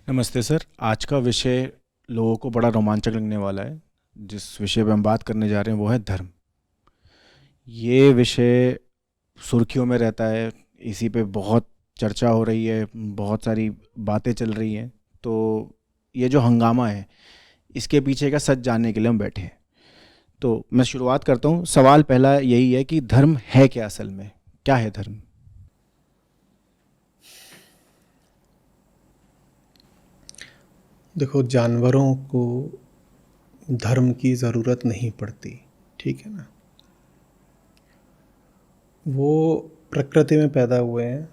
नमस्ते सर। आज का विषय लोगों को बड़ा रोमांचक लगने वाला है। जिस विषय पे हम बात करने जा रहे हैं वो है धर्म। ये विषय सुर्खियों में रहता है, इसी पे बहुत चर्चा हो रही है, बहुत सारी बातें चल रही हैं। तो ये जो हंगामा है, इसके पीछे का सच जानने के लिए हम बैठे हैं। तो मैं शुरुआत करता हूँ। सवाल पहला यही है कि धर्म है क्या? असल में क्या है धर्म? देखो, जानवरों को धर्म की ज़रूरत नहीं पड़ती। ठीक है ना। वो प्रकृति में पैदा हुए हैं।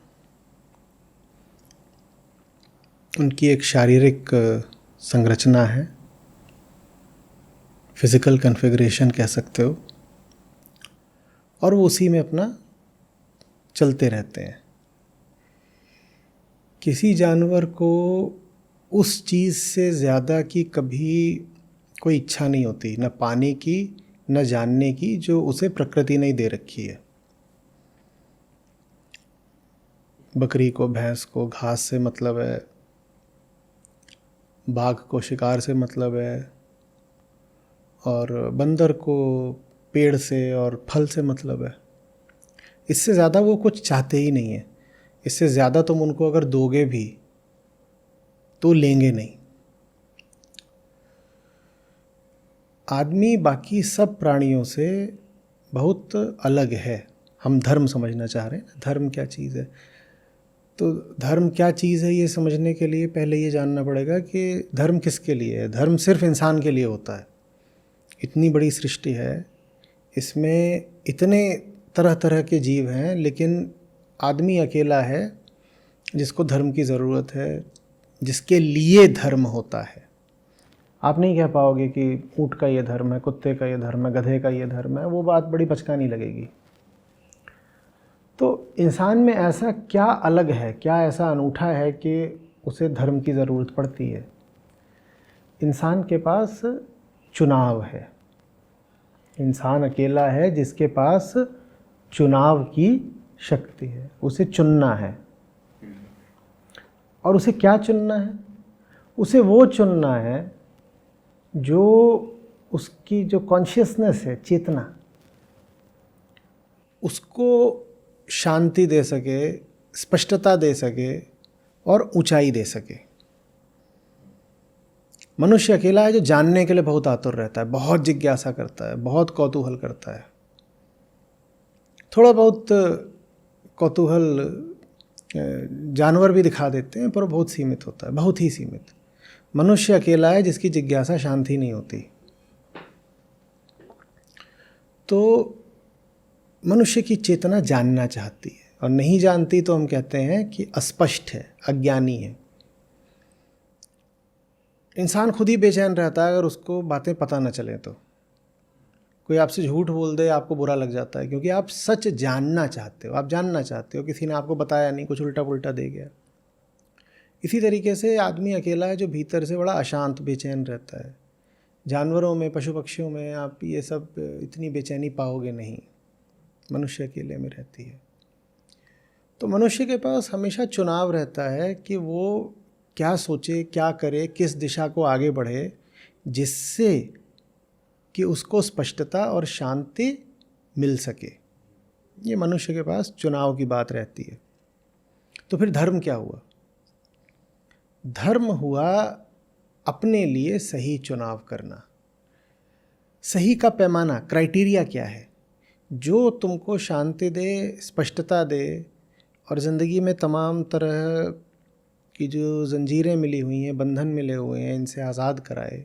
उनकी एक शारीरिक संरचना है, फिज़िकल कॉन्फ़िगरेशन कह सकते हो, और वो उसी में अपना चलते रहते हैं। किसी जानवर को उस चीज़ से ज़्यादा की कभी कोई इच्छा नहीं होती, न पाने की न जानने की, जो उसे प्रकृति ने दे रखी है। बकरी को, भैंस को घास से मतलब है, बाघ को शिकार से मतलब है, और बंदर को पेड़ से और फल से मतलब है। इससे ज़्यादा वो कुछ चाहते ही नहीं है। इससे ज़्यादा तुम उनको अगर दोगे भी तो लेंगे नहीं। आदमी बाकी सब प्राणियों से बहुत अलग है। हम धर्म समझना चाह रहे हैं। धर्म क्या चीज़ है? तो धर्म क्या चीज़ है, ये समझने के लिए पहले ये जानना पड़ेगा कि धर्म किसके लिए है। धर्म सिर्फ इंसान के लिए होता है। इतनी बड़ी सृष्टि है, इसमें इतने तरह तरह के जीव हैं, लेकिन आदमी अकेला है जिसको धर्म की ज़रूरत है, जिसके लिए धर्म होता है। आप नहीं कह पाओगे कि ऊँट का ये धर्म है, कुत्ते का ये धर्म है, गधे का ये धर्म है। वो बात बड़ी बचकानी लगेगी। तो इंसान में ऐसा क्या अलग है, क्या ऐसा अनूठा है कि उसे धर्म की ज़रूरत पड़ती है? इंसान के पास चुनाव है। इंसान अकेला है जिसके पास चुनाव की शक्ति है। उसे चुनना है। और उसे क्या चुनना है? उसे वो चुनना है जो उसकी जो कॉन्शियसनेस है, चेतना, उसको शांति दे सके, स्पष्टता दे सके और ऊंचाई दे सके। मनुष्य अकेला है जो जानने के लिए बहुत आतुर रहता है, बहुत जिज्ञासा करता है, बहुत कौतूहल करता है। थोड़ा बहुत कौतूहल जानवर भी दिखा देते हैं, पर बहुत सीमित होता है, बहुत ही सीमित। मनुष्य अकेला है जिसकी जिज्ञासा शांत ही नहीं होती। तो मनुष्य की चेतना जानना चाहती है, और नहीं जानती तो हम कहते हैं कि अस्पष्ट है, अज्ञानी है। इंसान खुद ही बेचैन रहता है अगर उसको बातें पता न चले तो। कोई आपसे झूठ बोल दे, आपको बुरा लग जाता है, क्योंकि आप सच जानना चाहते हो, आप जानना चाहते हो। किसी ने आपको बताया नहीं, कुछ उल्टा पुल्टा दे गया। इसी तरीके से आदमी अकेला है जो भीतर से बड़ा अशांत, बेचैन रहता है। जानवरों में, पशु पक्षियों में आप ये सब इतनी बेचैनी पाओगे नहीं। मनुष्य अकेले में रहती है। तो मनुष्य के पास हमेशा चुनाव रहता है कि वो क्या सोचे, क्या करे, किस दिशा को आगे बढ़े, जिससे कि उसको स्पष्टता और शांति मिल सके। ये मनुष्य के पास चुनाव की बात रहती है। तो फिर धर्म क्या हुआ? धर्म हुआ अपने लिए सही चुनाव करना। सही का पैमाना, क्राइटेरिया क्या है जो तुमको शांति दे, स्पष्टता दे, और ज़िंदगी में तमाम तरह की जो जंजीरें मिली हुई हैं, बंधन मिले हुए हैं, इनसे आज़ाद कराए।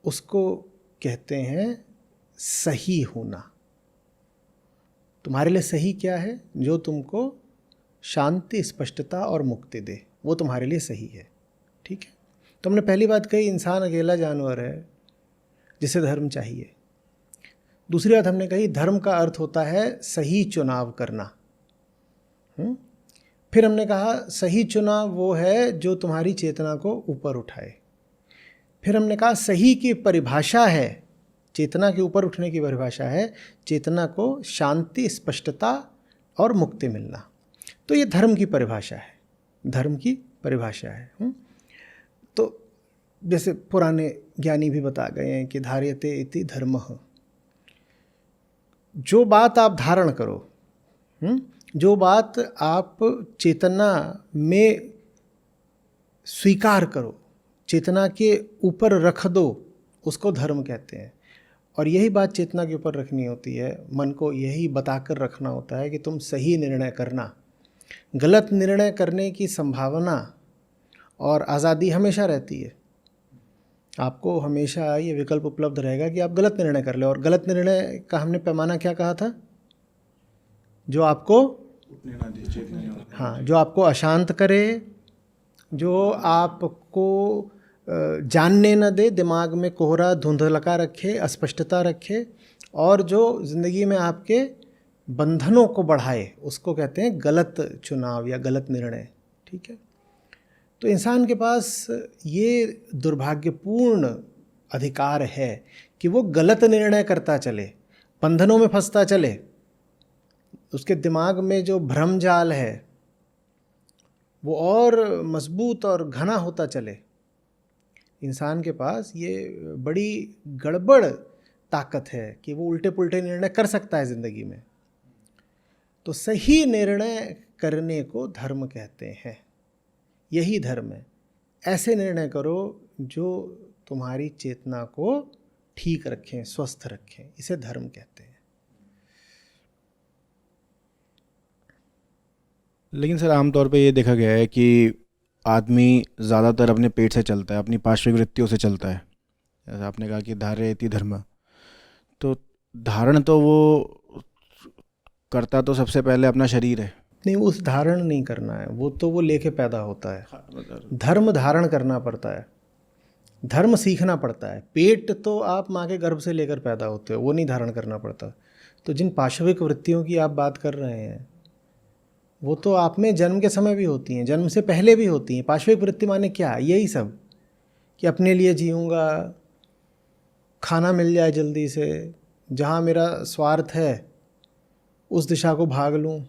उसको कहते हैं सही होना। तुम्हारे लिए सही क्या है? जो तुमको शांति, स्पष्टता और मुक्ति दे, वो तुम्हारे लिए सही है। ठीक है। तो हमने पहली बात कही, इंसान अकेला जानवर है जिसे धर्म चाहिए। दूसरी बात हमने कही, धर्म का अर्थ होता है सही चुनाव करना। फिर हमने कहा सही चुनाव वो है जो तुम्हारी चेतना को ऊपर उठाए। फिर हमने कहा सही की परिभाषा है, चेतना के ऊपर उठने की परिभाषा है चेतना को शांति, स्पष्टता और मुक्ति मिलना। तो ये धर्म की परिभाषा है। धर्म की परिभाषा है। तो जैसे पुराने ज्ञानी भी बता गए हैं कि धार्यते इति धर्मः, जो बात आप धारण करो, जो बात आप चेतना में स्वीकार करो, चेतना के ऊपर रख दो, उसको धर्म कहते हैं। और यही बात चेतना के ऊपर रखनी होती है, मन को यही बताकर रखना होता है कि तुम सही निर्णय करना। गलत निर्णय करने की संभावना और आज़ादी हमेशा रहती है। आपको हमेशा ये विकल्प उपलब्ध रहेगा कि आप गलत निर्णय कर लें। और गलत निर्णय का हमने पैमाना क्या कहा था? जो आपको हाँ, जो आपको अशांत करे, जो आपको जानने न दे, दिमाग में कोहरा धुंधलका रखे, अस्पष्टता रखे, और जो ज़िंदगी में आपके बंधनों को बढ़ाए, उसको कहते हैं गलत चुनाव या गलत निर्णय। ठीक है, तो इंसान के पास ये दुर्भाग्यपूर्ण अधिकार है कि वो गलत निर्णय करता चले, बंधनों में फंसता चले, उसके दिमाग में जो भ्रम जाल है वो और मजबूत और घना होता चले। इंसान के पास ये बड़ी गड़बड़ ताकत है कि वो उल्टे पुल्टे निर्णय कर सकता है ज़िंदगी में। तो सही निर्णय करने को धर्म कहते हैं, यही धर्म है। ऐसे निर्णय करो जो तुम्हारी चेतना को ठीक रखें, स्वस्थ रखें, इसे धर्म कहते हैं। लेकिन सर आमतौर पे ये देखा गया है कि आदमी ज़्यादातर अपने पेट से चलता है, अपनी पार्श्विक वृत्तियों से चलता है। जैसे आपने कहा कि धारयति धर्म, तो धारण तो वो करता तो सबसे पहले अपना शरीर है। नहीं, उस धारण नहीं करना है, वो तो वो लेके पैदा होता है। धर्म धारण करना पड़ता है, धर्म सीखना पड़ता है। पेट तो आप माँ के गर्भ से लेकर पैदा होते हो, वो नहीं धारण करना पड़ता। तो जिन पाशविक वृत्तियों की आप बात कर रहे हैं वो तो आप में जन्म के समय भी होती हैं, जन्म से पहले भी होती हैं। पाशविक वृत्ति माने क्या? यही सब कि अपने लिए जीऊँगा, खाना मिल जाए जल्दी से, जहाँ मेरा स्वार्थ है उस दिशा को भाग लूँ।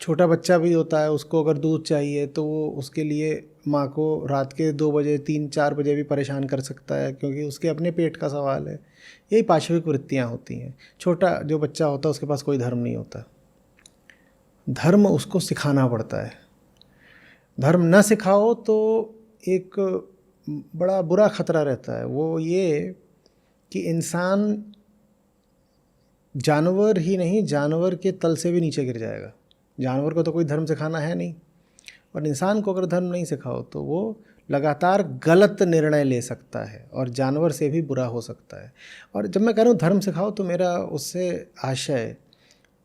छोटा बच्चा भी होता है, उसको अगर दूध चाहिए तो वो उसके लिए माँ को रात के 2 बजे 3-4 बजे भी परेशान कर सकता है, क्योंकि उसके अपने पेट का सवाल है। यही पाशविक वृत्तियाँ होती हैं। छोटा जो बच्चा होता है उसके पास कोई धर्म नहीं होता, धर्म उसको सिखाना पड़ता है। धर्म न सिखाओ तो एक बड़ा बुरा खतरा रहता है, वो ये कि इंसान जानवर ही नहीं, जानवर के तल से भी नीचे गिर जाएगा। जानवर को तो कोई धर्म सिखाना है नहीं, और इंसान को अगर धर्म नहीं सिखाओ तो वो लगातार गलत निर्णय ले सकता है और जानवर से भी बुरा हो सकता है। और जब मैं कह रहा हूँ धर्म सिखाओ तो मेरा उससे आशय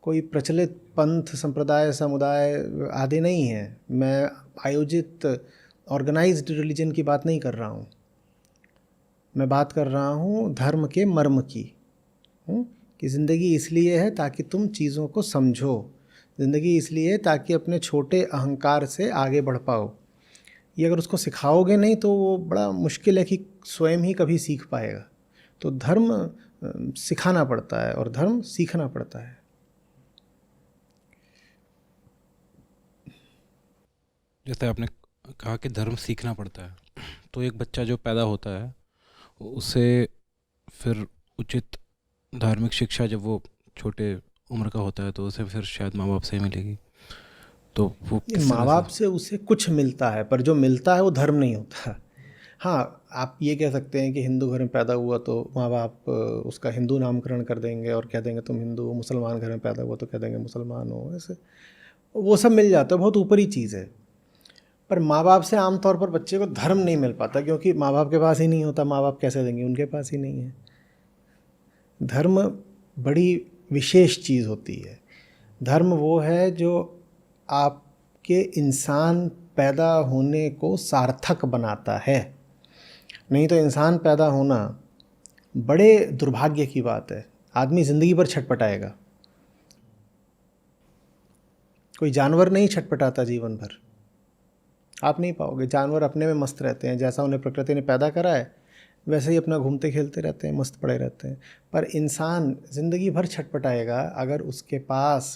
कोई प्रचलित पंथ, संप्रदाय, समुदाय आदि नहीं है। मैं आयोजित ऑर्गेनाइज्ड रिलीजन की बात नहीं कर रहा हूँ, मैं बात कर रहा हूँ धर्म के मर्म की। कि ज़िंदगी इसलिए है ताकि तुम चीज़ों को समझो, ज़िंदगी इसलिए है ताकि अपने छोटे अहंकार से आगे बढ़ पाओ। ये अगर उसको सिखाओगे नहीं तो वो बड़ा मुश्किल है कि स्वयं ही कभी सीख पाएगा। तो धर्म सिखाना पड़ता है और धर्म सीखना पड़ता है। जैसे आपने कहा कि धर्म सीखना पड़ता है, तो एक बच्चा जो पैदा होता है उसे फिर उचित धार्मिक शिक्षा जब वो छोटे उम्र का होता है तो उसे फिर शायद माँ बाप से ही मिलेगी। तो वो माँ बाप से उसे कुछ मिलता है, पर जो मिलता है वो धर्म नहीं होता। हाँ, आप ये कह सकते हैं कि हिंदू घर में पैदा हुआ तो माँ बाप उसका हिंदू नामकरण कर देंगे और कह देंगे तुम हिंदू हो। मुसलमान घर में पैदा हुआ तो कह देंगे मुसलमान हो। ऐसे वो सब मिल जाता है, बहुत ऊपरी चीज़ है। पर माँ बाप से आमतौर पर बच्चे को धर्म नहीं मिल पाता, क्योंकि माँ बाप के पास ही नहीं होता। माँ बाप कैसे देंगे, उनके पास ही नहीं है। धर्म बड़ी विशेष चीज़ होती है। धर्म वो है जो आपके इंसान पैदा होने को सार्थक बनाता है। नहीं तो इंसान पैदा होना बड़े दुर्भाग्य की बात है। आदमी ज़िंदगी भर छटपटाएगा। कोई जानवर नहीं छटपटाता जीवन भर, आप नहीं पाओगे। जानवर अपने में मस्त रहते हैं, जैसा उन्हें प्रकृति ने पैदा करा है वैसे ही अपना घूमते खेलते रहते हैं, मस्त पड़े रहते हैं। पर इंसान ज़िंदगी भर छटपटाएगा अगर उसके पास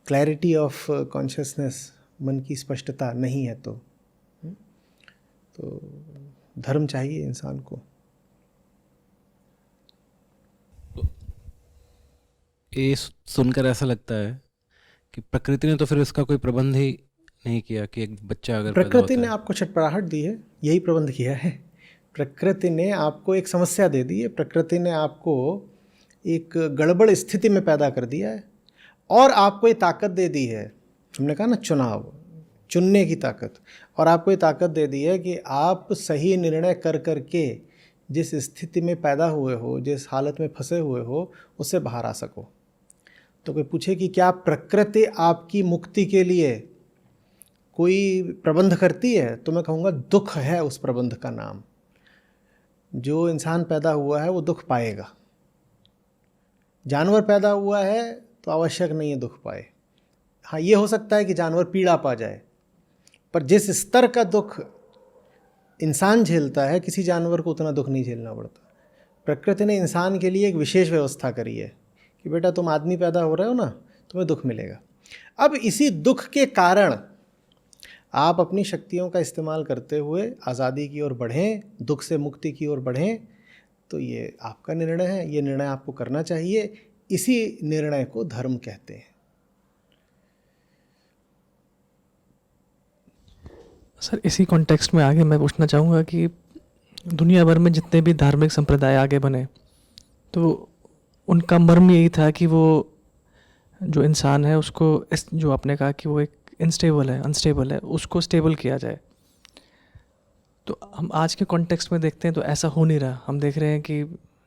क्लैरिटी ऑफ कॉन्शियसनेस, मन की स्पष्टता नहीं है तो धर्म चाहिए इंसान को। ये सुनकर ऐसा लगता है कि प्रकृति ने तो फिर इसका कोई प्रबंध ही नहीं किया कि एक बच्चा अगर पैदा प्रकृति होता ने है। आपको छटपटाहट दी है, यही प्रबंध किया है। प्रकृति ने आपको एक समस्या दे दी है, प्रकृति ने आपको एक गड़बड़ स्थिति में पैदा कर दिया है और आपको ये ताकत दे दी है, हमने कहा ना चुनाव, चुनने की ताकत, और आपको ये ताकत दे दी है कि आप सही निर्णय कर कर के जिस स्थिति में पैदा हुए हो, जिस हालत में फंसे हुए हो, उससे बाहर आ सको। तो कोई पूछे कि क्या प्रकृति आपकी मुक्ति के लिए कोई प्रबंध करती है, तो मैं कहूँगा दुख है उस प्रबंध का नाम। जो इंसान पैदा हुआ है वो दुख पाएगा। जानवर पैदा हुआ है तो आवश्यक नहीं है दुख पाए। हाँ, ये हो सकता है कि जानवर पीड़ा पा जाए, पर जिस स्तर का दुख इंसान झेलता है, किसी जानवर को उतना दुख नहीं झेलना पड़ता। प्रकृति ने इंसान के लिए एक विशेष व्यवस्था करी है कि बेटा तुम आदमी पैदा हो रहे हो ना, तुम्हें दुख मिलेगा। अब इसी दुख के कारण आप अपनी शक्तियों का इस्तेमाल करते हुए आज़ादी की ओर बढ़ें, दुख से मुक्ति की ओर बढ़ें, तो ये आपका निर्णय है, ये निर्णय आपको करना चाहिए। इसी निर्णय को धर्म कहते हैं। सर, इसी कॉन्टेक्स्ट में आगे मैं पूछना चाहूँगा कि दुनिया भर में जितने भी धार्मिक संप्रदाय आगे बने, तो उनका मर्म यही था कि वो जो इंसान है उसको जो आपने कहा कि वो एक अनस्टेबल है, उसको स्टेबल किया जाए। तो हम आज के कॉन्टेक्स्ट में देखते हैं तो ऐसा हो नहीं रहा। हम देख रहे हैं कि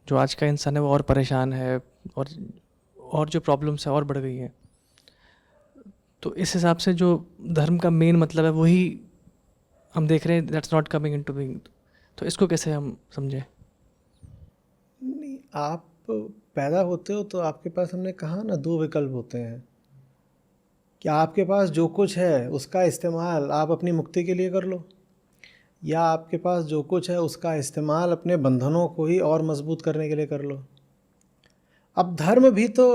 जो आज का इंसान है वो और परेशान है और जो प्रॉब्लम्स है और बढ़ गई हैं। तो इस हिसाब से जो धर्म का मेन मतलब है वही हम देख रहे हैं, that's not coming into being. तो इसको कैसे हम समझें? नहीं, आप पैदा होते हो तो आपके पास, हमने कहा ना, दो विकल्प होते हैं कि आपके पास जो कुछ है उसका इस्तेमाल आप अपनी मुक्ति के लिए कर लो, या आपके पास जो कुछ है उसका इस्तेमाल अपने बंधनों को ही और मजबूत करने के लिए कर लो। अब धर्म भी तो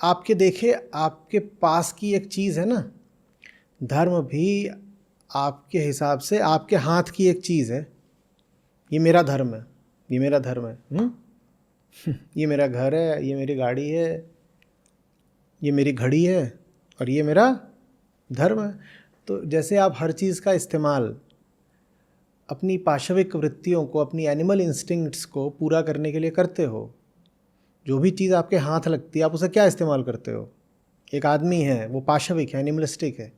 आपके, देखे, आपके पास की एक चीज़ है ना। धर्म भी आपके हिसाब से आपके हाथ की एक चीज़ है। ये मेरा धर्म है, ये मेरा धर्म है। ये मेरा घर है, ये मेरी गाड़ी है, ये मेरी घड़ी है, और ये मेरा धर्म है। तो जैसे आप हर चीज़ का इस्तेमाल अपनी पाशविक वृत्तियों को, अपनी एनिमल इंस्टिंक्ट्स को पूरा करने के लिए करते हो, जो भी चीज़ आपके हाथ लगती है आप उसे क्या इस्तेमाल करते हो। एक आदमी है, वो पाशविक है, एनिमलिस्टिक है,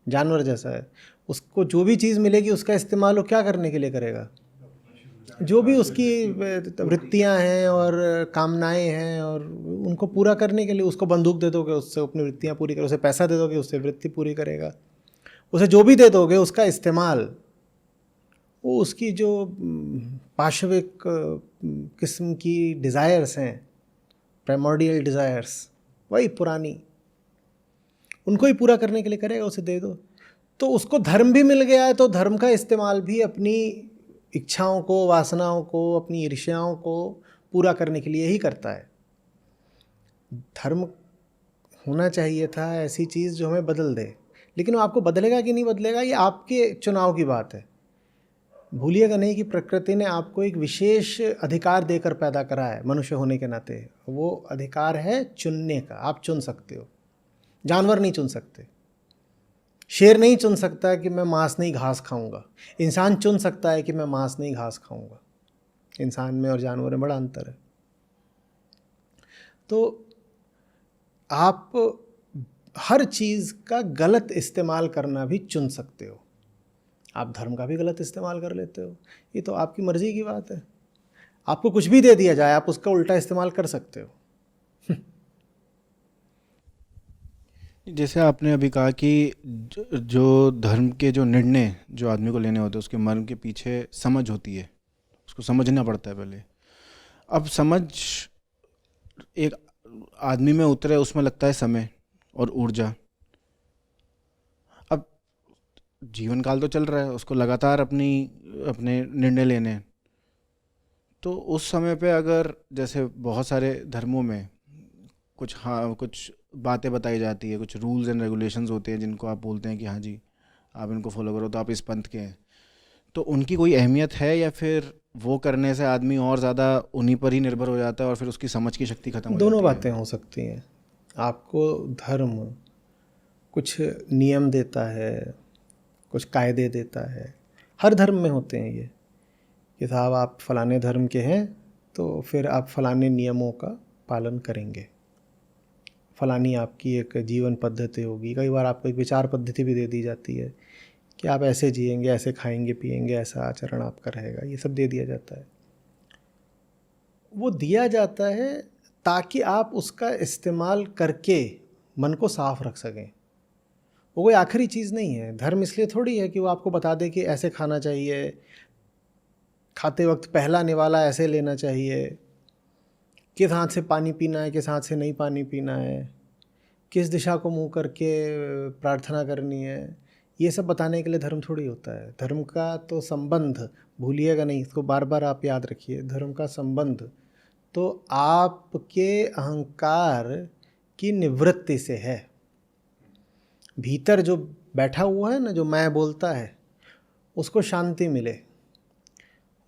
जानवर जैसा है। उसको जो भी चीज़ मिलेगी उसका इस्तेमाल वो क्या करने के लिए करेगा, जो भी उसकी वृत्तियां हैं और कामनाएं हैं, और उनको पूरा करने के लिए उसको बंदूक दे दोगे, उससे अपनी वृत्तियां पूरी करेगा। उसे पैसा दे दोगे, उससे वृत्ति पूरी करेगा। उसे जो भी दे दोगे उसका इस्तेमाल वो उसकी जो पाशविक किस्म की डिज़ायर्स हैं, प्राइमोर्डियल डिज़ायर्स, वही पुरानी, उनको ही पूरा करने के लिए करेगा। उसे दे दो तो उसको धर्म भी मिल गया है। तो धर्म का इस्तेमाल भी अपनी इच्छाओं को, वासनाओं को, अपनी ईर्ष्याओं को पूरा करने के लिए ही करता है। धर्म होना चाहिए था ऐसी चीज़ जो हमें बदल दे, लेकिन वो आपको बदलेगा कि नहीं बदलेगा ये आपके चुनाव की बात है। भूलिएगा नहीं कि प्रकृति ने आपको एक विशेष अधिकार देकर पैदा करा है मनुष्य होने के नाते। वो अधिकार है चुनने का। आप चुन सकते हो, जानवर नहीं चुन सकते। शेर नहीं चुन सकता कि मैं मांस नहीं घास खाऊंगा। इंसान चुन सकता है कि मैं मांस नहीं घास खाऊंगा। इंसान में और जानवर में बड़ा अंतर है। तो आप हर चीज़ का गलत इस्तेमाल करना भी चुन सकते हो। आप धर्म का भी गलत इस्तेमाल कर लेते हो, ये तो आपकी मर्ज़ी की बात है। आपको कुछ भी दे दिया जाए आप उसका उल्टा इस्तेमाल कर सकते हो। जैसे आपने अभी कहा कि जो धर्म के जो निर्णय जो आदमी को लेने होते हैं उसके मर्म के पीछे समझ होती है, उसको समझना पड़ता है पहले। अब समझ एक आदमी में उतरे, उसमें लगता है समय और ऊर्जा। अब जीवन काल तो चल रहा है, उसको लगातार अपने निर्णय लेने हैं। तो उस समय पे अगर जैसे बहुत सारे धर्मों में कुछ, हाँ, कुछ बातें बताई जाती है, कुछ रूल्स एंड रेगुलेशंस होते हैं जिनको आप बोलते हैं कि हाँ जी आप इनको फॉलो करो तो आप इस पंथ के हैं, तो उनकी कोई अहमियत है या फिर वो करने से आदमी और ज़्यादा उन्हीं पर ही निर्भर हो जाता है और फिर उसकी समझ की शक्ति खत्म हो जाती है? दोनों बातें हो सकती हैं। आपको धर्म कुछ नियम देता है, कुछ कायदे देता है, हर धर्म में होते हैं ये कि साहब आप फलाने धर्म के हैं तो फिर आप फलाने नियमों का पालन करेंगे, फलानी आपकी एक जीवन पद्धति होगी। कई बार आपको एक विचार पद्धति भी दे दी जाती है कि आप ऐसे जिएंगे, ऐसे खाएंगे पिएंगे, ऐसा आचरण आपका रहेगा, ये सब दे दिया जाता है। वो दिया जाता है ताकि आप उसका इस्तेमाल करके मन को साफ रख सकें। वो कोई आखिरी चीज़ नहीं है। धर्म इसलिए थोड़ी है कि वो आपको बता दे कि ऐसे खाना चाहिए, खाते वक्त पहला निवाला ऐसे लेना चाहिए, किस हाथ से पानी पीना है, किस हाथ से नहीं पानी पीना है, किस दिशा को मुंह करके प्रार्थना करनी है। ये सब बताने के लिए धर्म थोड़ी होता है। धर्म का तो संबंध, भूलिएगा नहीं, इसको बार बार आप याद रखिए, धर्म का संबंध तो आपके अहंकार की निवृत्ति से है। भीतर जो बैठा हुआ है ना, जो मैं बोलता है, उसको शांति मिले,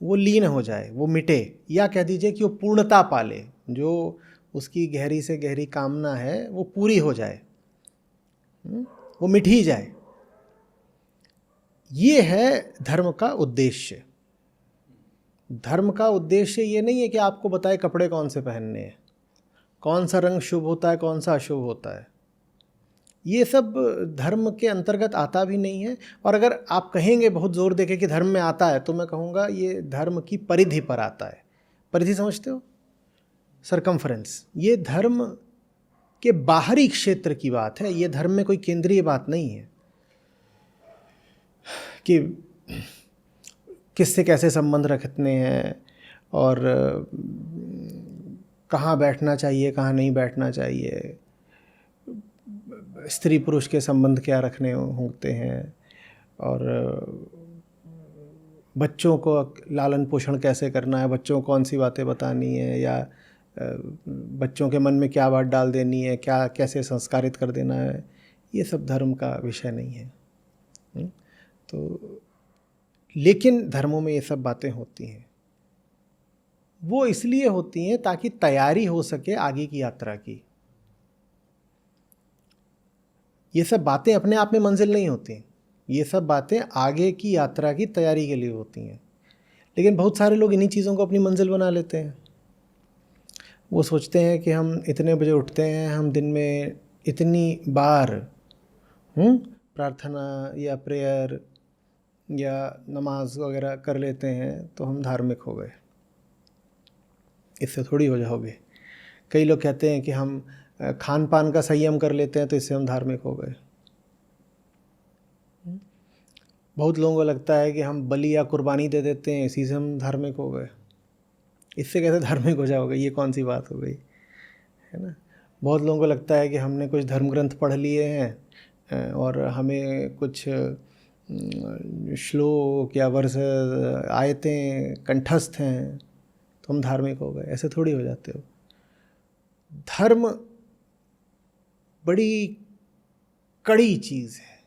वो लीन हो जाए, वो मिटे, या कह दीजिए कि वो पूर्णता पाले, जो उसकी गहरी से गहरी कामना है वो पूरी हो जाए, वो मिट ही जाए। ये है धर्म का उद्देश्य। धर्म का उद्देश्य ये नहीं है कि आपको बताए कपड़े कौन से पहनने हैं, कौन सा रंग शुभ होता है, कौन सा अशुभ होता है। ये सब धर्म के अंतर्गत आता भी नहीं है। और अगर आप कहेंगे बहुत ज़ोर देके कि धर्म में आता है, तो मैं कहूँगा ये धर्म की परिधि पर आता है। परिधि समझते हो? सरकमफ्रेंस। ये धर्म के बाहरी क्षेत्र की बात है, ये धर्म में कोई केंद्रीय बात नहीं है कि किससे कैसे संबंध रखने हैं और कहाँ बैठना चाहिए, कहाँ नहीं बैठना चाहिए, स्त्री पुरुष के संबंध क्या रखने होते हैं, और बच्चों को लालन पोषण कैसे करना है, बच्चों को कौन सी बातें बतानी है, या बच्चों के मन में क्या बात डाल देनी है, क्या कैसे संस्कारित कर देना है, ये सब धर्म का विषय नहीं है। तो लेकिन धर्मों में ये सब बातें होती हैं। वो इसलिए होती हैं ताकि तैयारी हो सके आगे की यात्रा की। ये सब बातें अपने आप में मंजिल नहीं होती, ये सब बातें आगे की यात्रा की तैयारी के लिए होती हैं। लेकिन बहुत सारे लोग इन्हीं चीज़ों को अपनी मंजिल बना लेते हैं। वो सोचते हैं कि हम इतने बजे उठते हैं, हम दिन में इतनी बार प्रार्थना या प्रेयर या नमाज वगैरह कर लेते हैं तो हम धार्मिक हो गए। इससे थोड़ी हो जाओगे। कई लोग कहते हैं कि हम खान पान का संयम कर लेते हैं तो इससे हम धार्मिक हो गए। बहुत लोगों को लगता है कि हम बलि या कुर्बानी दे देते हैं, इसी से हम धार्मिक हो गए। इससे कैसे धार्मिक हो जाओगे? ये कौन सी बात हो गई, है ना। बहुत लोगों को लगता है कि हमने कुछ धर्म ग्रंथ पढ़ लिए हैं और हमें कुछ श्लोक या वर्ष आयतें कंठस्थ हैं तो हम धार्मिक हो गए। ऐसे थोड़ी हो जाते हो। धर्म बड़ी कड़ी चीज़ है,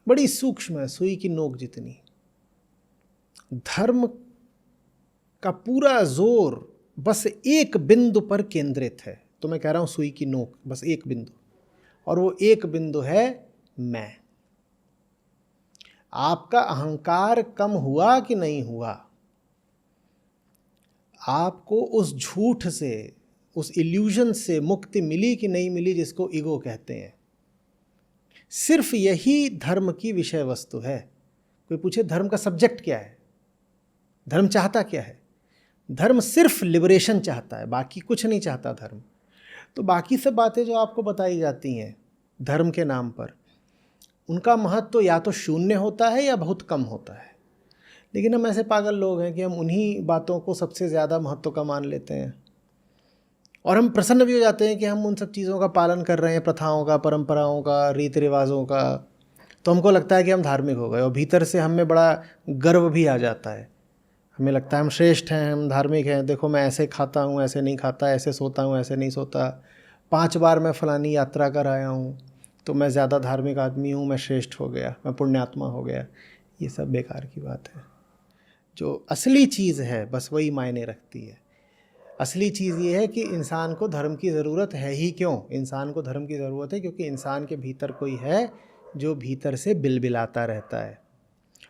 बड़ी सूक्ष्म है, सुई की नोक जितनी। धर्म का पूरा जोर बस एक बिंदु पर केंद्रित है। तो मैं कह रहा हूँ सुई की नोक, बस एक बिंदु, और वो एक बिंदु है मैं। आपका अहंकार कम हुआ कि नहीं हुआ, आपको उस झूठ से, उस इल्यूजन से मुक्ति मिली कि नहीं मिली, जिसको ईगो कहते हैं। सिर्फ यही धर्म की विषय वस्तु है। कोई पूछे धर्म का सब्जेक्ट क्या है, धर्म चाहता क्या है? धर्म सिर्फ लिबरेशन चाहता है, बाकी कुछ नहीं चाहता धर्म। तो बाकी सब बातें जो आपको बताई जाती हैं धर्म के नाम पर, उनका महत्व या तो शून्य होता है या बहुत कम होता है। लेकिन हम ऐसे पागल लोग हैं कि हम उन्हीं बातों को सबसे ज़्यादा महत्व का मान लेते हैं, और हम प्रसन्न भी हो जाते हैं कि हम उन सब चीज़ों का पालन कर रहे हैं, प्रथाओं का, परंपराओं का, रीति रिवाजों का। तो हमको लगता है कि हम धार्मिक हो गए, और भीतर से हमें बड़ा गर्व भी आ जाता है। हमें लगता है हम श्रेष्ठ हैं, हम धार्मिक हैं। देखो मैं ऐसे खाता हूँ, ऐसे नहीं खाता, ऐसे सोता हूँ, ऐसे नहीं सोता, 5 बार मैं फलानी यात्रा कर आया हूँ तो मैं ज़्यादा धार्मिक आदमी हूँ, मैं श्रेष्ठ हो गया, मैं पुण्यात्मा हो गया, ये सब बेकार की बात है। जो असली चीज़ है बस वही मायने रखती है। असली चीज़ ये है कि इंसान को धर्म की ज़रूरत है ही क्यों? इंसान को धर्म की ज़रूरत है क्योंकि इंसान के भीतर कोई है जो भीतर से बिलबिलाता रहता है,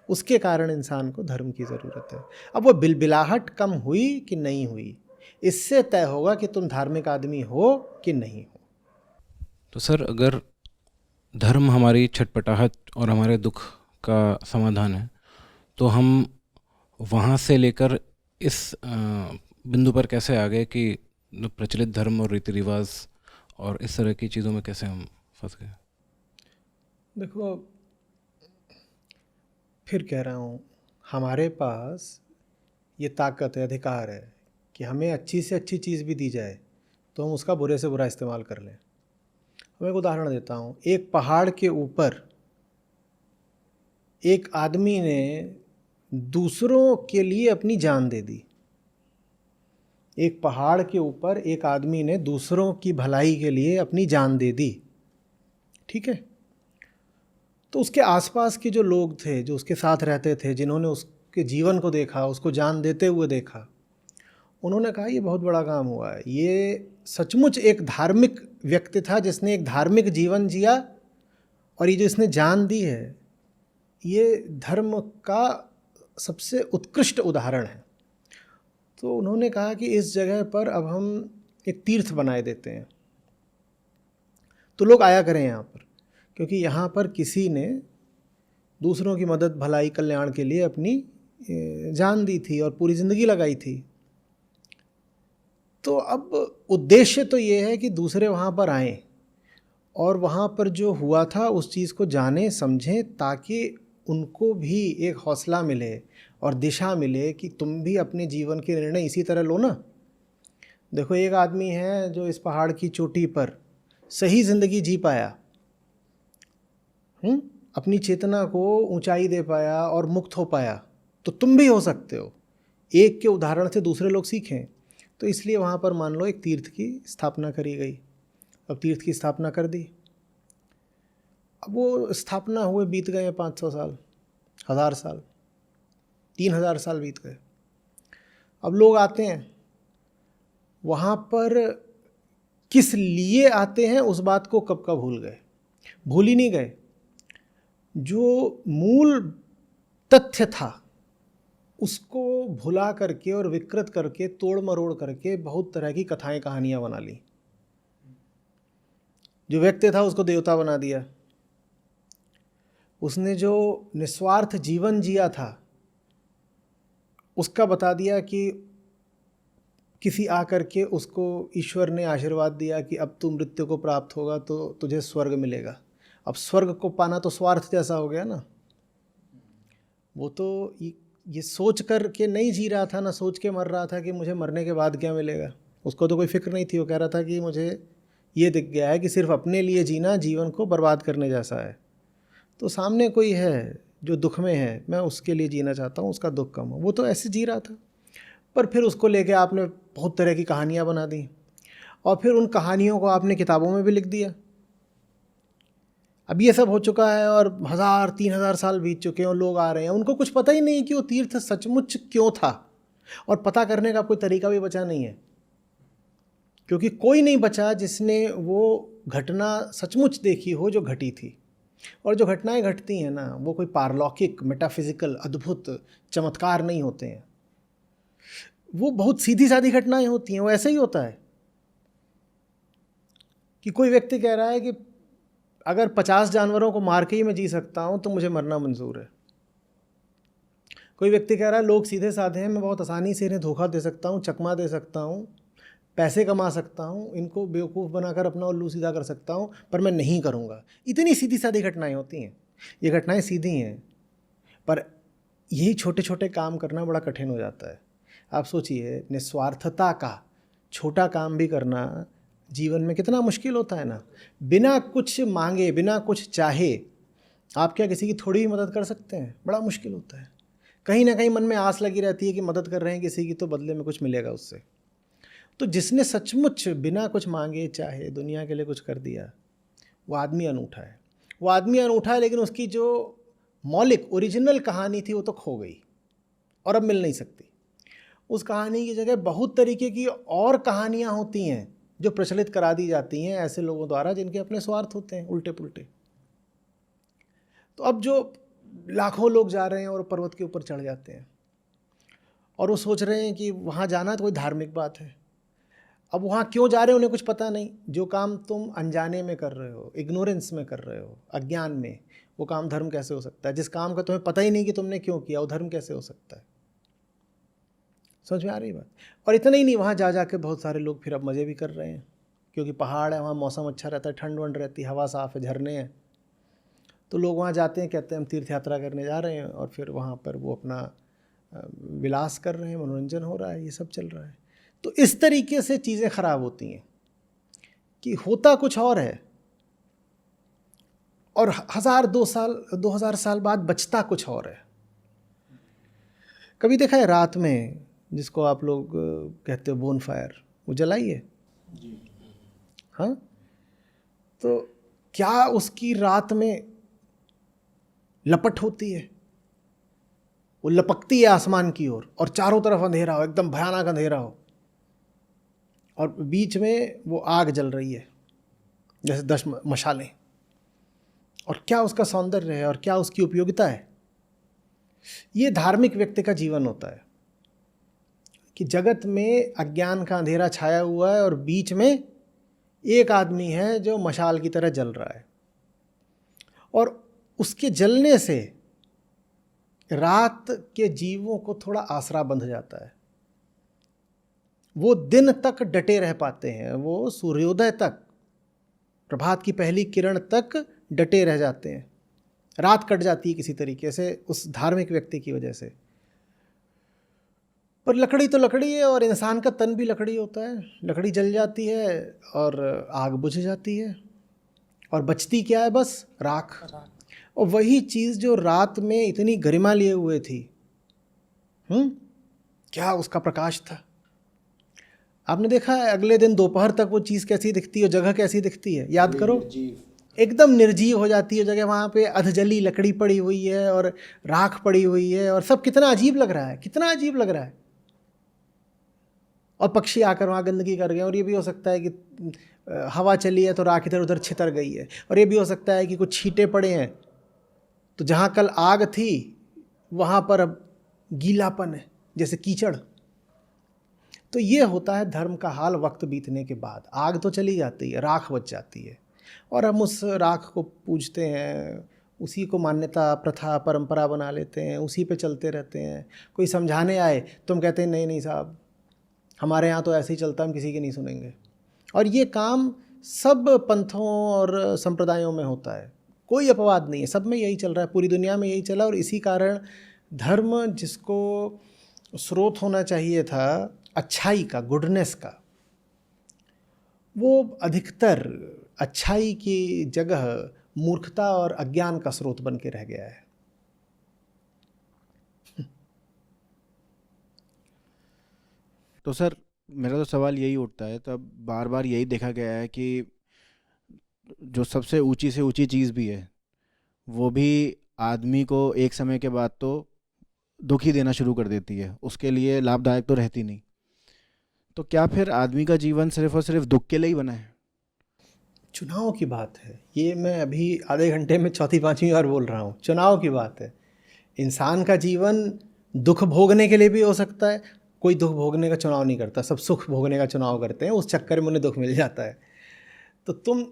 उसके कारण इंसान को धर्म की ज़रूरत है। अब वो बिलबिलाहट कम हुई कि नहीं हुई, इससे तय होगा कि तुम धार्मिक आदमी हो कि नहीं हो। तो सर, अगर धर्म हमारी छटपटाहट और हमारे दुख का समाधान है, तो हम वहाँ से लेकर इस बिंदु पर कैसे आ गए कि जो प्रचलित धर्म और रीति रिवाज और इस तरह की चीज़ों में कैसे हम फंस गए? देखो, फिर कह रहा हूँ, हमारे पास ये ताकत है, अधिकार है कि हमें अच्छी से अच्छी चीज़ भी दी जाए तो हम उसका बुरे से बुरा इस्तेमाल कर लें। मैं एक उदाहरण देता हूँ। एक पहाड़ के ऊपर एक आदमी ने दूसरों के लिए अपनी जान दे दी। एक पहाड़ के ऊपर एक आदमी ने दूसरों की भलाई के लिए अपनी जान दे दी, ठीक है। तो उसके आसपास के जो लोग थे, जो उसके साथ रहते थे, जिन्होंने उसके जीवन को देखा, उसको जान देते हुए देखा, उन्होंने कहा ये बहुत बड़ा काम हुआ है। ये सचमुच एक धार्मिक व्यक्ति था जिसने एक धार्मिक जीवन जिया, और ये जो इसने जान दी है ये धर्म का सबसे उत्कृष्ट उदाहरण है। तो उन्होंने कहा कि इस जगह पर अब हम एक तीर्थ बनाए देते हैं, तो लोग आया करें यहाँ पर, क्योंकि यहाँ पर किसी ने दूसरों की मदद, भलाई, कल्याण के लिए अपनी जान दी थी और पूरी ज़िंदगी लगाई थी। तो अब उद्देश्य तो ये है कि दूसरे वहाँ पर आएं और वहाँ पर जो हुआ था उस चीज़ को जानें, समझें, ताकि उनको भी एक हौसला मिले और दिशा मिले कि तुम भी अपने जीवन के निर्णय इसी तरह लो ना। देखो, एक आदमी है जो इस पहाड़ की चोटी पर सही ज़िंदगी जी पाया, अपनी चेतना को ऊंचाई दे पाया और मुक्त हो पाया, तो तुम भी हो सकते हो। एक के उदाहरण से दूसरे लोग सीखें। तो इसलिए वहाँ पर मान लो एक तीर्थ की स्थापना करी गई। अब तीर्थ की स्थापना कर दी, अब वो स्थापना हुए बीत गए 500 साल, 1000 साल, 3000 साल बीत गए। अब लोग आते हैं वहाँ पर, किस लिए आते हैं उस बात को कब का भूल गए। भूल ही नहीं गए, जो मूल तथ्य था उसको भुला करके और विकृत करके, तोड़ मरोड़ करके बहुत तरह की कथाएं, कहानियां बना ली। जो व्यक्ति था उसको देवता बना दिया। उसने जो निस्वार्थ जीवन जिया था उसका बता दिया कि किसी आकर के उसको ईश्वर ने आशीर्वाद दिया कि अब तू मृत्यु को प्राप्त होगा तो तुझे स्वर्ग मिलेगा। अब स्वर्ग को पाना तो स्वार्थ जैसा हो गया ना। वो तो ये सोच कर के नहीं जी रहा था, ना सोच के मर रहा था कि मुझे मरने के बाद क्या मिलेगा। उसको तो कोई फिक्र नहीं थी। वो कह रहा था कि मुझे ये दिख गया है कि सिर्फ अपने लिए जीना जीवन को बर्बाद करने जैसा है। तो सामने कोई है जो दुख में है, मैं उसके लिए जीना चाहता हूँ, उसका दुख कम हो। वो तो ऐसे जी रहा था। पर फिर उसको लेके आपने बहुत तरह की कहानियाँ बना दी और फिर उन कहानियों को आपने किताबों में भी लिख दिया। अब ये सब हो चुका है और 1000-3000 साल बीत चुके हैं और लोग आ रहे हैं, उनको कुछ पता ही नहीं कि वो तीर्थ सचमुच क्यों था, और पता करने का कोई तरीका भी बचा नहीं है, क्योंकि कोई नहीं बचा जिसने वो घटना सचमुच देखी हो जो घटी थी। और जो घटनाएं घटती हैं ना, वो कोई पारलौकिक, मेटाफिजिकल, अद्भुत चमत्कार नहीं होते हैं। वो बहुत सीधी सादी घटनाएं होती हैं। वो ऐसे ही होता है कि कोई व्यक्ति कह रहा है कि अगर 50 जानवरों को मार के ही मैं जी सकता हूं तो मुझे मरना मंजूर है। कोई व्यक्ति कह रहा है लोग सीधे साधे हैं, मैं बहुत आसानी से इन्हें धोखा दे सकता हूं, चकमा दे सकता हूं, पैसे कमा सकता हूं, इनको बेवकूफ़ बनाकर अपना उल्लू सीधा कर सकता हूं, पर मैं नहीं करूंगा। इतनी सीधी सादी घटनाएं होती हैं। ये घटनाएं सीधी हैं, पर यही छोटे छोटे काम करना बड़ा कठिन हो जाता है। आप सोचिए, निस्वार्थता का छोटा काम भी करना जीवन में कितना मुश्किल होता है ना। बिना कुछ मांगे, बिना कुछ चाहे आप क्या किसी की थोड़ी भी मदद कर सकते हैं? बड़ा मुश्किल होता है। कहीं ना कहीं मन में आस लगी रहती है कि मदद कर रहे हैं किसी की तो बदले में कुछ मिलेगा उससे। तो जिसने सचमुच बिना कुछ मांगे चाहे दुनिया के लिए कुछ कर दिया, वो आदमी अनूठा है। वो आदमी अनूठा है, लेकिन उसकी जो मौलिक ओरिजिनल कहानी थी वो तो खो गई और अब मिल नहीं सकती। उस कहानी की जगह बहुत तरीके की और कहानियाँ होती हैं जो प्रचलित करा दी जाती हैं ऐसे लोगों द्वारा जिनके अपने स्वार्थ होते हैं उल्टे पुल्टे। तो अब जो लाखों लोग जा रहे हैं और पर्वत के ऊपर चढ़ जाते हैं और वो सोच रहे हैं कि वहाँ जाना तो कोई धार्मिक बात है। अब वहाँ क्यों जा रहे हैं उन्हें कुछ पता नहीं। जो काम तुम अनजाने में कर रहे हो, इग्नोरेंस में कर रहे हो, अज्ञान में, वो काम धर्म कैसे हो सकता है? जिस काम का तुम्हें पता ही नहीं कि तुमने क्यों किया, वो धर्म कैसे हो सकता है? समझ में आ रही बात? और इतना ही नहीं, वहाँ जा जा के बहुत सारे लोग फिर अब मज़े भी कर रहे हैं, क्योंकि पहाड़ है, वहाँ मौसम अच्छा रहता है, ठंड वंड रहती है, हवा साफ़ है, झरने हैं। तो लोग वहाँ जाते हैं, कहते हैं हम तीर्थ यात्रा करने जा रहे हैं, और फिर वहाँ पर वो अपना विलास कर रहे हैं, मनोरंजन हो रहा है, ये सब चल रहा है। तो इस तरीके से चीज़ें ख़राब होती हैं कि होता कुछ और है और 2000 साल बाद बचता कुछ और है। कभी देखा है रात में, जिसको आप लोग कहते हो बोन फायर, वो जलाई है? हाँ, तो क्या उसकी रात में लपट होती है? वो लपकती है आसमान की ओर और चारों तरफ अंधेरा हो, एकदम भयानक अंधेरा हो, और बीच में वो आग जल रही है जैसे 10 मशालें। और क्या उसका सौंदर्य है और क्या उसकी उपयोगिता है? ये धार्मिक व्यक्ति का जीवन होता है कि जगत में अज्ञान का अंधेरा छाया हुआ है और बीच में एक आदमी है जो मशाल की तरह जल रहा है, और उसके जलने से रात के जीवों को थोड़ा आसरा बंध जाता है। वो दिन तक डटे रह पाते हैं, वो सूर्योदय तक, प्रभात की पहली किरण तक डटे रह जाते हैं। रात कट जाती है किसी तरीके से उस धार्मिक व्यक्ति की वजह से। पर लकड़ी तो लकड़ी है, और इंसान का तन भी लकड़ी होता है। लकड़ी जल जाती है और आग बुझ जाती है, और बचती क्या है? बस राख। और वही चीज़ जो रात में इतनी गरिमा लिए हुए थी, क्या उसका प्रकाश था? आपने देखा है अगले दिन दोपहर तक वो चीज़ कैसी दिखती है, जगह कैसी दिखती है? याद करो, एकदम निर्जीव हो जाती है जगह। वहाँ पे अधजली लकड़ी पड़ी हुई है और राख पड़ी हुई है, और सब कितना अजीब लग रहा है, कितना अजीब लग रहा है। और पक्षी आकर वहाँ गंदगी कर गए, और ये भी हो सकता है कि हवा चली है तो राख इधर उधर छितर गई है, और ये भी हो सकता है कि कुछ छींटे पड़े हैं, तो जहाँ कल आग थी वहाँ पर अब गीलापन है, जैसे कीचड़। तो ये होता है धर्म का हाल वक्त बीतने के बाद। आग तो चली जाती है, राख बच जाती है, और हम उस राख को पूजते हैं, उसी को मान्यता, प्रथा, परंपरा बना लेते हैं, उसी पे चलते रहते हैं। कोई समझाने आए तो हम कहते हैं नहीं नहीं साहब, हमारे यहाँ तो ऐसे ही चलता, हम किसी की नहीं सुनेंगे। और ये काम सब पंथों और संप्रदायों में होता है, कोई अपवाद नहीं है, सब में यही चल रहा है, पूरी दुनिया में यही चला। और इसी कारण धर्म, जिसको स्रोत होना चाहिए था अच्छाई का, गुडनेस का, वो अधिकतर अच्छाई की जगह मूर्खता और अज्ञान का स्रोत बन के रह गया है। तो सर, मेरा तो सवाल यही उठता है, तब बार बार यही देखा गया है कि जो सबसे ऊंची से ऊंची चीज़ भी है, वो भी आदमी को एक समय के बाद तो दुखी देना शुरू कर देती है, उसके लिए लाभदायक तो रहती नहीं। तो क्या फिर आदमी का जीवन सिर्फ और सिर्फ दुख के लिए ही बना है? चुनाव की बात है ये, मैं अभी आधे घंटे में चौथी पांचवी बार बोल रहा हूँ, चुनाव की बात है। इंसान का जीवन दुख भोगने के लिए भी हो सकता है। कोई दुख भोगने का चुनाव नहीं करता, सब सुख भोगने का चुनाव करते हैं, उस चक्कर में उन्हें दुख मिल जाता है। तो तुम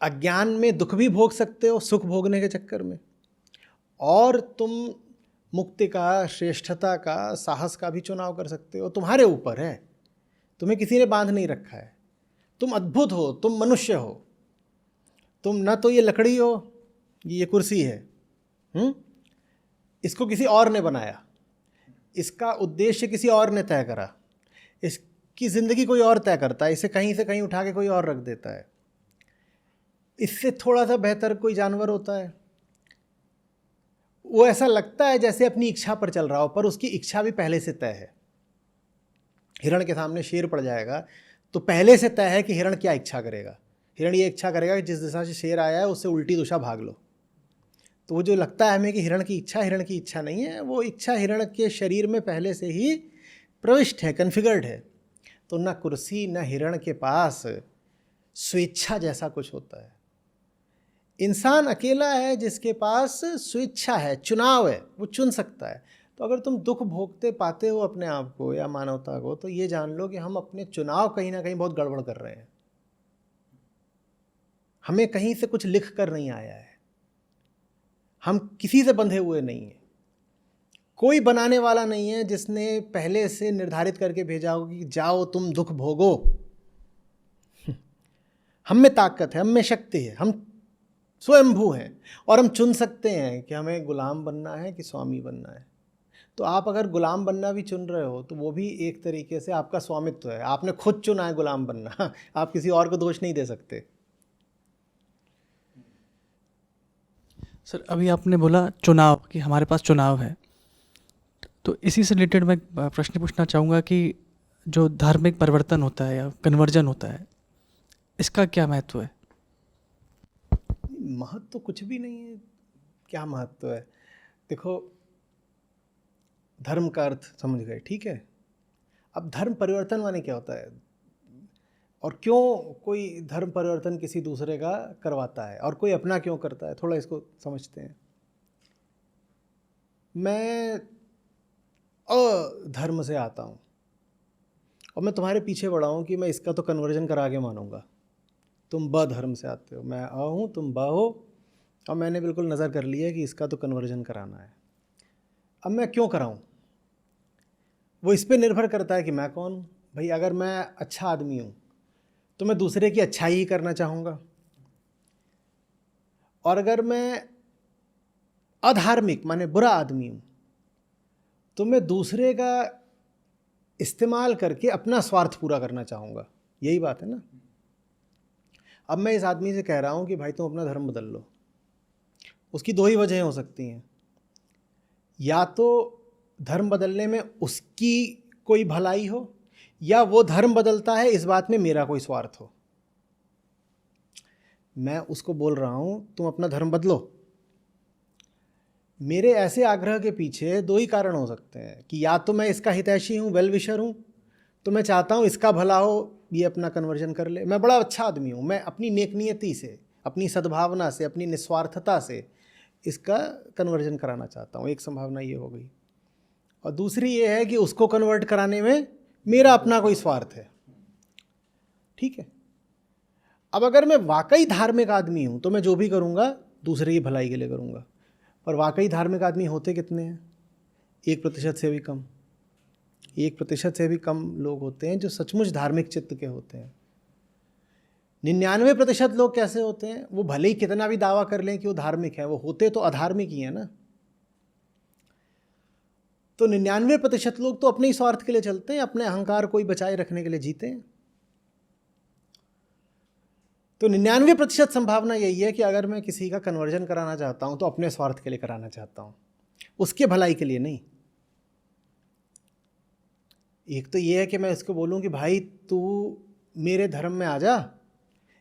अज्ञान में दुख भी भोग सकते हो सुख भोगने के चक्कर में, और तुम मुक्ति का, श्रेष्ठता का, साहस का भी चुनाव कर सकते हो। तुम्हारे ऊपर है, तुम्हें किसी ने बांध नहीं रखा है। तुम अद्भुत हो, तुम मनुष्य हो, तुम न तो ये लकड़ी हो, ये कुर्सी है, इसको किसी और ने बनाया, इसका उद्देश्य किसी और ने तय करा, इसकी ज़िंदगी कोई और तय करता है, इसे कहीं से कहीं उठा के कोई और रख देता है। इससे थोड़ा सा बेहतर कोई जानवर होता है, वो ऐसा लगता है जैसे अपनी इच्छा पर चल रहा हो, पर उसकी इच्छा भी पहले से तय है। हिरण के सामने शेर पड़ जाएगा तो पहले से तय है कि हिरण क्या इच्छा करेगा। हिरण ये इच्छा करेगा कि जिस दिशा से शेर आया है उससे उल्टी दिशा भाग लो। तो वो जो लगता है हमें कि हिरण की इच्छा नहीं है, वो इच्छा हिरण के शरीर में पहले से ही प्रविष्ट है, कन्फिगर्ड है। तो न कुर्सी न हिरण के पास स्वेच्छा जैसा कुछ होता है। इंसान अकेला है जिसके पास स्वेच्छा है, चुनाव है, वो चुन सकता है। तो अगर तुम दुख भोगते पाते हो अपने आप को या मानवता को, तो ये जान लो कि हम अपने चुनाव कहीं ना कहीं बहुत गड़बड़ कर रहे हैं। हमें कहीं से कुछ लिख कर नहीं आया है, हम किसी से बंधे हुए नहीं हैं। कोई बनाने वाला नहीं है जिसने पहले से निर्धारित करके भेजा हो कि जाओ तुम दुख भोगो। हम में ताकत है, हम में शक्ति है, हम स्वयंभू हैं और हम चुन सकते हैं कि हमें गुलाम बनना है कि स्वामी बनना है। तो आप अगर गुलाम बनना भी चुन रहे हो तो वो भी एक तरीके से आपका स्वामित्व है, आपने खुद चुना है गुलाम बनना। आप किसी और को दोष नहीं दे सकते। सर अभी आपने बोला चुनाव, कि हमारे पास चुनाव है, तो इसी से रिलेटेड मैं एक प्रश्न पूछना चाहूँगा कि जो धार्मिक परिवर्तन होता है या कन्वर्जन होता है, इसका क्या महत्व है? महत्व तो कुछ भी नहीं है। क्या महत्व है? देखो, धर्म का अर्थ समझ गए, ठीक है। अब धर्म परिवर्तन माने क्या होता है और क्यों कोई धर्म परिवर्तन किसी दूसरे का करवाता है और कोई अपना क्यों करता है, थोड़ा इसको समझते हैं। मैं अधर्म से आता हूँ और मैं तुम्हारे पीछे पड़ा हूँ कि मैं इसका तो कन्वर्जन करा के मानूंगा। तुम ब धर्म से आते हो, मैं अ हूँ, तुम ब हो, और मैंने बिल्कुल नज़र कर लिया कि इसका तो कन्वर्जन कराना है। अब मैं क्यों कराऊँ? वो इस पे निर्भर करता है कि मैं कौन हूँ। भाई अगर मैं अच्छा आदमी हूँ तो मैं दूसरे की अच्छाई ही करना चाहूँगा, और अगर मैं अधार्मिक माने बुरा आदमी हूँ तो मैं दूसरे का इस्तेमाल करके अपना स्वार्थ पूरा करना चाहूँगा। यही बात है ना। अब मैं इस आदमी से कह रहा हूँ कि भाई तुम अपना धर्म बदल लो, उसकी दो ही वजहें हो सकती हैं। या तो धर्म बदलने में उसकी कोई भलाई हो, या वो धर्म बदलता है इस बात में मेरा कोई स्वार्थ हो। मैं उसको बोल रहा हूँ तुम अपना धर्म बदलो। मेरे ऐसे आग्रह के पीछे दो ही कारण हो सकते हैं कि या तो मैं इसका हितैषी हूँ, वेल विशर हूँ, तो मैं चाहता हूँ इसका भला हो, ये अपना कन्वर्जन कर ले। मैं बड़ा अच्छा आदमी हूँ, मैं अपनी नेकनियति से, अपनी सद्भावना से, अपनी निस्वार्थता से इसका कन्वर्जन कराना चाहता हूँ। एक संभावना ये हो गई। और दूसरी ये है कि उसको कन्वर्ट कराने में मेरा अपना कोई स्वार्थ है। ठीक है। अब अगर मैं वाकई धार्मिक आदमी हूँ तो मैं जो भी करूँगा दूसरे की भलाई के लिए करूँगा। पर वाकई धार्मिक आदमी होते कितने हैं? 1% से भी कम। 1% से भी कम लोग होते हैं जो सचमुच धार्मिक चित्त के होते हैं। 99% लोग कैसे होते हैं? वो भले ही कितना भी दावा कर लें कि वो धार्मिक है, वो होते तो अधार्मिक ही है ना। तो 99% लोग तो अपने ही स्वार्थ के लिए चलते हैं, अपने अहंकार को ही बचाए रखने के लिए जीते हैं। तो 99% संभावना यही है कि अगर मैं किसी का कन्वर्जन कराना चाहता हूं तो अपने स्वार्थ के लिए कराना चाहता हूं, उसके भलाई के लिए नहीं। एक तो ये है कि मैं इसको बोलूं कि भाई तू मेरे धर्म में आ जा,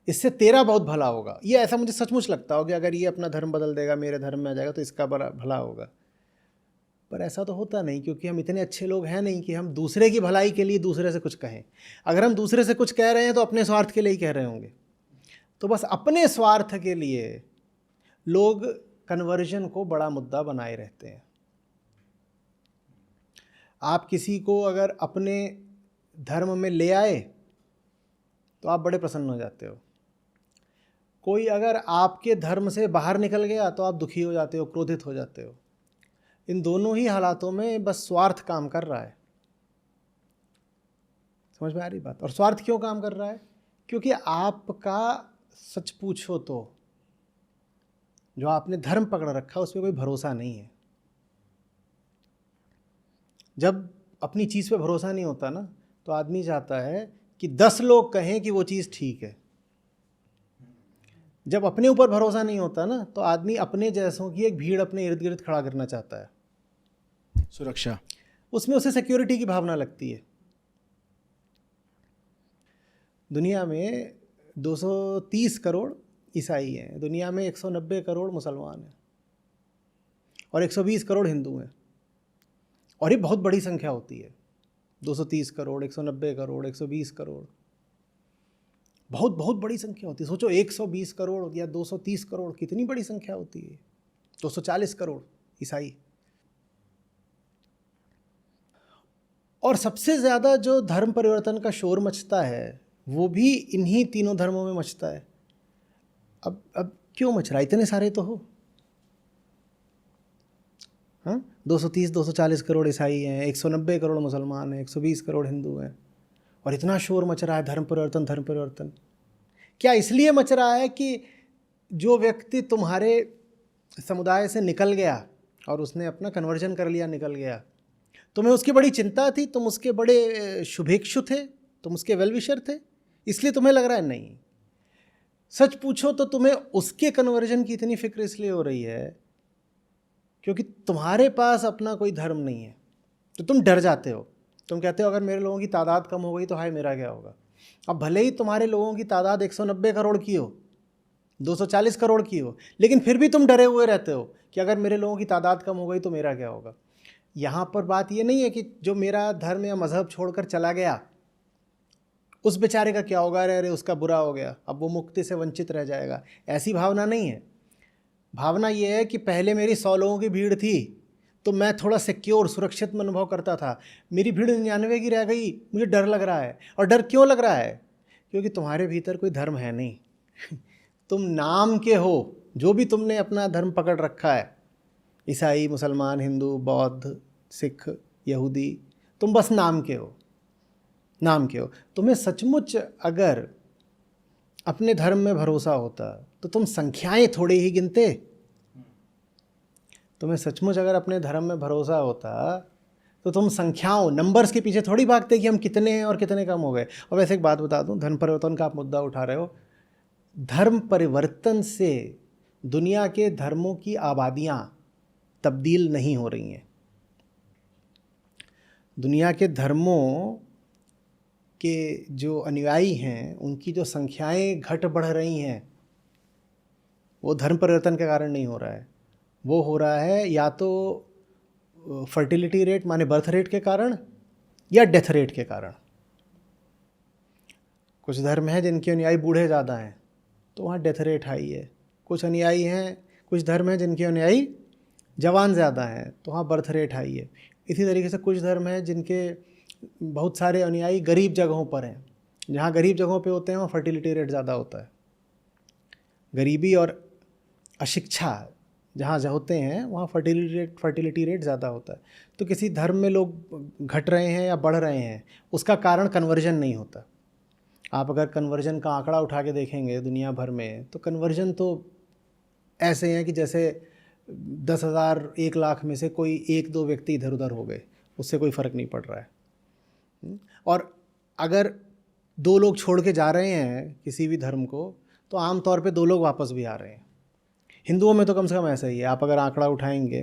इससे तेरा बहुत भला होगा। ये ऐसा मुझे सचमुच लगता हो कि अगर ये अपना धर्म बदल देगा, मेरे धर्म में आ जाएगा, तो इसका बड़ा भला होगा। पर ऐसा तो होता नहीं, क्योंकि हम इतने अच्छे लोग हैं नहीं कि हम दूसरे की भलाई के लिए दूसरे से कुछ कहें। अगर हम दूसरे से कुछ कह रहे हैं तो अपने स्वार्थ के लिए ही कह रहे होंगे। तो बस अपने स्वार्थ के लिए लोग कन्वर्जन को बड़ा मुद्दा बनाए रहते हैं। आप किसी को अगर अपने धर्म में ले आए तो आप बड़े प्रसन्न हो जाते हो। कोई अगर आपके धर्म से बाहर निकल गया तो आप दुखी हो जाते हो, क्रोधित हो जाते हो। इन दोनों ही हालातों में बस स्वार्थ काम कर रहा है। समझ में आ रही बात? और स्वार्थ क्यों काम कर रहा है? क्योंकि आपका सच पूछो तो जो आपने धर्म पकड़ रखा है उसमें कोई भरोसा नहीं है। जब अपनी चीज़ पे भरोसा नहीं होता ना तो आदमी चाहता है कि 10 लोग कहें कि वो चीज़ ठीक है। जब अपने ऊपर भरोसा नहीं होता ना तो आदमी अपने जैसों की एक भीड़ अपने इर्द गिर्द खड़ा करना चाहता है। सुरक्षा, उसमें उसे सिक्योरिटी की भावना लगती है। दुनिया में 230 करोड़ ईसाई हैं, दुनिया में 190 करोड़ मुसलमान हैं और 120 करोड़ हिंदू हैं। और ये बहुत बड़ी संख्या होती है, 230 करोड़, 190 करोड़, 120 करोड़, बहुत बहुत बड़ी संख्या होती है। सोचो 120 करोड़ या 230 करोड़ कितनी बड़ी संख्या होती है। 240 करोड़ ईसाई। और सबसे ज़्यादा जो धर्म परिवर्तन का शोर मचता है वो भी इन्हीं तीनों धर्मों में मचता है। अब क्यों मच रहा है? इतने सारे तो हो, हाँ, 230 240 करोड़ ईसाई हैं, 190 करोड़ मुसलमान हैं, 120 करोड़ हिंदू हैं, और इतना शोर मच रहा है धर्म परिवर्तन धर्म परिवर्तन। क्या इसलिए मच रहा है कि जो व्यक्ति तुम्हारे समुदाय से निकल गया और उसने अपना कन्वर्जन कर लिया, निकल गया, तुम्हें उसकी बड़ी चिंता थी, तुम उसके बड़े शुभेच्छु थे, तुम उसके वेल विशर थे, इसलिए तुम्हें लग रहा है? नहीं, सच पूछो तो तुम्हें उसके कन्वर्जन की इतनी फिक्र इसलिए हो रही है क्योंकि तुम्हारे पास अपना कोई धर्म नहीं है, तो तुम डर जाते हो। तुम कहते हो अगर मेरे लोगों की तादाद कम हो गई तो हाय मेरा क्या होगा। अब भले ही तुम्हारे लोगों की तादाद 190 करोड़ की हो, 240 करोड़ की हो, लेकिन फिर भी तुम डरे हुए रहते हो कि अगर मेरे लोगों की तादाद कम हो गई तो मेरा क्या होगा। यहाँ पर बात ये नहीं है कि जो मेरा धर्म या मज़हब छोड़कर चला गया उस बेचारे का क्या होगा, अरे उसका बुरा हो गया, अब वो मुक्ति से वंचित रह जाएगा, ऐसी भावना नहीं है। भावना ये है कि पहले मेरी 100 लोगों की भीड़ थी तो मैं थोड़ा सिक्योर सुरक्षित में अनुभव करता था, मेरी भीड़ 99 की रह गई, मुझे डर लग रहा है। और डर क्यों लग रहा है? क्योंकि तुम्हारे भीतर कोई धर्म है नहीं तुम नाम के हो, जो भी तुमने अपना धर्म पकड़ रखा है, ईसाई, मुसलमान, हिंदू, बौद्ध, सिख, यहूदी, तुम बस नाम के हो, नाम के हो। तुम्हें सचमुच अगर अपने धर्म में भरोसा होता तो तुम संख्याएं थोड़ी ही गिनते। तुम्हें सचमुच अगर अपने धर्म में भरोसा होता तो तुम संख्याओं, नंबर्स के पीछे थोड़ी भागते कि हम कितने हैं और कितने कम हो गए। और वैसे एक बात बता दूं, धर्म परिवर्तन का आप मुद्दा उठा रहे हो, धर्म परिवर्तन से दुनिया के धर्मों की आबादियां तब्दील नहीं हो रही हैं। दुनिया के धर्मों के जो अनुयायी हैं उनकी जो संख्याएं घट बढ़ रही हैं वो धर्म परिवर्तन के कारण नहीं हो रहा है, वो हो रहा है या तो फर्टिलिटी रेट माने बर्थ रेट के कारण या डेथ रेट के कारण। कुछ धर्म हैं जिनके अनुयायी बूढ़े ज़्यादा हैं तो वहाँ डेथ रेट हाई है। कुछ अनुयायी हैं, कुछ धर्म हैं जिनके अनुयायी जवान ज़्यादा हैं तो वहाँ बर्थ रेट हाई है। इसी तरीके से कुछ धर्म हैं जिनके बहुत सारे अनुयायी गरीब जगहों पर हैं, जहाँ गरीब जगहों पे होते हैं वहाँ फर्टिलिटी रेट ज़्यादा होता है। गरीबी और अशिक्षा जहाँ होते हैं वहाँ फर्टिलिटी रेट ज़्यादा होता है। तो किसी धर्म में लोग घट रहे हैं या बढ़ रहे हैं उसका कारण कन्वर्जन नहीं होता। आप अगर कन्वर्जन का आंकड़ा उठा के देखेंगे दुनिया भर में तो कन्वर्जन तो ऐसे हैं कि जैसे 10,000 1 लाख में से कोई 1-2 व्यक्ति इधर उधर हो गए, उससे कोई फ़र्क नहीं पड़ रहा है। और अगर 2 लोग छोड़ के जा रहे हैं किसी भी धर्म को तो आम तौर पे 2 लोग वापस भी आ रहे हैं। हिंदुओं में तो कम से कम ऐसा ही है, आप अगर आंकड़ा उठाएंगे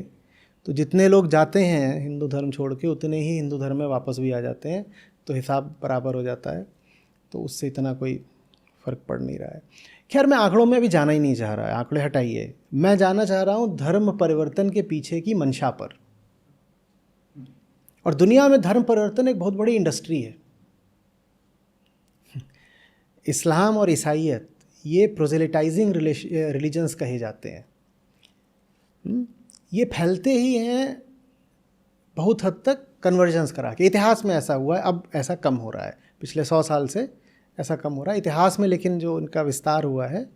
तो जितने लोग जाते हैं हिंदू धर्म छोड़ के उतने ही हिंदू धर्म में वापस भी आ जाते हैं, तो हिसाब बराबर हो जाता है। तो उससे इतना कोई फ़र्क पड़ नहीं रहा है। खैर मैं आंकड़ों में अभी जाना ही नहीं चाह रहा है, आंकड़े हटाइए। मैं जाना चाह रहा हूँ धर्म परिवर्तन के पीछे की मंशा पर। और दुनिया में धर्म परिवर्तन एक बहुत बड़ी इंडस्ट्री है। इस्लाम और ईसाइयत ये प्रोजेलिटाइजिंग रिलीजन्स कहे जाते हैं। ये फैलते ही हैं बहुत हद तक कन्वर्जेंस करा के। इतिहास में ऐसा हुआ है, अब ऐसा कम हो रहा है, पिछले 100 साल से ऐसा कम हो रहा है इतिहास में, लेकिन जो उनका विस्तार हुआ है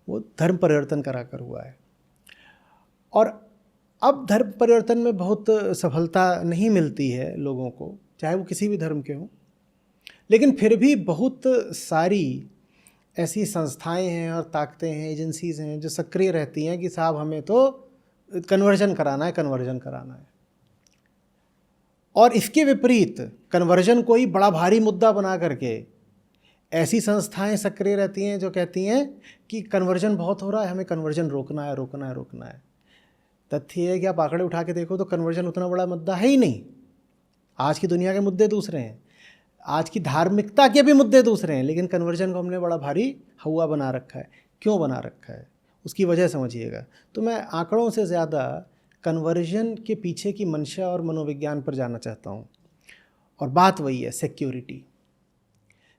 वो धर्म परिवर्तन करा कर हुआ है। और अब धर्म परिवर्तन में बहुत सफलता नहीं मिलती है लोगों को, चाहे वो किसी भी धर्म के हों, लेकिन फिर भी बहुत सारी ऐसी संस्थाएं हैं और ताकतें हैं, एजेंसीज़ हैं जो सक्रिय रहती हैं कि साहब हमें तो कन्वर्जन कराना है, कन्वर्जन कराना है। और इसके विपरीत कन्वर्जन को ही बड़ा भारी मुद्दा बना करके ऐसी संस्थाएं सक्रिय रहती हैं जो कहती हैं कि कन्वर्जन बहुत हो रहा है, हमें कन्वर्जन रोकना है, रोकना है, रोकना है। तथ्य है कि आप आंकड़े उठा के देखो तो कन्वर्जन उतना बड़ा मुद्दा है ही नहीं। आज की दुनिया के मुद्दे दूसरे हैं। आज की धार्मिकता के भी मुद्दे दूसरे हैं, लेकिन कन्वर्जन को हमने बड़ा भारी हवा बना रखा है। क्यों बना रखा है, उसकी वजह समझिएगा। तो मैं आंकड़ों से ज़्यादा कन्वर्जन के पीछे की मंशा और मनोविज्ञान पर जाना चाहता हूँ। और बात वही है, सिक्योरिटी।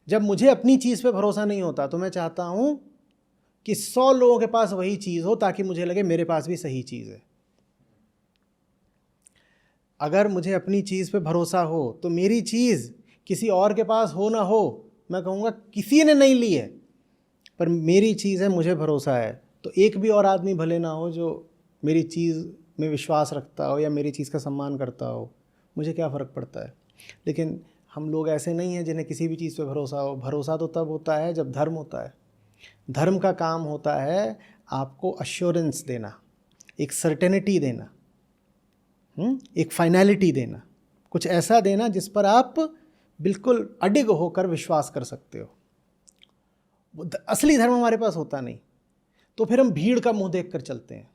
जब मुझे अपनी चीज़ पे भरोसा नहीं होता तो मैं चाहता हूँ कि 100 लोगों के पास वही चीज़ हो, ताकि मुझे लगे मेरे पास भी सही चीज़ है। अगर मुझे अपनी चीज़ पे भरोसा हो तो मेरी चीज़ किसी और के पास हो ना हो, मैं कहूँगा किसी ने नहीं ली है, पर मेरी चीज़ है, मुझे भरोसा है, तो एक भी और आदमी भले ना हो जो मेरी चीज़ में विश्वास रखता हो या मेरी चीज़ का सम्मान करता हो, मुझे क्या फ़र्क पड़ता है। लेकिन हम लोग ऐसे नहीं हैं जिन्हें किसी भी चीज़ पे भरोसा हो। भरोसा तो तब होता है जब धर्म होता है। धर्म का काम होता है आपको अश्योरेंस देना, एक सर्टेनिटी देना, एक फाइनलिटी देना, कुछ ऐसा देना जिस पर आप बिल्कुल अडिग होकर विश्वास कर सकते हो। असली धर्म हमारे पास होता नहीं, तो फिर हम भीड़ का मुंह देखकर चलते हैं।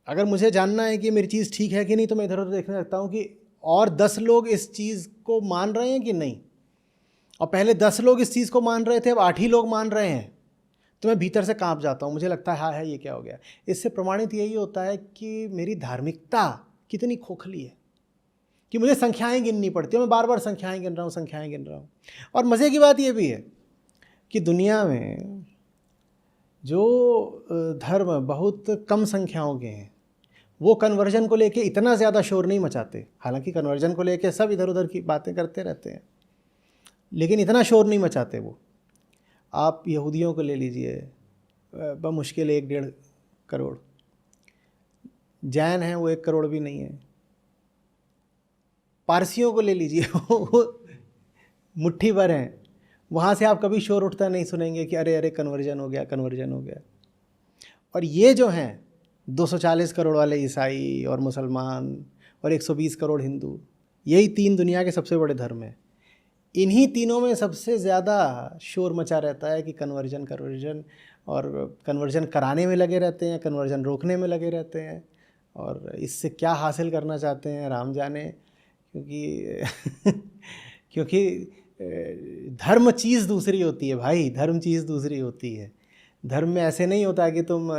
अगर मुझे जानना है कि मेरी चीज़ ठीक है कि नहीं, तो मैं इधर उधर देखने लगता हूँ कि और 10 लोग इस चीज़ को मान रहे हैं कि नहीं। और पहले 10 लोग इस चीज़ को मान रहे थे, अब 8 ही लोग मान रहे हैं, तो मैं भीतर से कांप जाता हूँ। मुझे लगता है हाँ है, ये क्या हो गया। इससे प्रमाणित यही होता है कि मेरी धार्मिकता कितनी खोखली है कि मुझे संख्याएं गिननी पड़ती है। मैं बार बार संख्याएं गिन रहा हूँ। और मज़े की बात ये भी है कि दुनिया में जो धर्म बहुत कम संख्याओं के हैं, वो कन्वर्जन को लेके इतना ज़्यादा शोर नहीं मचाते। हालांकि कन्वर्जन को लेके सब इधर उधर की बातें करते रहते हैं, लेकिन इतना शोर नहीं मचाते वो। आप यहूदियों को ले लीजिए, बमुश्किल 1-1.5 करोड़। जैन हैं, वो 1 करोड़ भी नहीं है। पारसियों को ले लीजिए, वो मुट्ठी भर हैं। वहाँ से आप कभी शोर उठता नहीं सुनेंगे कि अरे अरे कन्वर्जन हो गया, कन्वर्जन हो गया। और ये जो हैं 240 करोड़ वाले ईसाई और मुसलमान और 120 करोड़ हिंदू, यही 3 दुनिया के सबसे बड़े धर्म हैं। इन्हीं तीनों में सबसे ज़्यादा शोर मचा रहता है कि कन्वर्जन, और कन्वर्जन कराने में लगे रहते हैं, कन्वर्जन रोकने में लगे रहते हैं। और इससे क्या हासिल करना चाहते हैं राम जाने, क्योंकि धर्म चीज़ दूसरी होती है भाई, धर्म चीज़ दूसरी होती है। धर्म में ऐसे नहीं होता कि तुम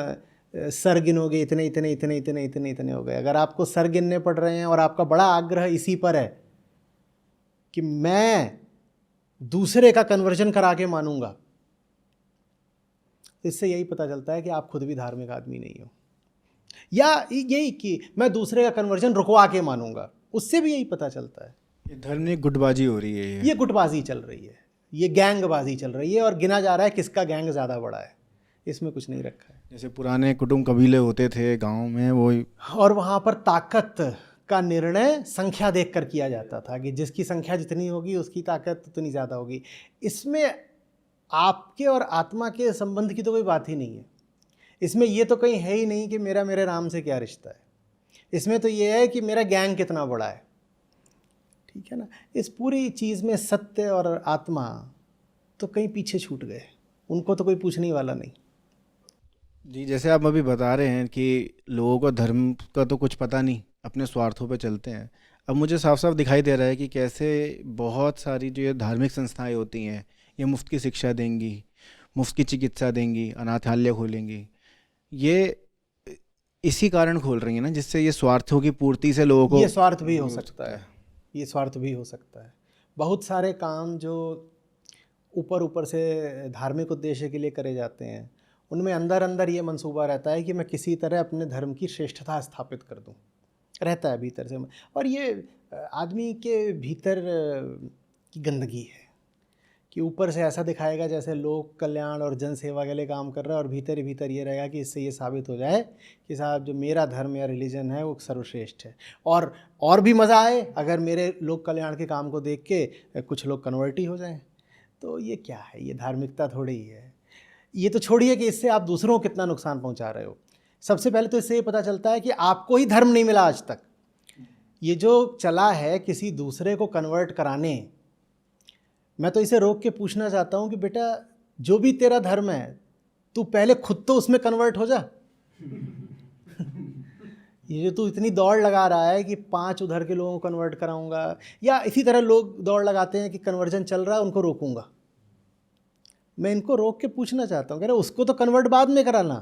सर गिनोगे, इतने इतने इतने इतने इतने इतने हो गए। अगर आपको सर गिनने पड़ रहे हैं और आपका बड़ा आग्रह इसी पर है कि मैं दूसरे का कन्वर्जन करा के मानूंगा, तो इससे यही पता चलता है कि आप खुद भी धार्मिक आदमी नहीं हो। या यही कि मैं दूसरे का कन्वर्जन रुकवा के मानूंगा, उससे भी यही पता चलता है। ये धर्म में गुटबाजी हो रही है। ये गुटबाजी चल रही है, ये गैंगबाजी चल रही है, और गिना जा रहा है किसका गैंग ज़्यादा बड़ा है। इसमें कुछ नहीं रखा है। जैसे पुराने कुटुंब कबीले होते थे गांव में, वो और वहाँ पर ताकत का निर्णय संख्या देखकर किया जाता था कि जिसकी संख्या जितनी होगी उसकी ताकत उतनी ज़्यादा होगी। इसमें आपके और आत्मा के संबंध की तो कोई बात ही नहीं है। इसमें ये तो कहीं है ही नहीं कि मेरा मेरे राम से क्या रिश्ता है। इसमें तो ये है कि मेरा गैंग कितना बड़ा है, ठीक है ना। इस पूरी चीज़ में सत्य और आत्मा तो कहीं पीछे छूट गए, उनको तो कोई पूछने वाला नहीं। जी, जैसे आप अभी बता रहे हैं कि लोगों को धर्म का तो कुछ पता नहीं, अपने स्वार्थों पे चलते हैं। अब मुझे साफ साफ दिखाई दे रहा है कि कैसे बहुत सारी जो ये धार्मिक संस्थाएं होती हैं, ये मुफ्त की शिक्षा देंगी, मुफ्त की चिकित्सा देंगी, अनाथालय खोलेंगी। ये इसी कारण खोल रही हैं ना, जिससे ये स्वार्थों की पूर्ति से लोगों को, ये स्वार्थ भी हो सकता है, ये स्वार्थ भी हो सकता है। बहुत सारे काम जो ऊपर ऊपर से धार्मिक उद्देश्य के लिए करे जाते हैं, उनमें अंदर अंदर ये मंसूबा रहता है कि मैं किसी तरह अपने धर्म की श्रेष्ठता स्थापित कर दूं, रहता है भीतर से। और ये आदमी के भीतर की गंदगी है कि ऊपर से ऐसा दिखाएगा जैसे लोक कल्याण और जन सेवा के लिए काम कर रहा है, और भीतर ही भीतर ये रहेगा कि इससे ये साबित हो जाए कि साहब जो मेरा धर्म या रिलीजन है वो सर्वश्रेष्ठ है। और भी मज़ा आए अगर मेरे लोक कल्याण के काम को देख के कुछ लोग कन्वर्ट ही हो जाएं। तो ये क्या है, ये धार्मिकता थोड़ी ही है। ये तो छोड़िए कि इससे आप दूसरों को कितना नुकसान पहुंचा रहे हो। सबसे पहले तो इससे ये पता चलता है कि आपको ही धर्म नहीं मिला आज तक। ये जो चला है किसी दूसरे को कन्वर्ट कराने, मैं तो इसे रोक के पूछना चाहता हूँ कि बेटा जो भी तेरा धर्म है, तू पहले खुद तो उसमें कन्वर्ट हो जा। ये जो तू इतनी दौड़ लगा रहा है कि 5 उधर के लोगों को कन्वर्ट कराऊंगा, या इसी तरह लोग दौड़ लगाते हैं कि कन्वर्जन चल रहा है उनको रोकूंगा। मैं इनको रोक के पूछना चाहता हूँ, कह रहे उसको तो कन्वर्ट बाद में कराना,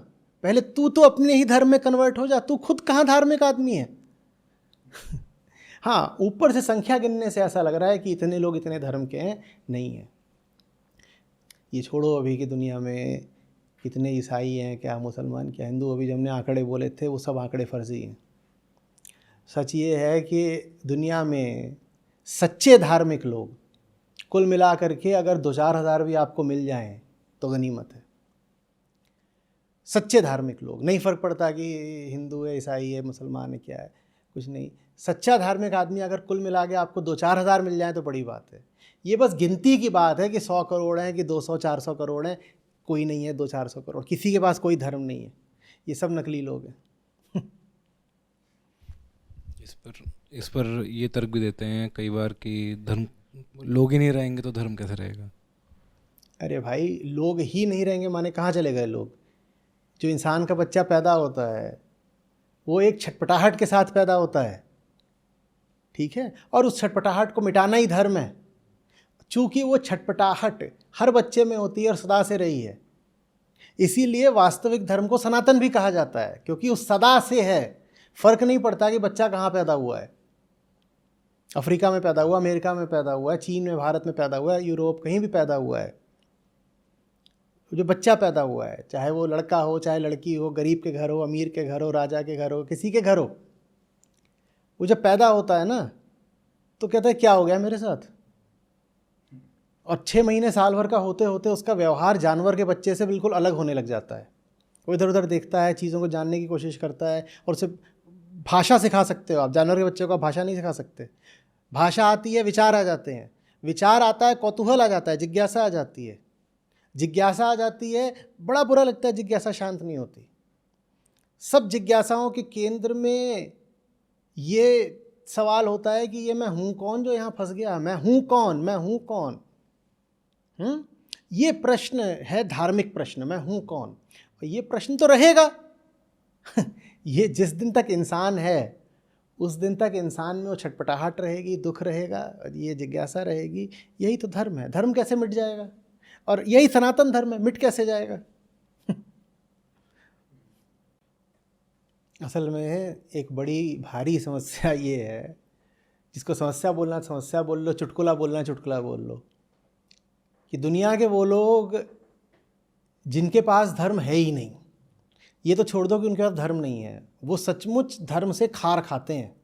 पहले तू तो अपने ही धर्म में कन्वर्ट हो जा। तू खुद कहाँ धार्मिक आदमी है? हाँ, ऊपर से संख्या गिनने से ऐसा लग रहा है कि इतने लोग इतने धर्म के हैं, नहीं है। ये छोड़ो, अभी की दुनिया में कितने ईसाई हैं, क्या मुसलमान, क्या हिंदू, अभी जो हमने आंकड़े बोले थे वो सब आंकड़े फर्जी हैं। सच ये है कि दुनिया में सच्चे धार्मिक लोग कुल मिला करके अगर 2-4 हज़ार भी आपको मिल जाएं तो गनीमत है। सच्चे धार्मिक लोग, नहीं फ़र्क पड़ता कि हिंदू है, ईसाई है, मुसलमान है, क्या है, कुछ नहीं। सच्चा धार्मिक आदमी अगर कुल मिला के आपको 2-4 हज़ार मिल जाए तो बड़ी बात है। ये बस गिनती की बात है कि 100 करोड़ हैं कि 200-400 करोड़ हैं, कोई नहीं है 200-400 करोड़, किसी के पास कोई धर्म नहीं है, ये सब नकली लोग हैं। इस पर ये तर्क भी देते हैं कई बार कि धर्म, लोग ही नहीं रहेंगे तो धर्म कैसे रहेगा? अरे भाई, लोग ही नहीं रहेंगे माने कहाँ चले गए लोग? जो इंसान का बच्चा पैदा होता है वो एक छटपटाहट के साथ पैदा होता है, ठीक है, और उस छटपटाहट को मिटाना ही धर्म है। चूँकि वो छटपटाहट हर बच्चे में होती है और सदा से रही है, इसीलिए वास्तविक धर्म को सनातन भी कहा जाता है, क्योंकि उस सदा से है। फ़र्क नहीं पड़ता कि बच्चा कहाँ पैदा हुआ है, अफ्रीका में पैदा हुआ, अमेरिका में पैदा हुआ है, चीन में, भारत में पैदा हुआ है, यूरोप, कहीं भी पैदा हुआ है। जो बच्चा पैदा हुआ है, चाहे वो लड़का हो चाहे लड़की हो, गरीब के घर हो, अमीर के घर हो, राजा के घर हो, किसी के घर हो, वो जब पैदा होता है ना तो कहता है क्या हो गया मेरे साथ, और 6 महीने साल भर का होते होते उसका व्यवहार जानवर के बच्चे से बिल्कुल अलग होने लग जाता है। वो इधर उधर देखता है, चीज़ों को जानने की कोशिश करता है, और उसे भाषा सिखा सकते हो आप, जानवर के बच्चे को आप भाषा नहीं सिखा सकते। भाषा आती है, विचार आ जाते हैं, विचार आता है, कौतूहल आ जाता है, जिज्ञासा आ जाती है, जिज्ञासा आ जाती है, बड़ा बुरा लगता है जिज्ञासा शांत नहीं होती। सब जिज्ञासाओं के केंद्र में ये सवाल होता है कि ये मैं हूँ कौन जो यहाँ फंस गया, मैं हूँ कौन, मैं हूँ कौन। ये प्रश्न है धार्मिक प्रश्न, मैं हूँ कौन, और ये प्रश्न तो रहेगा। ये जिस दिन तक इंसान है उस दिन तक इंसान में वो छटपटाहट रहेगी, दुख रहेगा, और ये जिज्ञासा रहेगी। यही तो धर्म है। धर्म कैसे मिट जाएगा? और यही सनातन धर्म है, मिट कैसे जाएगा? असल में एक बड़ी भारी समस्या ये है, जिसको समस्या बोलना समस्या बोल लो, चुटकुला बोलना चुटकुला बोल लो, कि दुनिया के वो लोग जिनके पास धर्म है ही नहीं, ये तो छोड़ दो कि उनके पास धर्म नहीं है, वो सचमुच धर्म से खार खाते हैं।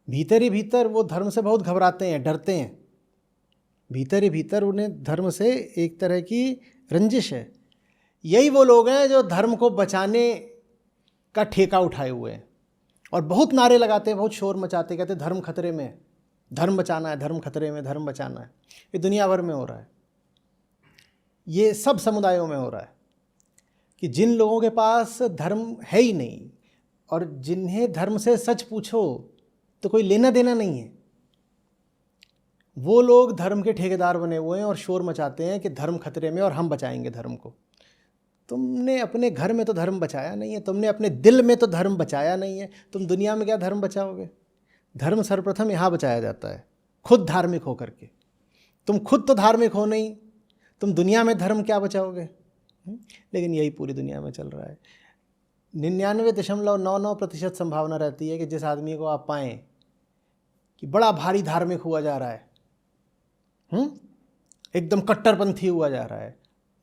भीतर ही भीतर वो धर्म से बहुत घबराते हैं, डरते हैं, भीतर ही भीतर उन्हें धर्म से एक तरह की रंजिश है। यही वो लोग हैं जो धर्म को बचाने का ठेका उठाए हुए हैं और बहुत नारे लगाते हैं, बहुत शोर मचाते, कहते धर्म खतरे में, धर्म बचाना है, धर्म खतरे में, धर्म बचाना है। ये दुनिया भर में हो रहा है, ये सब समुदायों में हो रहा है कि जिन लोगों के पास धर्म है ही नहीं और जिन्हें धर्म से सच पूछो तो कोई लेना देना नहीं है, वो लोग धर्म के ठेकेदार बने हुए हैं और शोर मचाते हैं कि धर्म खतरे में और हम बचाएंगे धर्म को। तुमने अपने घर में तो धर्म बचाया नहीं है, तुमने अपने दिल में तो धर्म बचाया नहीं है, तुम दुनिया में क्या धर्म बचाओगे? धर्म सर्वप्रथम यहाँ बचाया जाता है, खुद धार्मिक हो करके। तुम खुद तो धार्मिक हो नहीं, तुम दुनिया में धर्म क्या बचाओगे? लेकिन यही पूरी दुनिया में चल रहा है। 99.99% संभावना रहती है कि जिस आदमी को आप पाएं कि बड़ा भारी धार्मिक हुआ जा रहा है, एकदम कट्टरपंथी हुआ जा रहा है,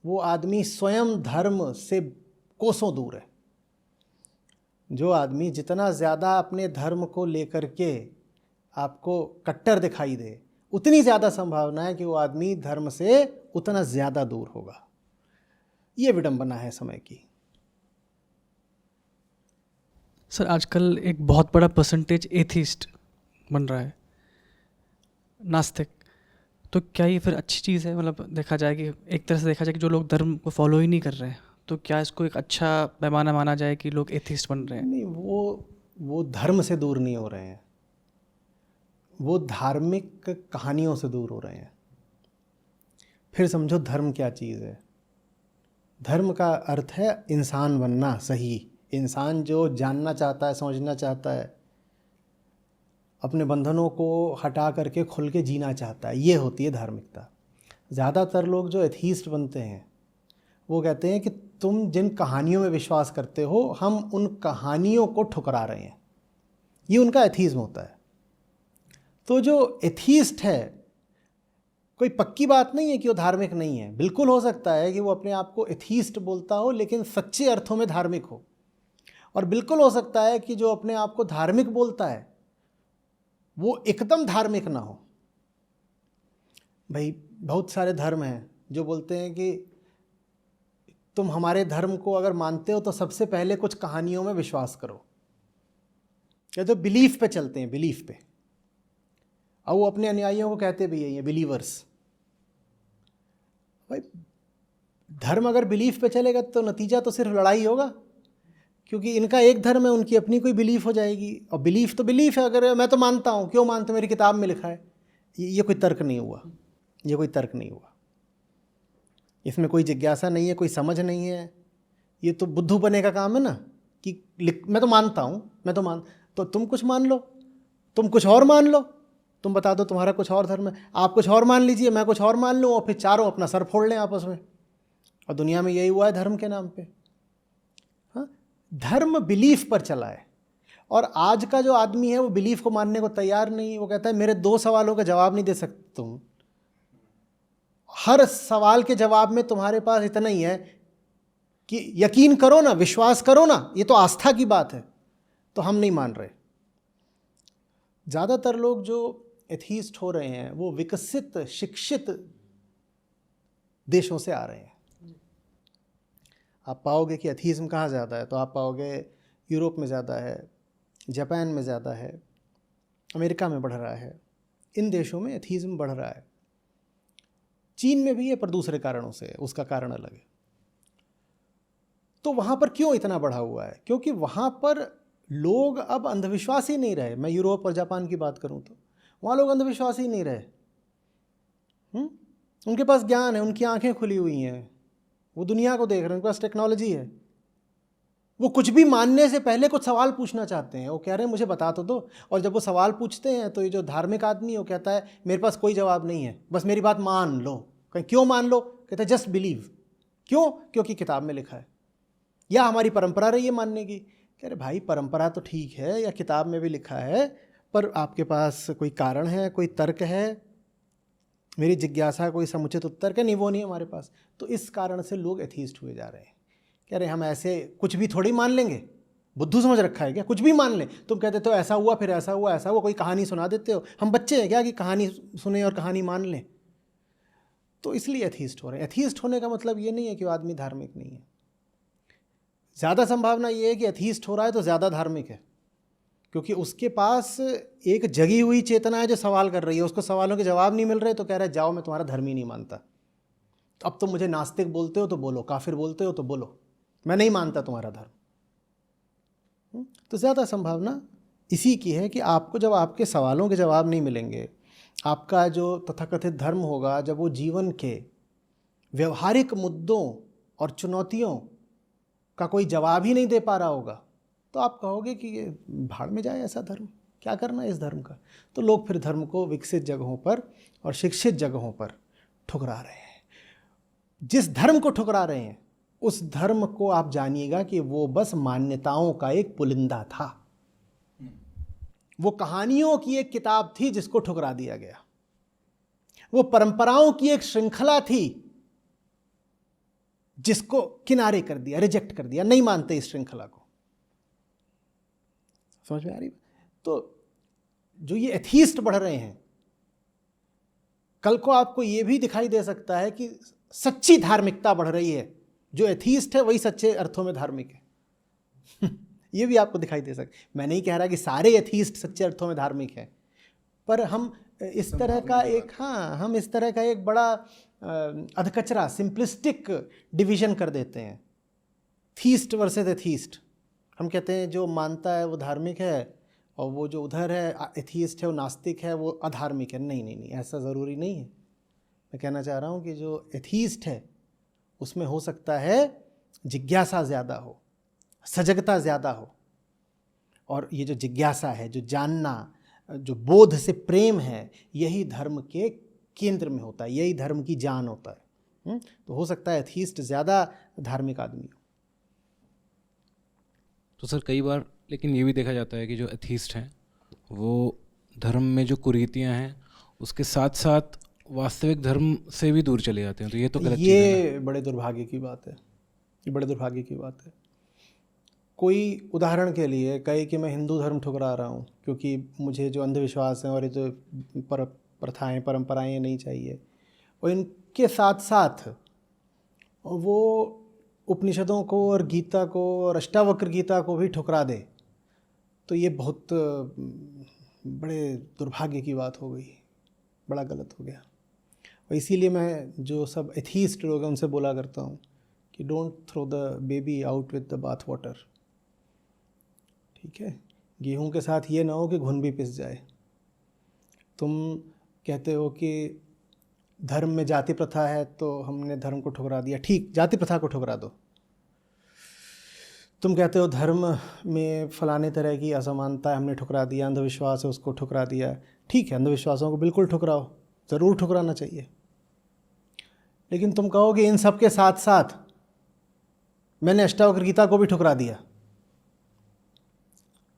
वो आदमी स्वयं धर्म से कोसों दूर है। जो आदमी जितना ज़्यादा अपने धर्म को लेकर के आपको कट्टर दिखाई दे, उतनी ज़्यादा संभावना है कि वो आदमी धर्म से उतना ज़्यादा दूर होगा। ये विडंबना है समय की। सर, आजकल एक बहुत बड़ा परसेंटेज एथिस्ट बन रहा है, नास्तिक। तो क्या ये फिर अच्छी चीज़ है? मतलब देखा जाए कि एक तरह से देखा जाए कि जो लोग धर्म को फॉलो ही नहीं कर रहे हैं, तो क्या इसको एक अच्छा पैमाना माना जाए कि लोग एथिस्ट बन रहे हैं? नहीं, वो धर्म से दूर नहीं हो रहे हैं, वो धार्मिक कहानियों से दूर हो रहे हैं। फिर समझो धर्म क्या चीज़ है। धर्म का अर्थ है इंसान बनना, सही इंसान जो जानना चाहता है, समझना चाहता है, अपने बंधनों को हटा करके खुल के जीना चाहता है, ये होती है धार्मिकता। ज़्यादातर लोग जो एथीस्ट बनते हैं वो कहते हैं कि तुम जिन कहानियों में विश्वास करते हो हम उन कहानियों को ठुकरा रहे हैं, ये उनका एथीज्म होता है। तो जो एथीस्ट है, कोई पक्की बात नहीं है कि वो धार्मिक नहीं है। बिल्कुल हो सकता है कि वो अपने आप को एथीस्ट बोलता हो लेकिन सच्चे अर्थों में धार्मिक हो, और बिल्कुल हो सकता है कि जो अपने आप को धार्मिक बोलता है वो एकदम धार्मिक ना हो। भाई बहुत सारे धर्म हैं जो बोलते हैं कि तुम हमारे धर्म को अगर मानते हो तो सबसे पहले कुछ कहानियों में विश्वास करो, या तो बिलीफ पे चलते हैं, बिलीफ पे। और वो अपने अनुयायियों को कहते भी हैं ये बिलीवर्स। भाई धर्म अगर बिलीफ पे चलेगा तो नतीजा तो सिर्फ लड़ाई होगा, क्योंकि इनका एक धर्म है, उनकी अपनी कोई बिलीफ हो जाएगी। और बिलीफ तो बिलीफ है, अगर मैं तो मानता हूँ, क्यों मानते, मेरी किताब में लिखा है। ये कोई तर्क नहीं हुआ, ये कोई तर्क नहीं हुआ, इसमें कोई जिज्ञासा नहीं है, कोई समझ नहीं है। ये तो बुद्धू बने का काम है ना कि मैं तो मानता हूँ, तो तुम कुछ मान लो, तुम कुछ और मान लो, तुम बता दो तुम्हारा कुछ और धर्म है, आप कुछ और मान लीजिए, मैं कुछ और मान लूँ, और फिर चारों अपना सर फोड़ लें आपस में। और दुनिया में यही हुआ है धर्म के नाम पे। हाँ, धर्म बिलीफ पर चला है, और आज का जो आदमी है वो बिलीफ को मानने को तैयार नहीं। वो कहता है मेरे 2 सवालों का जवाब नहीं दे सकते तुम, हर सवाल के जवाब में तुम्हारे पास इतना ही है कि यकीन करो ना, विश्वास करो ना, ये तो आस्था की बात है, तो हम नहीं मान रहे। ज़्यादातर लोग जो एथीस्ट हो रहे हैं वो विकसित शिक्षित देशों से आ रहे हैं। आप पाओगे कि एथीज्म कहाँ ज़्यादा है, तो आप पाओगे यूरोप में ज़्यादा है, जापान में ज़्यादा है, अमेरिका में बढ़ रहा है। इन देशों में एथीज्म बढ़ रहा है। चीन में भी है पर दूसरे कारणों से, उसका कारण अलग है। तो वहाँ पर क्यों इतना बढ़ा हुआ है? क्योंकि वहाँ पर लोग अब अंधविश्वासी नहीं रहे। मैं यूरोप और जापान की बात करूँ तो वहाँ लोग अंधविश्वासी नहीं रहे। उनके पास ज्ञान है, उनकी आंखें खुली हुई हैं, वो दुनिया को देख रहे हैं, उनके पास टेक्नोलॉजी है। वो कुछ भी मानने से पहले कुछ सवाल पूछना चाहते हैं, वो कह रहे हैं मुझे बता तो दो। और जब वो सवाल पूछते हैं तो ये जो धार्मिक आदमी है वो कहता है मेरे पास कोई जवाब नहीं है, बस मेरी बात मान लो। कहीं क्यों मान लो? कहते हैं जस्ट बिलीव। क्यों? क्योंकि किताब में लिखा है, या हमारी परंपरा रही है मानने की। कह रहे भाई परंपरा तो ठीक है, या किताब में भी लिखा है, पर आपके पास कोई कारण है, कोई तर्क है, मेरी जिज्ञासा कोई समुचित उत्तर का नहीं, वो नहीं है हमारे पास। तो इस कारण से लोग एथीस्ट हुए जा रहे हैं। कह रहे हम ऐसे कुछ भी थोड़ी मान लेंगे, बुद्धू समझ रखा है क्या? कुछ भी मान लें। तुम कहते हो ऐसा हुआ, फिर ऐसा हुआ, ऐसा हुआ, कोई कहानी सुना देते हो। हम बच्चे हैं क्या कि कहानी सुने और कहानी मान लें? तो इसलिए एथीस्ट हो रहे हैं। एथीस्ट होने का मतलब ये नहीं है कि वो आदमी धार्मिक नहीं है। ज़्यादा संभावना ये है कि एथीस्ट हो रहा है तो ज़्यादा धार्मिक है, क्योंकि उसके पास एक जगी हुई चेतना है जो सवाल कर रही है, उसको सवालों के जवाब नहीं मिल रहे तो कह रहा है जाओ मैं तुम्हारा धर्म ही नहीं मानता। तो अब तुम मुझे नास्तिक बोलते हो तो बोलो, काफिर बोलते हो तो बोलो, मैं नहीं मानता तुम्हारा धर्म। तो ज़्यादा संभावना इसी की है कि आपको जब आपके सवालों के जवाब नहीं मिलेंगे, आपका जो तथाकथित धर्म होगा, जब वो जीवन के व्यवहारिक मुद्दों और चुनौतियों का कोई जवाब ही नहीं दे पा रहा होगा, तो आप कहोगे कि ये भाड़ में जाए, ऐसा धर्म क्या करना है इस धर्म का। तो लोग फिर धर्म को विकसित जगहों पर और शिक्षित जगहों पर ठुकरा रहे हैं। जिस धर्म को ठुकरा रहे हैं उस धर्म को आप जानिएगा कि वो बस मान्यताओं का एक पुलिंदा था, वो कहानियों की एक किताब थी जिसको ठुकरा दिया गया, वो परंपराओं की एक श्रृंखला थी जिसको किनारे कर दिया, रिजेक्ट कर दिया, नहीं मानते इस श्रृंखला को। समझ में आ रही? तो जो ये एथीस्ट बढ़ रहे हैं, कल को आपको ये भी दिखाई दे सकता है कि सच्ची धार्मिकता बढ़ रही है। जो एथीस्ट है वही सच्चे अर्थों में धार्मिक है। ये भी आपको दिखाई दे सकता है। मैं नहीं कह रहा कि सारे एथीस्ट सच्चे अर्थों में धार्मिक हैं, पर हम इस तरह का एक हम इस तरह का एक बड़ा अधकचरा, सिंपलिस्टिक डिवीजन कर देते हैं, थीस्ट वर्सेस एथीस्ट। हम कहते हैं जो मानता है वो धार्मिक है, और वो जो उधर है एथीस्ट है, वो नास्तिक है, वो अधार्मिक है। नहीं नहीं नहीं, ऐसा ज़रूरी नहीं है। मैं कहना चाह रहा हूँ कि जो एथीस्ट है उसमें हो सकता है जिज्ञासा ज़्यादा हो, सजगता ज़्यादा हो, और ये जो जिज्ञासा है, जो जानना, जो बोध से प्रेम है, यही धर्म के केंद्र में होता है, यही धर्म की जान होता है। तो हो सकता है एथीस्ट ज़्यादा धार्मिक आदमी हो। तो सर कई बार लेकिन ये भी देखा जाता है कि जो एथीस्ट हैं वो धर्म में जो कुरीतियाँ हैं उसके साथ साथ वास्तविक धर्म से भी दूर चले जाते हैं, तो ये तो गलत चीज़ है ना? ये बड़े दुर्भाग्य की बात है, ये बड़े दुर्भाग्य की बात है। कोई उदाहरण के लिए कहे कि मैं हिंदू धर्म ठुकरा रहा हूँ क्योंकि मुझे जो अंधविश्वास हैं और ये जो प्रथाएं परंपराएं ये नहीं चाहिए, और इनके साथ साथ वो उपनिषदों को और गीता को और अष्टावक्र गीता को भी ठुकरा दे, तो ये बहुत बड़े दुर्भाग्य की बात हो गई, बड़ा गलत हो गया। और इसीलिए मैं जो सब एथीस्ट लोग हैं उनसे बोला करता हूँ कि don't throw the baby out with the bath water. ठीक है, गेहूं के साथ ये ना हो कि घुन भी पिस जाए। तुम कहते हो कि धर्म में जाति प्रथा है तो हमने धर्म को ठुकरा दिया, ठीक, जाति प्रथा को ठुकरा दो। तुम कहते हो धर्म में फलाने तरह की असमानता है, हमने ठुकरा दिया, अंधविश्वास है उसको ठुकरा दिया, ठीक है, अंधविश्वासों को बिल्कुल ठुकराओ, ज़रूर ठुकराना चाहिए। लेकिन तुम कहोगे इन सब के साथ साथ मैंने अष्टावक्र गीता को भी ठुकरा दिया,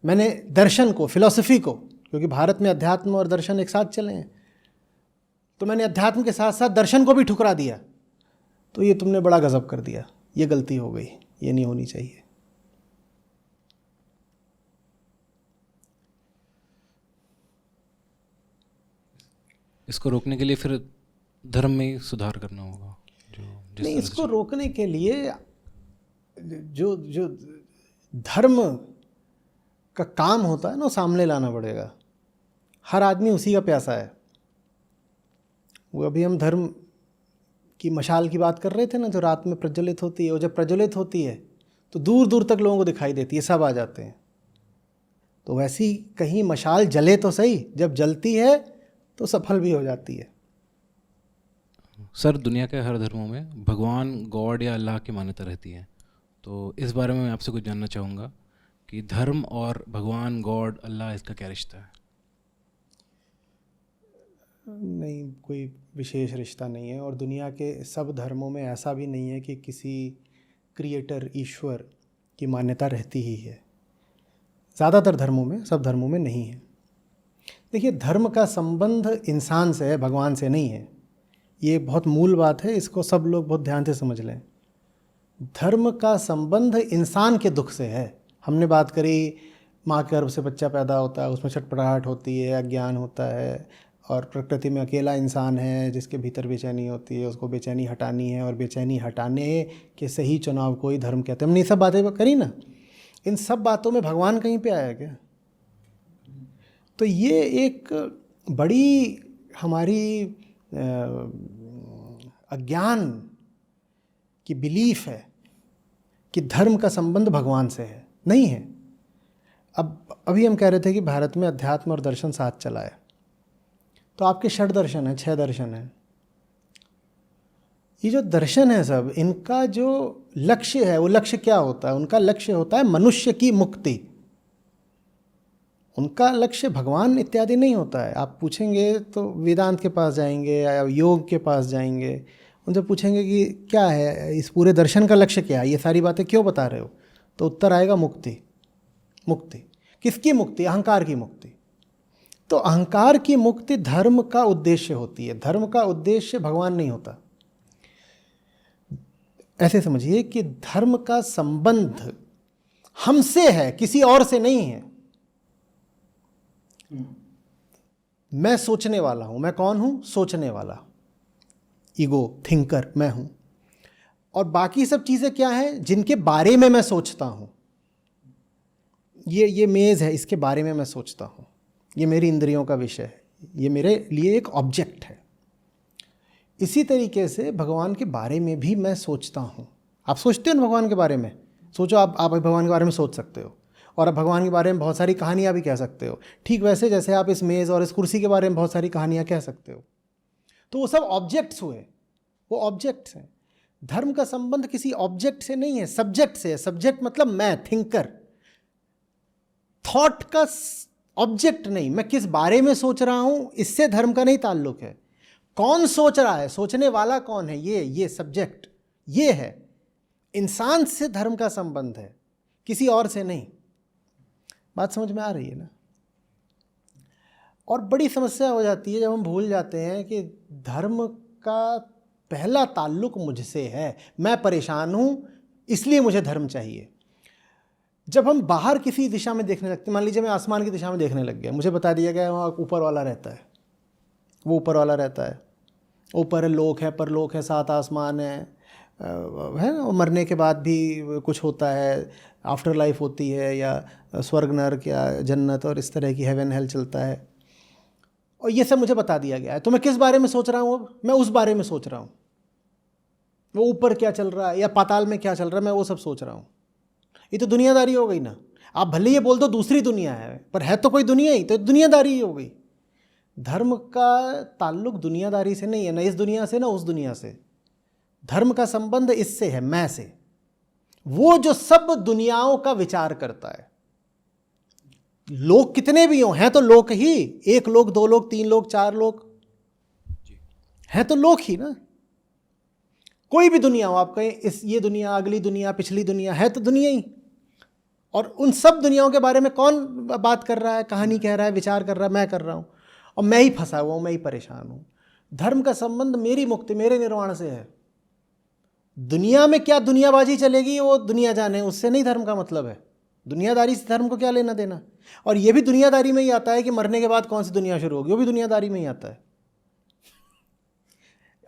मैंने दर्शन को, फिलॉसफी को, क्योंकि भारत में अध्यात्म और दर्शन एक साथ चले हैं, तो मैंने अध्यात्म के साथ साथ दर्शन को भी ठुकरा दिया, तो ये तुमने बड़ा गजब कर दिया, ये गलती हो गई, ये नहीं होनी चाहिए। इसको रोकने के लिए फिर धर्म में ही सुधार करना होगा। जो जिस नहीं, तरह से इसको रोकने के लिए जो जो धर्म का काम होता है ना, सामने लाना पड़ेगा। हर आदमी उसी का प्यासा है। वो अभी हम धर्म की मशाल की बात कर रहे थे ना, जो रात में प्रज्वलित होती है, वो जब प्रज्वलित होती है तो दूर दूर तक लोगों को दिखाई देती है, सब आ जाते हैं। तो वैसी कहीं मशाल जले तो सही, जब जलती है तो सफल भी हो जाती है। सर दुनिया के हर धर्मों में भगवान, गॉड या अल्लाह की मान्यता रहती है, तो इस बारे में मैं आपसे कुछ जानना चाहूँगा कि धर्म और भगवान, गॉड, अल्लाह, इसका क्या रिश्ता है? नहीं, कोई विशेष रिश्ता नहीं है, और दुनिया के सब धर्मों में ऐसा भी नहीं है कि किसी क्रिएटर, ईश्वर की मान्यता रहती ही है। ज़्यादातर धर्मों में, सब धर्मों में नहीं है। देखिए, धर्म का संबंध इंसान से है, भगवान से नहीं है। ये बहुत मूल बात है, इसको सब लोग बहुत ध्यान से समझ लें। धर्म का संबंध इंसान के दुख से है। हमने बात करी, माँ के गर्भ से बच्चा पैदा होता है, उसमें छटपटाहट होती है, अज्ञान होता है, और प्रकृति में अकेला इंसान है जिसके भीतर बेचैनी होती है, उसको बेचैनी हटानी है, और बेचैनी हटाने के सही चुनाव को ही धर्म कहते हैं। हमने ये सब बातें करी ना, इन सब बातों में भगवान कहीं पे आया क्या? तो ये एक बड़ी हमारी अज्ञान की बिलीफ है कि धर्म का संबंध भगवान से है, नहीं है। अभी हम कह रहे थे कि भारत में अध्यात्म और दर्शन साथ चला है, तो आपके षड दर्शन है, 6 दर्शन है। ये जो दर्शन है सब, इनका जो लक्ष्य है, वो लक्ष्य क्या होता है? उनका लक्ष्य होता है मनुष्य की मुक्ति। उनका लक्ष्य भगवान इत्यादि नहीं होता है। आप पूछेंगे तो वेदांत के पास जाएंगे या योग के पास जाएंगे, उनसे पूछेंगे कि क्या है इस पूरे दर्शन का लक्ष्य, क्या है, ये सारी बातें क्यों बता रहे हो, तो उत्तर आएगा मुक्ति। मुक्ति किसकी मुक्ति? अहंकार की मुक्ति। तो अहंकार की मुक्ति धर्म का उद्देश्य होती है, धर्म का उद्देश्य भगवान नहीं होता। ऐसे समझिए कि धर्म का संबंध हमसे है, किसी और से नहीं है। मैं सोचने वाला हूं, मैं कौन हूं? सोचने वाला, ईगो, थिंकर मैं हूं। और बाकी सब चीजें क्या हैं? जिनके बारे में मैं सोचता हूं। ये मेज़ है, इसके बारे में मैं सोचता हूं, ये मेरी इंद्रियों का विषय है, ये मेरे लिए एक ऑब्जेक्ट है। इसी तरीके से भगवान के बारे में भी मैं सोचता हूँ। आप सोचते हो ना भगवान के बारे में? सोचो, आप भगवान के बारे में सोच सकते हो, और आप भगवान के बारे में बहुत सारी कहानियाँ भी कह सकते हो। ठीक वैसे जैसे आप इस मेज़ और इस कुर्सी के बारे में बहुत सारी कहानियाँ कह सकते हो। तो वो सब ऑब्जेक्ट्स हुए, वो ऑब्जेक्ट्स हैं। धर्म का संबंध किसी ऑब्जेक्ट से नहीं है, सब्जेक्ट से है। सब्जेक्ट मतलब मैं, थिंकर। थॉट का ऑब्जेक्ट नहीं, मैं किस बारे में सोच रहा हूं, इससे धर्म का नहीं ताल्लुक है। कौन सोच रहा है, सोचने वाला कौन है, ये सब्जेक्ट ये है। इंसान से धर्म का संबंध है, किसी और से नहीं। बात समझ में आ रही है ना? और बड़ी समस्या हो जाती है जब हम भूल जाते हैं कि धर्म का पहला ताल्लुक मुझसे है। मैं परेशान हूं, इसलिए मुझे धर्म चाहिए। जब हम बाहर किसी दिशा में देखने लगते हैं, मान लीजिए मैं आसमान की दिशा में देखने लग गया, मुझे बता दिया गया वहाँ ऊपर वाला रहता है, वो ऊपर वाला रहता है, ऊपर लोक है, परलोक है, सात आसमान है ना। और मरने के बाद भी कुछ होता है, आफ्टर लाइफ होती है, या स्वर्ग नरक या जन्नत, और इस तरह की हेवन हेल चलता है। और ये सब मुझे बता दिया गया है। तो मैं किस बारे में सोच रहा हूँ अब? मैं उस बारे में सोच रहा हूँ, वो ऊपर क्या चल रहा है या पाताल में क्या चल रहा है, मैं वो सब सोच रहा हूँ। ये तो दुनियादारी हो गई ना। आप भले ये बोल दो दूसरी दुनिया है, पर है तो कोई दुनिया ही, तो दुनियादारी ही हो गई। धर्म का ताल्लुक दुनियादारी से नहीं है, ना इस दुनिया से ना उस दुनिया से। धर्म का संबंध इससे है, मैं से। वो जो सब दुनियाओं का विचार करता है। लोग कितने भी हों, हैं तो लोक ही। एक लोक, दो लोक, तीन लोक, चार लोक, हैं तो लोक ही ना। कोई भी दुनिया हो, आप कहें इस ये दुनिया, अगली दुनिया, पिछली दुनिया, है तो दुनिया ही। और उन सब दुनियाओं के बारे में कौन बात कर रहा है, कहानी कह रहा है, विचार कर रहा है? मैं कर रहा हूं, और मैं ही फंसा हुआ हूं, मैं ही परेशान हूं। धर्म का संबंध मेरी मुक्ति, मेरे निर्वाण से है। दुनिया में क्या दुनियाबाजी चलेगी वो दुनिया जाने, उससे नहीं धर्म का मतलब है। दुनियादारी से धर्म को क्या लेना देना? और ये भी दुनियादारी में ही आता है कि मरने के बाद कौन सी दुनिया शुरू होगी, वो भी दुनियादारी में ही आता है।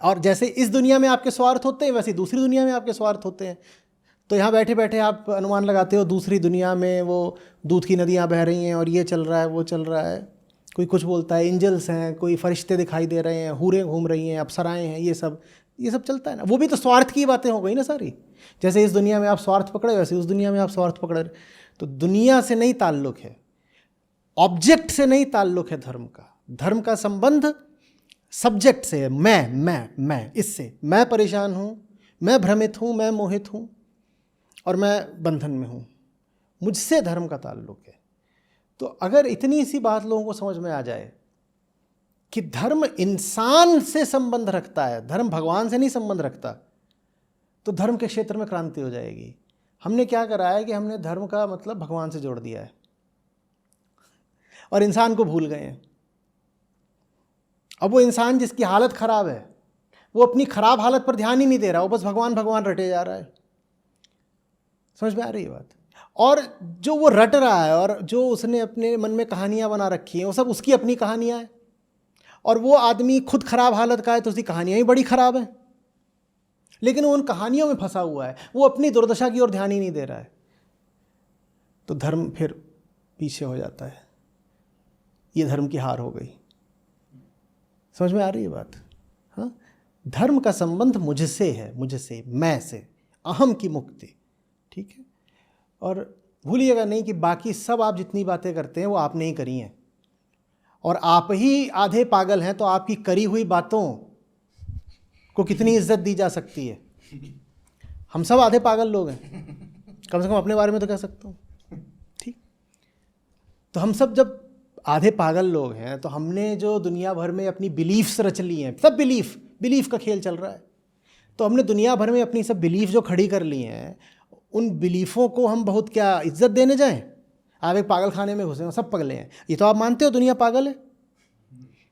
और जैसे इस दुनिया में आपके स्वार्थ होते हैं, वैसे दूसरी दुनिया में आपके स्वार्थ होते हैं। तो यहाँ बैठे बैठे आप अनुमान लगाते हो दूसरी दुनिया में वो दूध की नदियाँ बह रही हैं, और ये चल रहा है, वो चल रहा है। कोई कुछ बोलता है एंजल्स हैं, कोई फरिश्ते दिखाई दे रहे हैं, हूरें घूम रही हैं, अप्सराएं हैं, ये सब चलता है ना। वो भी तो स्वार्थ की बातें हो गई ना सारी। जैसे इस दुनिया में आप स्वार्थ पकड़े, वैसे उस दुनिया में आप स्वार्थ पकड़े। तो दुनिया से नहीं ताल्लुक है, ऑब्जेक्ट से नहीं ताल्लुक है धर्म का। धर्म का संबंध सब्जेक्ट से है, मैं इससे। मैं परेशान हूँ, मैं भ्रमित हूँ, मैं मोहित हूँ, और मैं बंधन में हूँ। मुझसे धर्म का ताल्लुक है। तो अगर इतनी सी बात लोगों को समझ में आ जाए कि धर्म इंसान से संबंध रखता है, धर्म भगवान से नहीं संबंध रखता, तो धर्म के क्षेत्र में क्रांति हो जाएगी। हमने क्या करा है कि हमने धर्म का मतलब भगवान से जोड़ दिया है, और इंसान को भूल गए हैं। अब वो इंसान जिसकी हालत खराब है, वो अपनी खराब हालत पर ध्यान ही नहीं दे रहा, वो बस भगवान भगवान रटे जा रहा है। समझ में आ रही है बात? और जो वो रट रहा है, और जो उसने अपने मन में कहानियां बना रखी हैं, वो सब उसकी अपनी कहानियां हैं। और वो आदमी खुद खराब हालत का है, तो उसकी कहानियां ही बड़ी खराब हैं, लेकिन वो उन कहानियों में फंसा हुआ है, वो अपनी दुर्दशा की ओर ध्यान ही नहीं दे रहा है। तो धर्म फिर पीछे हो जाता है। ये धर्म की हार हो गई। समझ में आ रही है बात? हाँ, धर्म का संबंध मुझसे है, मुझसे, मैं से, अहम की मुक्ति। ठीक है? और भूलिएगा नहीं कि बाकी सब आप जितनी बातें करते हैं वो आपने ही करी हैं, और आप ही आधे पागल हैं, तो आपकी करी हुई बातों को कितनी इज्जत दी जा सकती है? हम सब आधे पागल लोग हैं, कम से कम अपने बारे में तो कह सकता हूँ। ठीक? तो हम सब जब आधे पागल लोग हैं, तो हमने जो दुनिया भर में अपनी बिलीफ्स रच ली हैं, सब बिलीफ का खेल चल रहा है। तो हमने दुनिया भर में अपनी सब बिलीफ जो खड़ी कर ली हैं, उन बिलीफों को हम बहुत क्या इज्जत देने जाएं? आप एक पागल खाने में घुसे हो, सब पगले हैं, ये तो आप मानते हो दुनिया पागल है।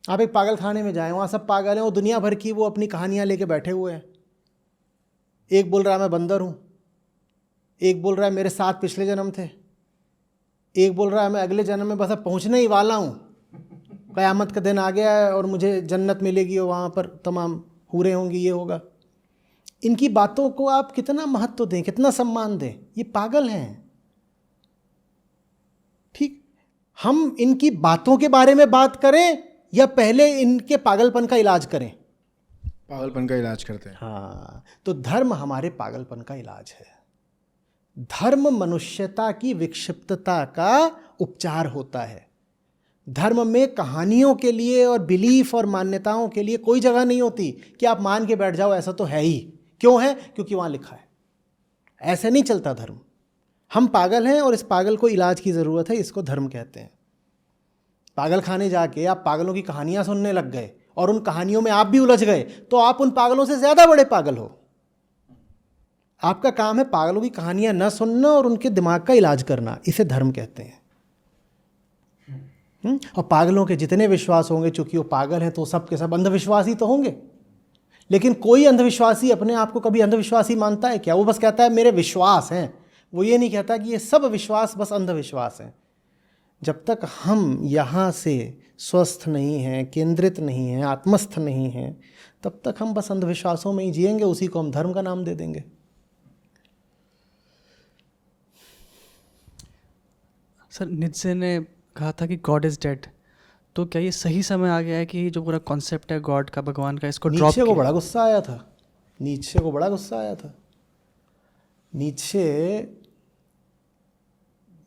आप एक पागल खाने में जाएं, वहाँ सब पागल हैं, वो दुनिया भर की वो अपनी कहानियाँ लेके बैठे हुए हैं। एक बोल रहा है मैं बंदर हूँ, एक बोल रहा है मेरे 7 पिछले जन्म थे, एक बोल रहा है मैं अगले जन्म में बस अब पहुँचने ही वाला हूँ, क़यामत का दिन आ गया है और मुझे जन्नत मिलेगी और वहाँ पर तमाम हूरें होंगी, ये होगा। इनकी बातों को आप कितना महत्व दें, कितना सम्मान दें, ये पागल हैं। ठीक? हम इनकी बातों के बारे में बात करें या पहले इनके पागलपन का इलाज करें? पागलपन का इलाज करते हैं। हाँ, तो धर्म हमारे पागलपन का इलाज है। धर्म मनुष्यता की विक्षिप्तता का उपचार होता है। धर्म में कहानियों के लिए और बिलीफ और मान्यताओं के लिए कोई जगह नहीं होती कि आप मान के बैठ जाओ ऐसा तो है ही, क्यों है? क्योंकि वहाँ लिखा है। ऐसे नहीं चलता धर्म। हम पागल हैं और इस पागल को इलाज की ज़रूरत है, इसको धर्म कहते हैं। पागल खाने जाके आप पागलों की कहानियाँ सुनने लग गए और उन कहानियों में आप भी उलझ गए तो आप उन पागलों से ज़्यादा बड़े पागल हो। आपका काम है पागलों की कहानियाँ न सुनना और उनके दिमाग का इलाज करना, इसे धर्म कहते हैं। और पागलों के जितने विश्वास होंगे, चूंकि वो पागल हैं तो सब के सब अंधविश्वासी तो होंगे, लेकिन कोई अंधविश्वासी अपने आप को कभी अंधविश्वासी मानता है क्या? वो बस कहता है मेरे विश्वास हैं। वो ये नहीं कहता कि ये सब विश्वास बस अंधविश्वास हैं। जब तक हम यहाँ से स्वस्थ नहीं हैं, केंद्रित नहीं हैं, आत्मस्थ नहीं हैं, तब तक हम बस अंधविश्वासों में ही जिएंगे, उसी को हम धर्म का नाम दे देंगे। सर, नीत्शे ने कहा था कि गॉड इज़ डेड, तो क्या ये सही समय आ गया है कि जो पूरा कॉन्सेप्ट है गॉड का, भगवान का, इसको ड्रॉप नीत्शे को किया? बड़ा गुस्सा आया था। नीत्शे को बड़ा गुस्सा आया था। नीत्शे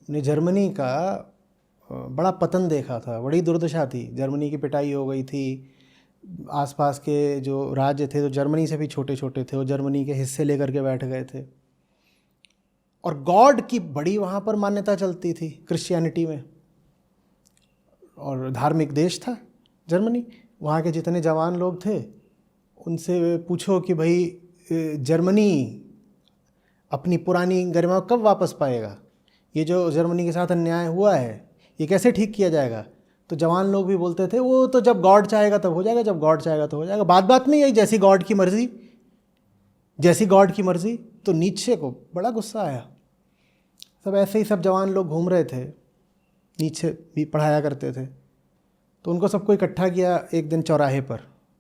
ने जर्मनी का बड़ा पतन देखा था, बड़ी दुर्दशा थी। जर्मनी की पिटाई हो गई थी, आसपास के जो राज्य थे जो जर्मनी से भी छोटे छोटे थे वो जर्मनी के हिस्से लेकर के बैठ गए थे। और गॉड की बड़ी वहाँ पर मान्यता चलती थी क्रिश्चियनिटी में, और धार्मिक देश था जर्मनी। वहाँ के जितने जवान लोग थे उनसे पूछो कि भाई जर्मनी अपनी पुरानी गरिमा कब वापस पाएगा, ये जो जर्मनी के साथ अन्याय हुआ है ये कैसे ठीक किया जाएगा? तो जवान लोग भी बोलते थे वो तो जब गॉड चाहेगा तब हो जाएगा, जब गॉड चाहेगा तो हो जाएगा। बात बात में यही जैसी गॉड की मर्ज़ी, जैसी गॉड की मर्ज़ी। तो नीत्शे को बड़ा गुस्सा आया। सब ऐसे ही सब जवान लोग घूम रहे थे, नीत्शे भी पढ़ाया करते थे, तो उनको सबको इकट्ठा किया एक दिन चौराहे पर,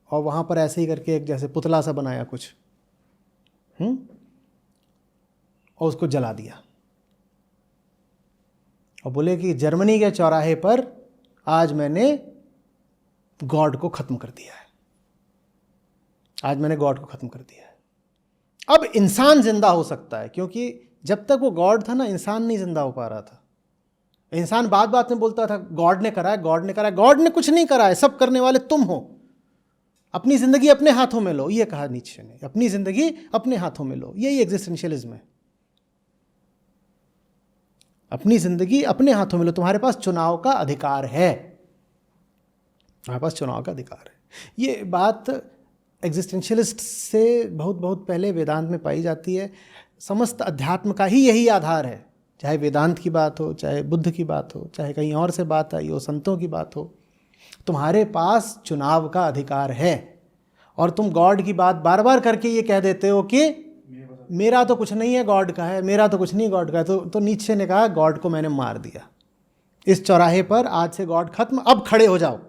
और वहाँ पर ऐसे ही करके एक जैसे पुतला सा बनाया कुछ, और उसको जला दिया और बोले कि जर्मनी के चौराहे पर आज मैंने गॉड को ख़त्म कर दिया है, आज मैंने गॉड को ख़त्म कर दिया है। अब इंसान जिंदा हो सकता है, क्योंकि जब तक वो गॉड था ना, इंसान नहीं जिंदा हो पा रहा था। इंसान बात बात में बोलता था गॉड ने करा है, गॉड ने करा है। गॉड ने कुछ नहीं करा है, सब करने वाले तुम हो। अपनी ज़िंदगी अपने हाथों में लो, ये कहा नीत्शे ने, अपनी ज़िंदगी अपने हाथों में लो। यही एग्जिस्टेंशियलिज्म है, अपनी ज़िंदगी अपने हाथों में लो। तुम्हारे पास चुनाव का अधिकार है, तुम्हारे पास चुनाव का अधिकार है। ये बात एग्जिस्टेंशियलिस्ट से बहुत बहुत पहले वेदांत में पाई जाती है। समस्त अध्यात्म का ही यही आधार है, चाहे वेदांत की बात हो, चाहे बुद्ध की बात हो, चाहे कहीं और से बात आई हो, संतों की बात हो, तुम्हारे पास चुनाव का अधिकार है। और तुम गॉड की बात बार बार करके ये कह देते हो कि मेरा तो कुछ नहीं है, गॉड का है, मेरा तो कुछ नहीं गॉड का है। तो नीत्शे ने कहा गॉड को मैंने मार दिया इस चौराहे पर, आज से गॉड खत्म, अब खड़े हो जाओ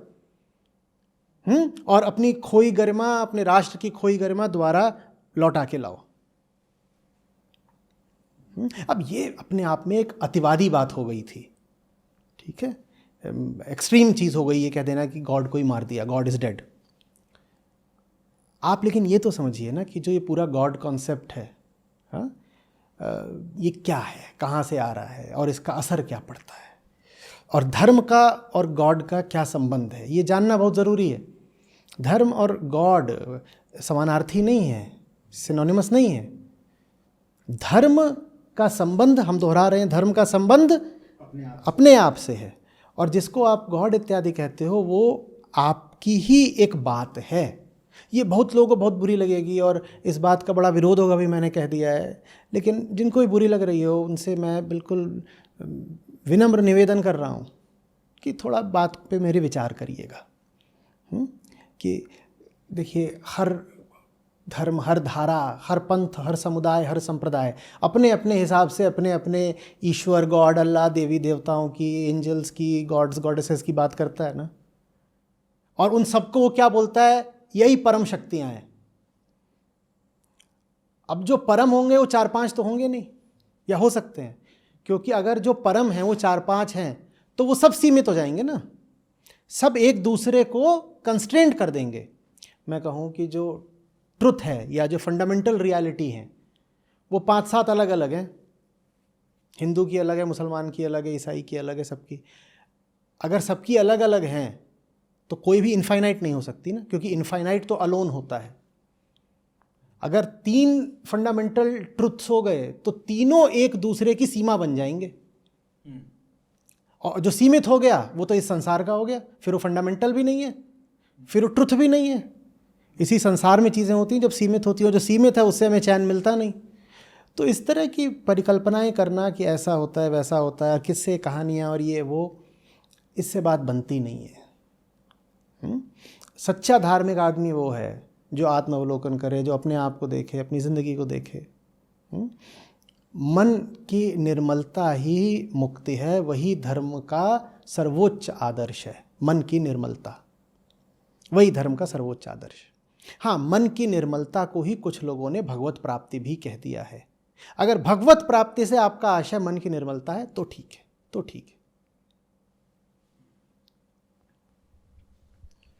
और अपनी खोई गरिमा, अपने राष्ट्र की खोई गरिमा दोबारा लौटा के लाओ। अब ये अपने आप में एक अतिवादी बात हो गई थी, ठीक है, एक्सट्रीम चीज़ हो गई ये कह देना कि गॉड को ही मार दिया, गॉड इज़ डेड। आप लेकिन ये तो समझिए ना कि जो ये पूरा गॉड कॉन्सेप्ट है, हाँ, ये क्या है, कहाँ से आ रहा है और इसका असर क्या पड़ता है, और धर्म का और गॉड का क्या संबंध है, ये जानना बहुत ज़रूरी है। धर्म और गॉड समानार्थी नहीं है, सिनोनिमस नहीं है। धर्म का संबंध, हम दोहरा रहे हैं, धर्म का संबंध अपने आप से है, और जिसको आप गॉड इत्यादि कहते हो वो आपकी ही एक बात है। ये बहुत लोगों को बहुत बुरी लगेगी और इस बात का बड़ा विरोध होगा भी, मैंने कह दिया है, लेकिन जिनको भी बुरी लग रही हो उनसे मैं बिल्कुल विनम्र निवेदन कर रहा हूँ कि थोड़ा बात पे मेरे विचार करिएगा। कि देखिए, हर धर्म, हर धारा, हर पंथ, हर समुदाय, हर संप्रदाय अपने अपने हिसाब से अपने अपने ईश्वर, गॉड, अल्लाह, देवी देवताओं की, एंजल्स की, गॉड्स गॉडेसेस की बात करता है ना, और उन सबको वो क्या बोलता है, यही परम शक्तियां हैं। अब जो परम होंगे वो 4-5 तो होंगे नहीं, या हो सकते हैं, क्योंकि अगर जो परम हैं वो 4-5 हैं तो वो सब सीमित हो जाएंगे ना, सब एक दूसरे को कंस्ट्रेंट कर देंगे। मैं कहूँ कि जो ट्रुथ है या जो फंडामेंटल रियलिटी है वो 5-7 अलग अलग हैं, हिंदू की अलग है, मुसलमान की अलग है, ईसाई की अलग है, सबकी। अगर सबकी अलग अलग हैं तो कोई भी इनफाइनाइट नहीं हो सकती ना, क्योंकि इनफाइनाइट तो अलोन होता है। अगर 3 फंडामेंटल ट्रुथ्स हो गए तो तीनों एक दूसरे की सीमा बन जाएंगे, और जो सीमित हो गया वो तो इस संसार का हो गया, फिर वो फंडामेंटल भी नहीं है, फिर वो ट्रुथ भी नहीं है। इसी संसार में चीज़ें होती हैं जब सीमित होती हैं, और जो सीमित है उससे हमें चैन मिलता नहीं। तो इस तरह की परिकल्पनाएं करना कि ऐसा होता है वैसा होता है, किससे कहानियाँ और ये वो, इससे बात बनती नहीं है। सच्चा धार्मिक आदमी वो है जो आत्मावलोकन करे, जो अपने आप को देखे, अपनी ज़िंदगी को देखे। मन की निर्मलता ही मुक्ति है, वही धर्म का सर्वोच्च आदर्श है। मन की निर्मलता वही धर्म का सर्वोच्च आदर्श। हाँ, मन की निर्मलता को ही कुछ लोगों ने भगवत प्राप्ति भी कह दिया है। अगर भगवत प्राप्ति से आपका आशय मन की निर्मलता है तो ठीक है, तो ठीक है।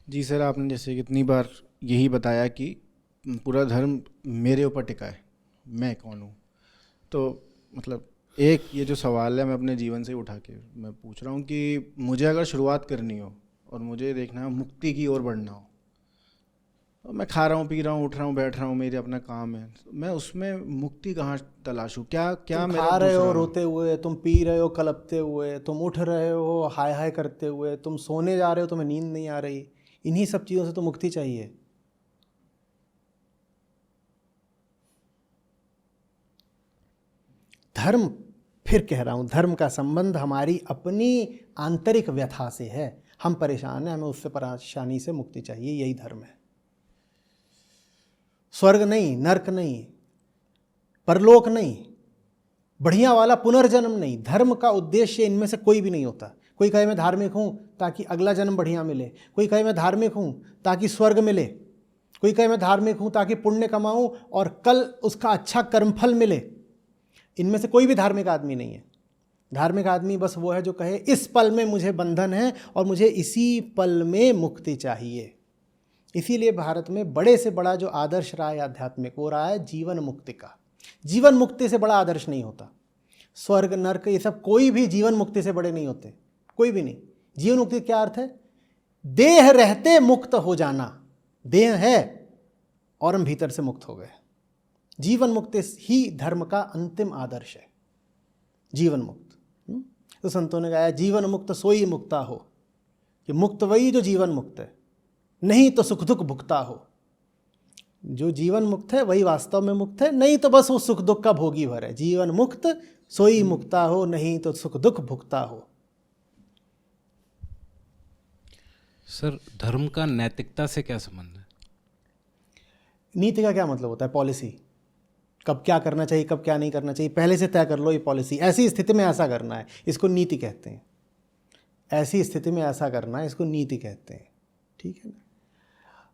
जी सर, आपने जैसे कितनी बार यही बताया कि पूरा धर्म मेरे ऊपर टिका है, मैं कौन हूँ। तो मतलब एक ये जो सवाल है मैं अपने जीवन से उठा के मैं पूछ रहा हूँ कि मुझे अगर शुरुआत करनी हो और मुझे देखना है मुक्ति की ओर बढ़ना हो, तो मैं खा रहा हूँ, पी रहा हूँ, उठ रहा हूँ, बैठ रहा हूँ, मेरे अपना काम है, मैं उसमें मुक्ति कहाँ तलाशूँ? क्या क्या तुम मेरा खा रहे हो दूसरा रोते हुए, तुम पी रहे हो कलपते हुए, तुम उठ रहे हो हाय हाय करते हुए, तुम सोने जा रहे हो तुम्हें नींद नहीं आ रही, इन्हीं सब चीज़ों से तो मुक्ति चाहिए। धर्म, फिर कह रहा हूँ, धर्म का संबंध हमारी अपनी आंतरिक व्यथा से है। हम परेशान हैं, हमें उससे परेशानी से मुक्ति चाहिए, यही धर्म है। स्वर्ग नहीं, नर्क नहीं, परलोक नहीं, बढ़िया वाला पुनर्जन्म नहीं। धर्म का उद्देश्य इनमें से कोई भी नहीं होता। कोई कहे मैं धार्मिक हूँ ताकि अगला जन्म बढ़िया मिले, कोई कहे मैं धार्मिक हूँ ताकि स्वर्ग मिले, कोई कहे मैं धार्मिक हूँ ताकि पुण्य कमाऊँ और कल उसका अच्छा कर्मफल मिले। इनमें से कोई भी धार्मिक आदमी नहीं है। धार्मिक आदमी बस वो है जो कहे इस पल में मुझे बंधन है और मुझे इसी पल में मुक्ति चाहिए। इसीलिए भारत में बड़े से बड़ा जो आदर्श रहा है आध्यात्मिक, वो रहा है जीवन मुक्ति का। जीवन मुक्ति से बड़ा आदर्श नहीं होता। स्वर्ग नर्क ये सब कोई भी जीवन मुक्ति से बड़े नहीं होते, कोई भी नहीं। जीवन मुक्ति क्या अर्थ है? देह रहते मुक्त हो जाना। देह है और हम भीतर से मुक्त हो गए। जीवन मुक्ति ही धर्म का अंतिम आदर्श है, जीवन मुक्त। तो संतों ने गाया जीवन मुक्त सोई मुक्ता हो, कि मुक्त वही जो जीवन मुक्त है, नहीं तो सुख दुख भुगता हो। जो जीवन मुक्त है वही वास्तव में मुक्त है, नहीं तो बस वो सुख दुख का भोगी भर है। जीवन मुक्त सोई मुक्ता हो, नहीं तो सुख दुख भुगता हो। सर, धर्म का नैतिकता से क्या संबंध है? नीति का क्या मतलब होता है? पॉलिसी। कब क्या करना चाहिए, कब क्या नहीं करना चाहिए, पहले से तय कर लो ये पॉलिसी। ऐसी स्थिति में ऐसा करना है, इसको नीति कहते हैं। ऐसी स्थिति में ऐसा करना है, इसको नीति कहते हैं। ठीक है ना?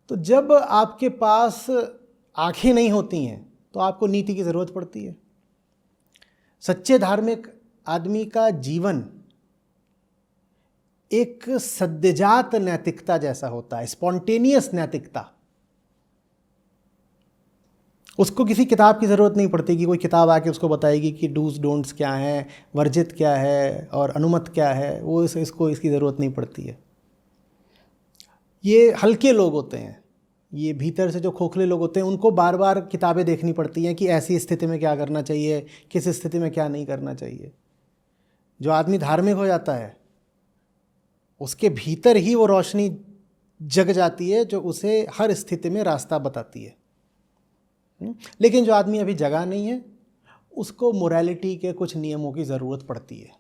तो जब आपके पास आंखें नहीं होती हैं तो आपको नीति की ज़रूरत पड़ती है। सच्चे धार्मिक आदमी का जीवन एक सद्यजात नैतिकता जैसा होता है, स्पॉन्टेनियस नैतिकता। उसको किसी किताब की ज़रूरत नहीं पड़ती कि कोई किताब आके उसको बताएगी कि डूज डोंट्स क्या हैं, वर्जित क्या है और अनुमत क्या है। वो इसको इसकी ज़रूरत नहीं पड़ती है। ये हल्के लोग होते हैं, ये भीतर से जो खोखले लोग होते हैं, उनको बार बार किताबें देखनी पड़ती हैं कि ऐसी स्थिति में क्या करना चाहिए, किस स्थिति में क्या नहीं करना चाहिए। जो आदमी धार्मिक हो जाता है उसके भीतर ही वो रोशनी जग जाती है जो उसे हर स्थिति में रास्ता बताती है। लेकिन जो आदमी अभी जगा नहीं है उसको मोरालिटी के कुछ नियमों की ज़रूरत पड़ती है।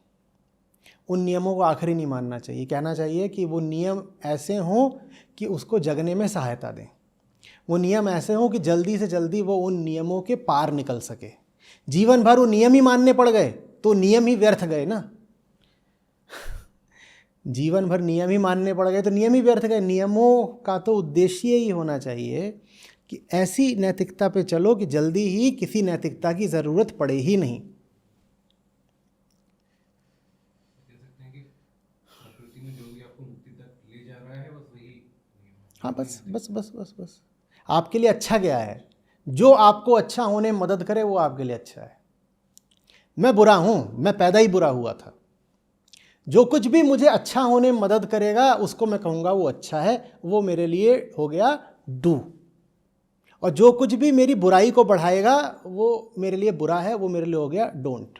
उन नियमों को आखिरी नहीं मानना चाहिए। कहना चाहिए कि वो नियम ऐसे हों कि उसको जगने में सहायता दें। वो नियम ऐसे हों कि जल्दी से जल्दी वो उन नियमों के पार निकल सके। जीवन भर वो नियम ही मानने पड़ गए तो नियम ही व्यर्थ गए ना। जीवन भर नियम ही मानने पड़ गए तो नियम ही व्यर्थ गए। नियमों का तो उद्देश्य ही होना चाहिए कि ऐसी नैतिकता पे चलो कि जल्दी ही किसी नैतिकता की ज़रूरत पड़े ही नहीं। हाँ, बस बस बस बस बस आपके लिए अच्छा क्या है? जो आपको अच्छा होने में मदद करे वो आपके लिए अच्छा है। मैं बुरा हूँ, मैं पैदा ही बुरा हुआ था। जो कुछ भी मुझे अच्छा होने में मदद करेगा उसको मैं कहूँगा वो अच्छा है, वो मेरे लिए हो गया डू। और जो कुछ भी मेरी बुराई को बढ़ाएगा वो मेरे लिए बुरा है, वो मेरे लिए हो गया डोंट।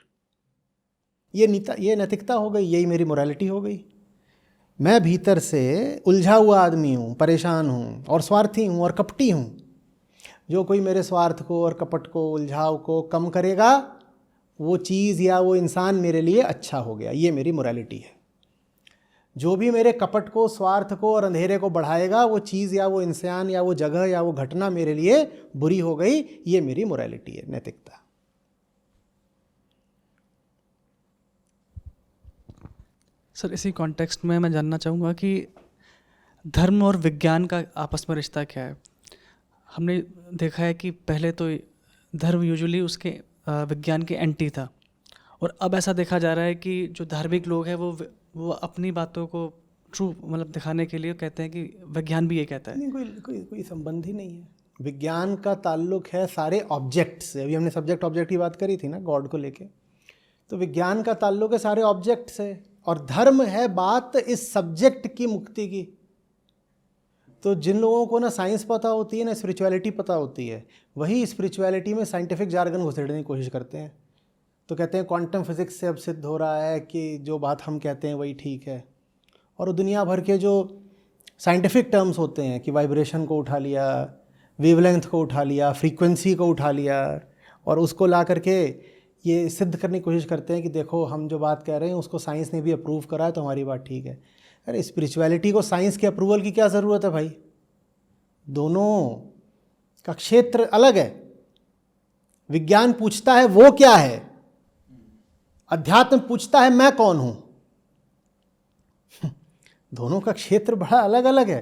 ये नैतिकता हो गई, यही मेरी मोरालिटी हो गई। मैं भीतर से उलझा हुआ आदमी हूँ, परेशान हूँ और स्वार्थी हूँ और कपटी हूँ। जो कोई मेरे स्वार्थ को और कपट को, उलझाव को कम करेगा, वो चीज़ या वो इंसान मेरे लिए अच्छा हो गया, ये मेरी मोरालिटी है। जो भी मेरे कपट को, स्वार्थ को और अंधेरे को बढ़ाएगा, वो चीज़ या वो इंसान या वो जगह या वो घटना मेरे लिए बुरी हो गई, ये मेरी मोरालिटी है, नैतिकता। सर इसी कॉन्टेक्स्ट में मैं जानना चाहूँगा कि धर्म और विज्ञान का आपस में रिश्ता क्या है। हमने देखा है कि पहले तो धर्म यूजुअली उसके विज्ञान के एंटी था, और अब ऐसा देखा जा रहा है कि जो धार्मिक लोग हैं वो अपनी बातों को ट्रू मतलब दिखाने के लिए कहते हैं कि विज्ञान भी ये कहता है। नहीं, कोई संबंध ही नहीं है। विज्ञान का ताल्लुक है सारे ऑब्जेक्ट से। अभी हमने सब्जेक्ट ऑब्जेक्ट की बात करी थी ना, गॉड को लेके, तो विज्ञान का ताल्लुक है सारे ऑब्जेक्ट से, और धर्म है बात इस सब्जेक्ट की मुक्ति की। तो जिन लोगों को ना साइंस पता होती है ना स्पिरिचुअलिटी पता होती है, वही स्पिरिचुअलिटी में साइंटिफिक जार्गन घुसेड़ने की कोशिश करते हैं। तो कहते हैं क्वांटम फिजिक्स से अब सिद्ध हो रहा है कि जो बात हम कहते हैं वही ठीक है, और दुनिया भर के जो साइंटिफिक टर्म्स होते हैं कि वाइब्रेशन को उठा लिया, वेवलेंथ को उठा लिया, फ्रीक्वेंसी को उठा लिया, और उसको ला करके ये सिद्ध करने की कोशिश करते हैं कि देखो हम जो बात कह रहे हैं उसको साइंस ने भी अप्रूव करा है, तो हमारी बात ठीक है। अरे स्पिरिचुअलिटी को साइंस के अप्रूवल की क्या ज़रूरत है भाई? दोनों का क्षेत्र अलग है। विज्ञान पूछता है वो क्या है, अध्यात्म पूछता है मैं कौन हूं। दोनों का क्षेत्र बड़ा अलग अलग है,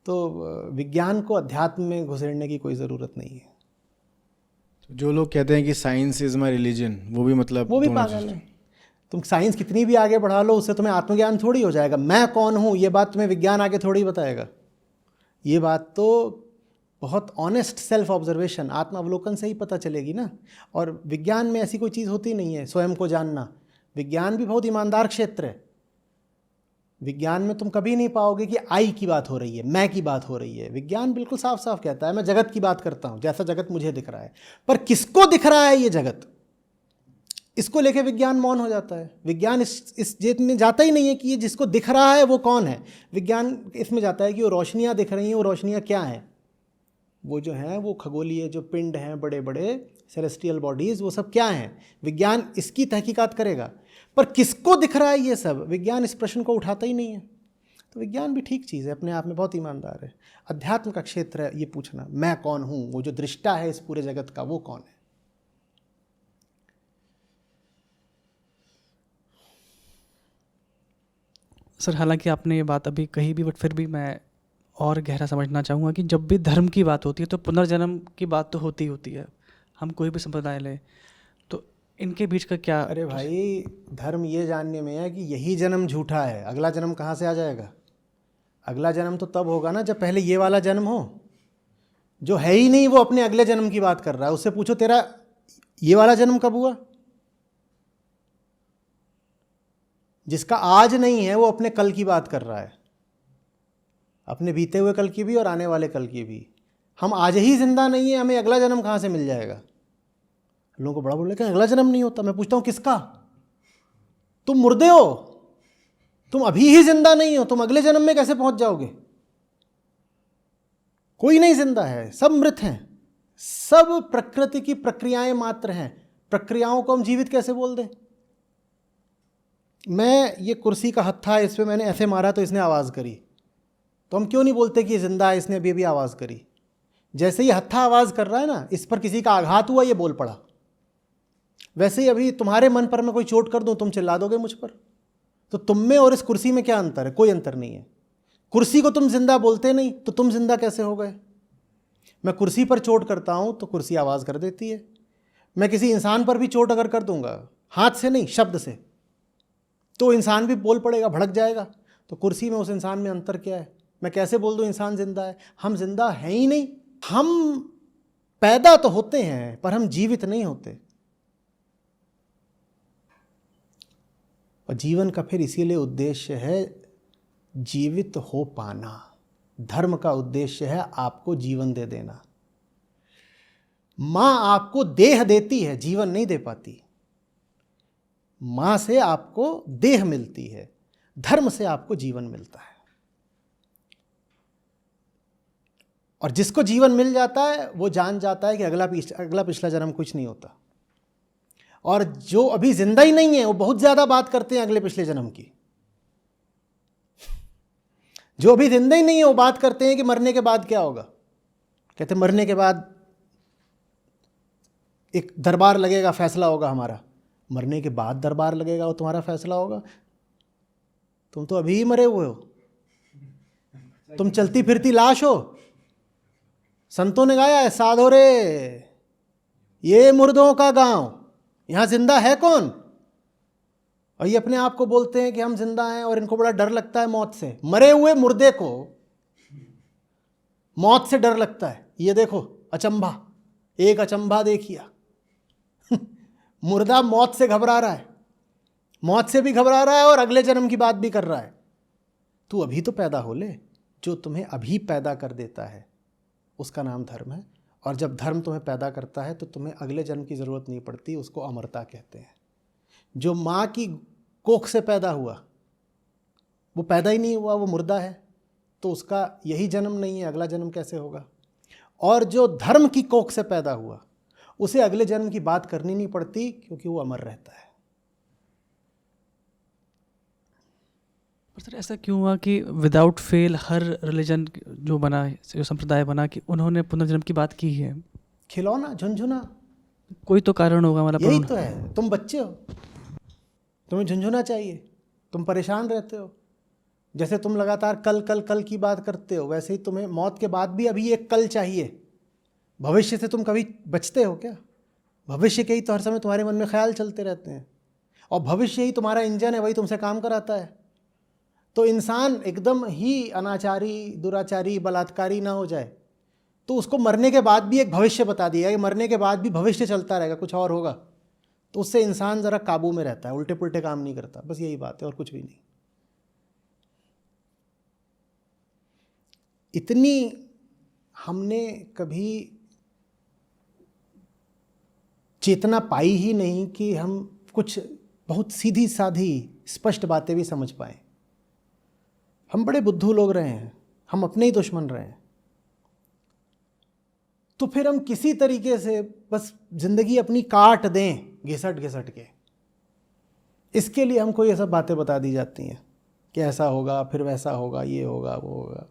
तो विज्ञान को अध्यात्म में घुसेड़ने की कोई ज़रूरत नहीं है। जो लोग कहते हैं कि साइंस इज़ माई रिलीजन, वो भी मतलब वो भी दोनों पागल चीज़- है। तुम साइंस कितनी भी आगे बढ़ा लो, उससे तुम्हें आत्मज्ञान थोड़ी हो जाएगा। मैं कौन हूँ ये बात तुम्हें विज्ञान आगे थोड़ी बताएगा। ये बात तो बहुत ऑनेस्ट सेल्फ ऑब्जर्वेशन, आत्म अवलोकन से ही पता चलेगी ना। और विज्ञान में ऐसी कोई चीज़ होती नहीं है स्वयं को जानना। विज्ञान भी बहुत ईमानदार क्षेत्र है। विज्ञान में तुम कभी नहीं पाओगे कि आई की बात हो रही है, मैं की बात हो रही है। विज्ञान बिल्कुल साफ साफ कहता है मैं जगत की बात करता हूँ, जैसा जगत मुझे दिख रहा है। पर किसको दिख रहा है ये जगत, इसको लेके विज्ञान मौन हो जाता है। विज्ञान इस जेत में जाता ही नहीं है कि ये जिसको दिख रहा है वो कौन है। विज्ञान इसमें जाता है कि वो रोशनियाँ दिख रही हैं, वो रोशनियाँ क्या हैं, वो जो हैं वो खगोलीय जो पिंड हैं, बड़े बड़े सेलेस्टियल बॉडीज़, वो सब क्या हैं। विज्ञान इसकी तहकीकात करेगा, पर किसको दिख रहा है ये सब, विज्ञान इस प्रश्न को उठाता ही नहीं है। तो विज्ञान भी ठीक चीज़ है, अपने आप में बहुत ईमानदार है। अध्यात्म का क्षेत्र है ये पूछना मैं कौन हूँ, वो जो दृष्टा है इस पूरे जगत का वो कौन है। सर हालांकि आपने ये बात अभी कही भी, बट फिर भी मैं और गहरा समझना चाहूँगा कि जब भी धर्म की बात होती है तो पुनर्जन्म की बात तो होती होती है। हम कोई भी संप्रदाय लें तो इनके बीच का क्या। अरे भाई, धर्म ये जानने में है कि यही जन्म झूठा है, अगला जन्म कहाँ से आ जाएगा। अगला जन्म तो तब होगा ना जब पहले ये वाला जन्म हो। जो है ही नहीं वो अपने अगले जन्म की बात कर रहा है, उससे पूछो तेरा ये वाला जन्म कब हुआ। जिसका आज नहीं है वो अपने कल की बात कर रहा है, अपने बीते हुए कल की भी और आने वाले कल की भी। हम आज ही जिंदा नहीं है, हमें अगला जन्म कहाँ से मिल जाएगा। लोगों को बड़ा बोल रहे अगला जन्म नहीं होता। मैं पूछता हूँ किसका? तुम मुर्दे हो, तुम अभी ही जिंदा नहीं हो, तुम अगले जन्म में कैसे पहुंच जाओगे। कोई नहीं जिंदा है, सब मृत हैं, सब प्रकृति की प्रक्रियाएं मात्र हैं। प्रक्रियाओं को हम जीवित कैसे बोल दें। मैं ये कुर्सी का हत्था है, इस पर मैंने ऐसे मारा तो इसने आवाज़ करी, तो हम क्यों नहीं बोलते कि ये जिंदा है, इसने अभी आवाज़ करी। जैसे ये हत्था आवाज़ कर रहा है ना, इस पर किसी का आघात हुआ, ये बोल पड़ा। वैसे ही अभी तुम्हारे मन पर मैं कोई चोट कर दूं, तुम चिल्ला दोगे मुझ पर। तो तुम में और इस कुर्सी में क्या अंतर है? कोई अंतर नहीं है। कुर्सी को तुम जिंदा बोलते नहीं तो तुम जिंदा कैसे हो गए। मैं कुर्सी पर चोट करता हूं तो कुर्सी आवाज़ कर देती है। मैं किसी इंसान पर भी चोट अगर कर दूंगा, हाथ से नहीं शब्द से, तो इंसान भी बोल पड़ेगा, भड़क जाएगा। तो कुर्सी में उस इंसान में अंतर क्या है? मैं कैसे बोल दूं इंसान जिंदा है? हम जिंदा हैं ही नहीं। हम पैदा तो होते हैं पर हम जीवित नहीं होते। और जीवन का फिर इसीलिए उद्देश्य है जीवित हो पाना। धर्म का उद्देश्य है आपको जीवन दे देना। माँ आपको देह देती है, जीवन नहीं दे पाती। माँ से आपको देह मिलती है, धर्म से आपको जीवन मिलता है। और जिसको जीवन मिल जाता है वो जान जाता है कि अगला पिछला जन्म कुछ नहीं होता। और जो अभी जिंदा ही नहीं है वो बहुत ज़्यादा बात करते हैं अगले पिछले जन्म की। जो अभी जिंदा ही नहीं है वो बात करते हैं कि मरने के बाद क्या होगा। कहते मरने के बाद एक दरबार लगेगा, फैसला होगा हमारा। मरने के बाद दरबार लगेगा, वो तुम्हारा फैसला होगा? तुम तो अभी ही मरे हुए हो, तुम चलती फिरती लाश हो। संतों ने गाया है, साधो रे ये मुर्दों का गांव, यहाँ जिंदा है कौन? और ये अपने आप को बोलते हैं कि हम जिंदा हैं और इनको बड़ा डर लगता है मौत से। मरे हुए मुर्दे को मौत से डर लगता है। ये देखो अचंभा, एक अचंभा देखिए। मुर्दा मौत से घबरा रहा है, मौत से भी घबरा रहा है और अगले जन्म की बात भी कर रहा है। तू अभी तो पैदा हो ले। जो तुम्हें अभी पैदा कर देता है उसका नाम धर्म है। और जब धर्म तुम्हें पैदा करता है तो तुम्हें अगले जन्म की ज़रूरत नहीं पड़ती, उसको अमरता कहते हैं। जो माँ की कोख से पैदा हुआ वो पैदा ही नहीं हुआ, वो मुर्दा है, तो उसका यही जन्म नहीं है, अगला जन्म कैसे होगा? और जो धर्म की कोख से पैदा हुआ उसे अगले जन्म की बात करनी नहीं पड़ती क्योंकि वो अमर रहता है। पर सर ऐसा क्यों हुआ कि विदाउट फेल हर रिलीजन जो बना, जो संप्रदाय बना, कि उन्होंने पुनर्जन्म की बात की है? खिलौना, झुंझुना, कोई तो कारण होगा मतलब। यही तो है। तुम बच्चे हो, तुम्हें झुंझुना चाहिए, तुम परेशान रहते हो। जैसे तुम लगातार कल कल कल की बात करते हो, वैसे ही तुम्हें मौत के बाद भी अभी एक कल चाहिए। भविष्य से तुम कभी बचते हो क्या? भविष्य के ही तो हर समय तुम्हारे मन में ख्याल चलते रहते हैं, और भविष्य ही तुम्हारा इंजन है, वही तुमसे काम कराता है। तो इंसान एकदम ही अनाचारी, दुराचारी, बलात्कारी ना हो जाए, तो उसको मरने के बाद भी एक भविष्य बता दिया कि मरने के बाद भी भविष्य चलता रहेगा, कुछ और होगा। तो उससे इंसान ज़रा काबू में रहता है, उल्टे पुल्टे काम नहीं करता। बस यही बात है और कुछ भी नहीं। इतनी हमने कभी चेतना पाई ही नहीं कि हम कुछ बहुत सीधी साधी स्पष्ट बातें भी समझ पाएं। हम बड़े बुद्धू लोग रहे हैं, हम अपने ही दुश्मन रहे हैं। तो फिर हम किसी तरीके से बस जिंदगी अपनी काट दें घिसट घिसट के। इसके लिए हमको ये सब बातें बता दी जाती हैं कि ऐसा होगा, फिर वैसा होगा, ये होगा, वो होगा।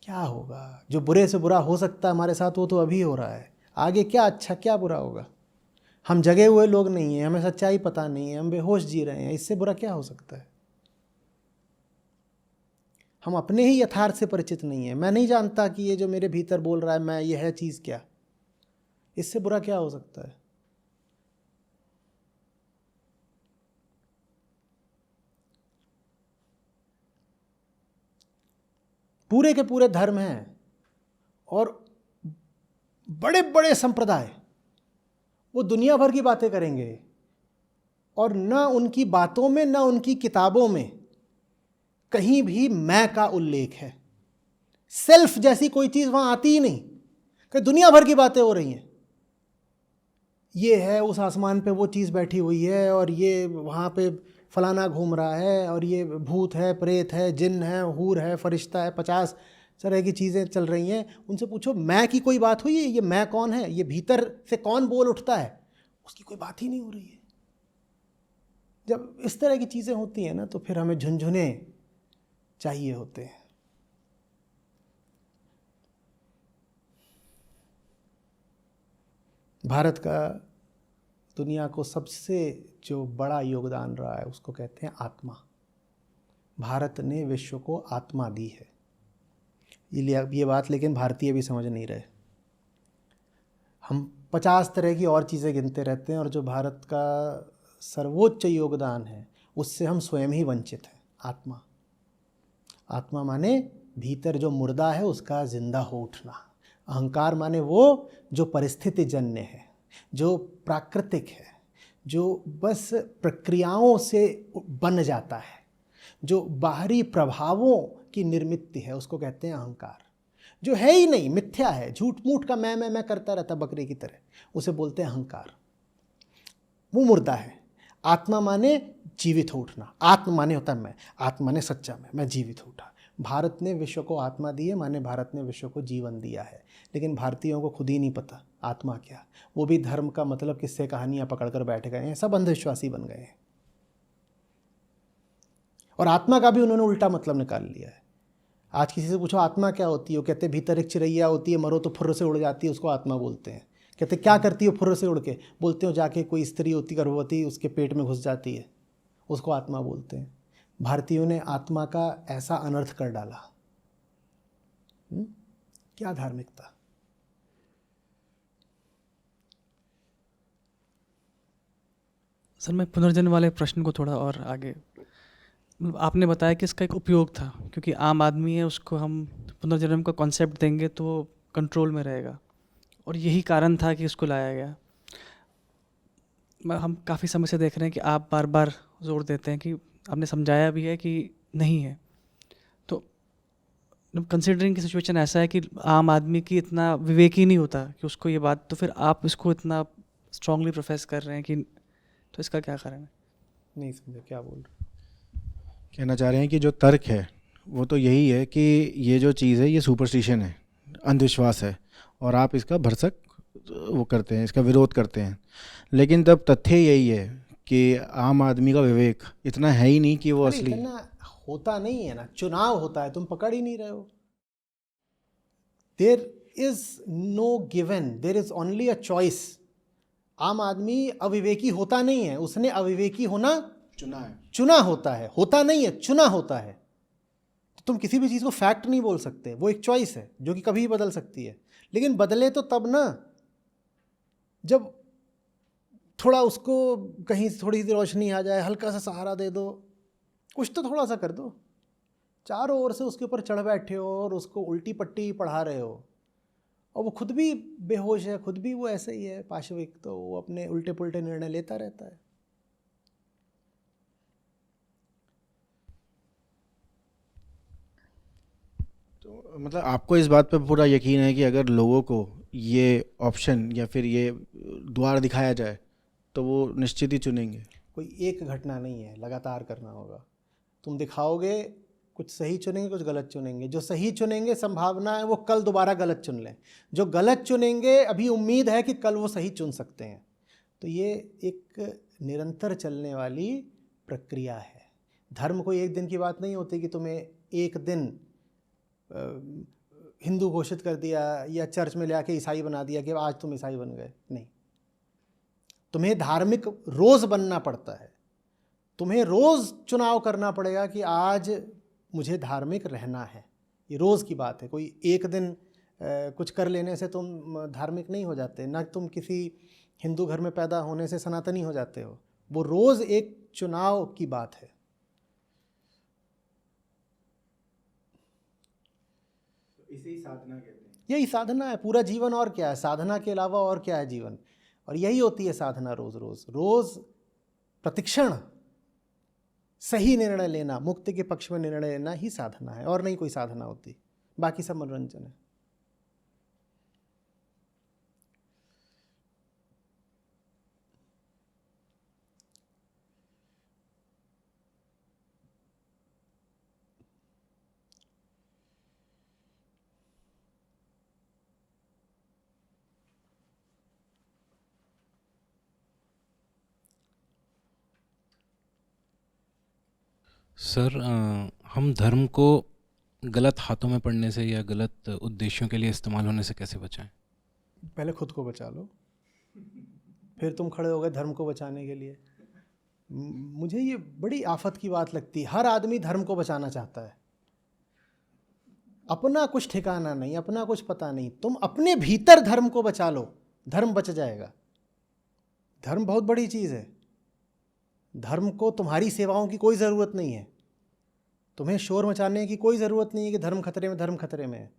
क्या होगा? जो बुरे से बुरा हो सकता है हमारे साथ वो तो अभी हो रहा है। आगे क्या अच्छा क्या बुरा होगा? हम जगे हुए लोग नहीं हैं, हमें सच्चाई पता नहीं है, हम बेहोश जी रहे हैं। इससे बुरा क्या हो सकता है? हम अपने ही यथार्थ से परिचित नहीं है। मैं नहीं जानता कि ये जो मेरे भीतर बोल रहा है मैं, ये है चीज़ क्या? इससे बुरा क्या हो सकता है? पूरे के पूरे धर्म हैं और बड़े बड़े संप्रदाय, वो दुनिया भर की बातें करेंगे और ना उनकी बातों में ना उनकी किताबों में कहीं भी मैं का उल्लेख है। सेल्फ जैसी कोई चीज़ वहाँ आती ही नहीं, कि दुनिया भर की बातें हो रही हैं। ये है, उस आसमान पे वो चीज़ बैठी हुई है, और ये वहाँ पे फलाना घूम रहा है, और ये भूत है, प्रेत है, जिन है, हूर है, फरिश्ता है, 50 तरह की चीज़ें चल रही हैं। उनसे पूछो मैं की कोई बात हुई है? ये मैं कौन है? ये भीतर से कौन बोल उठता है? उसकी कोई बात ही नहीं हो रही है। जब इस तरह की चीज़ें होती हैं ना, तो फिर हमें झुनझुने चाहिए होते हैं। भारत का दुनिया को सबसे जो बड़ा योगदान रहा है उसको कहते हैं आत्मा। भारत ने विश्व को आत्मा दी है। ये बात लेकिन भारतीय भी समझ नहीं रहे। हम 50 तरह की और चीज़ें गिनते रहते हैं, और जो भारत का सर्वोच्च योगदान है उससे हम स्वयं ही वंचित हैं। आत्मा, आत्मा माने भीतर जो मुर्दा है उसका जिंदा हो उठना। अहंकार माने वो जो परिस्थिति जन्य है, जो प्राकृतिक है, जो बस प्रक्रियाओं से बन जाता है, जो बाहरी प्रभावों की निर्मित है, उसको कहते हैं अहंकार। जो है ही नहीं, मिथ्या है, झूठ मूठ का मैं करता रहता बकरे की तरह, उसे बोलते हैं अहंकार। वो मुर्दा है। आत्मा माने जीवित हो उठना, आत्मा माने होता है मैं, आत्मा माने सच्चा मैं जीवित हो उठा। भारत ने विश्व को आत्मा दी है, माने भारत ने विश्व को जीवन दिया है, लेकिन भारतीयों को खुद ही नहीं पता आत्मा क्या। वो भी धर्म का मतलब किस्से कहानियाँ पकड़ कर बैठ गए हैं, सब अंधविश्वासी बन गए हैं, और आत्मा का भी उन्होंने उल्टा मतलब निकाल लिया है। आज किसी से पूछो आत्मा क्या होती है, वो कहते भीतर एक चिड़ैया होती है, मरो तो फुर्र से उड़ जाती है, उसको आत्मा बोलते हैं। कहते क्या करती हो फुर्र से उड़ के, बोलते हो जाके कोई स्त्री होती गर्भवती उसके पेट में घुस जाती है, उसको आत्मा बोलते हैं। भारतीयों ने आत्मा का ऐसा अनर्थ कर डाला। क्या धार्मिकता। सर मैं पुनर्जन्म वाले प्रश्न को थोड़ा और आगे, मतलब आपने बताया कि इसका एक उपयोग था, क्योंकि आम आदमी है, उसको हम पुनर्जन्म का कॉन्सेप्ट देंगे तो वो कंट्रोल में रहेगा, और यही कारण था कि इसको लाया गया। हम काफ़ी समय से देख रहे हैं कि आप बार बार जोर देते हैं कि आपने समझाया भी है कि नहीं है, तो कंसिडरिंग की सिचुएशन ऐसा है कि आम आदमी की इतना विवेक ही नहीं होता कि उसको ये बात, तो फिर आप इसको इतना स्ट्रांगली प्रोफेस कर रहे हैं कि, तो इसका क्या कारण है? नहीं समझे क्या बोल रहे। कहना चाह रहे हैं कि जो तर्क है वो तो यही है कि ये जो चीज़ है ये सुपरस्टिशन है, अंधविश्वास है, और आप इसका भरसक वो करते हैं, इसका विरोध करते हैं। लेकिन तब तथ्य यही है कि आम आदमी का विवेक इतना है ही नहीं कि वो अरे असली। इतना होता नहीं है ना, चुनाव होता है, तुम पकड़ ही नहीं रहे हो। There is no given, there is only a choice. आम आदमी अविवेकी होता नहीं है, उसने अविवेकी होना चुना है, चुना होता है, होता नहीं है, चुना होता है। तो तुम किसी भी चीज़ को फैक्ट नहीं बोल सकते, वो एक चॉइस है जो कि कभी भी बदल सकती है। लेकिन बदले तो तब ना जब थोड़ा उसको कहीं से थोड़ी सी रोशनी आ जाए, हल्का सा सहारा दे दो, कुछ तो थोड़ा सा कर दो। चारों ओर से उसके ऊपर चढ़ बैठे हो और उसको उल्टी पट्टी पढ़ा रहे हो, और वो खुद भी बेहोश है, खुद भी वो ऐसे ही है पाशविक, तो वो अपने उल्टे पुल्टे निर्णय लेता रहता है। तो मतलब आपको इस बात पे पूरा यकीन है कि अगर लोगों को ये ऑप्शन या फिर ये द्वार दिखाया जाए तो वो निश्चित ही चुनेंगे? कोई एक घटना नहीं है, लगातार करना होगा। तुम दिखाओगे, कुछ सही चुनेंगे, कुछ गलत चुनेंगे। जो सही चुनेंगे संभावना है वो कल दोबारा गलत चुन लें, जो गलत चुनेंगे अभी उम्मीद है कि कल वो सही चुन सकते हैं। तो ये एक निरंतर चलने वाली प्रक्रिया है। धर्म कोई एक दिन की बात नहीं होती कि तुम्हें एक दिन हिंदू घोषित कर दिया या चर्च में ले आके ईसाई बना दिया कि आज तुम ईसाई बन गए। नहीं, तुम्हें धार्मिक रोज़ बनना पड़ता है। तुम्हें रोज़ चुनाव करना पड़ेगा कि आज मुझे धार्मिक रहना है। ये रोज़ की बात है, कोई एक दिन कुछ कर लेने से तुम धार्मिक नहीं हो जाते, ना तुम किसी हिंदू घर में पैदा होने से सनातनी हो जाते हो। वो रोज़ एक चुनाव की बात है। इसे ही साधना कहते हैं। यही साधना है पूरा जीवन, और क्या है साधना के अलावा, और क्या है जीवन। और यही होती है साधना, रोज़ रोज़ रोज़ प्रतिक्षण सही निर्णय लेना, मुक्ति के पक्ष में निर्णय लेना ही साधना है, और नहीं कोई साधना होती। बाकी सब मनोरंजन है। सर हम धर्म को गलत हाथों में पड़ने से या गलत उद्देश्यों के लिए इस्तेमाल होने से कैसे बचाएं? पहले खुद को बचा लो, फिर तुम खड़े हो गए धर्म को बचाने के लिए। मुझे ये बड़ी आफत की बात लगती है। हर आदमी धर्म को बचाना चाहता है, अपना कुछ ठिकाना नहीं, अपना कुछ पता नहीं। तुम अपने भीतर धर्म को बचा लो, धर्म बच जाएगा। धर्म बहुत बड़ी चीज़ है। धर्म को तुम्हारी सेवाओं की कोई ज़रूरत नहीं है, तुम्हें शोर मचाने की कोई ज़रूरत नहीं है कि धर्म खतरे में, धर्म खतरे में है।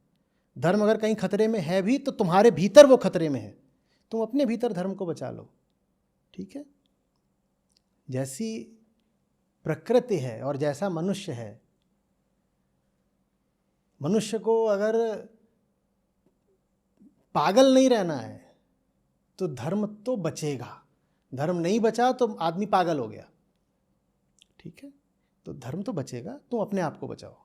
धर्म अगर कहीं खतरे में है भी तो तुम्हारे भीतर वो खतरे में है। तुम अपने भीतर धर्म को बचा लो, ठीक है। जैसी प्रकृति है और जैसा मनुष्य है, मनुष्य को अगर पागल नहीं रहना है तो धर्म तो बचेगा, धर्म नहीं बचा तो आदमी पागल हो गया, ठीक है? तो धर्म तो बचेगा, तुम अपने आप को बचाओ।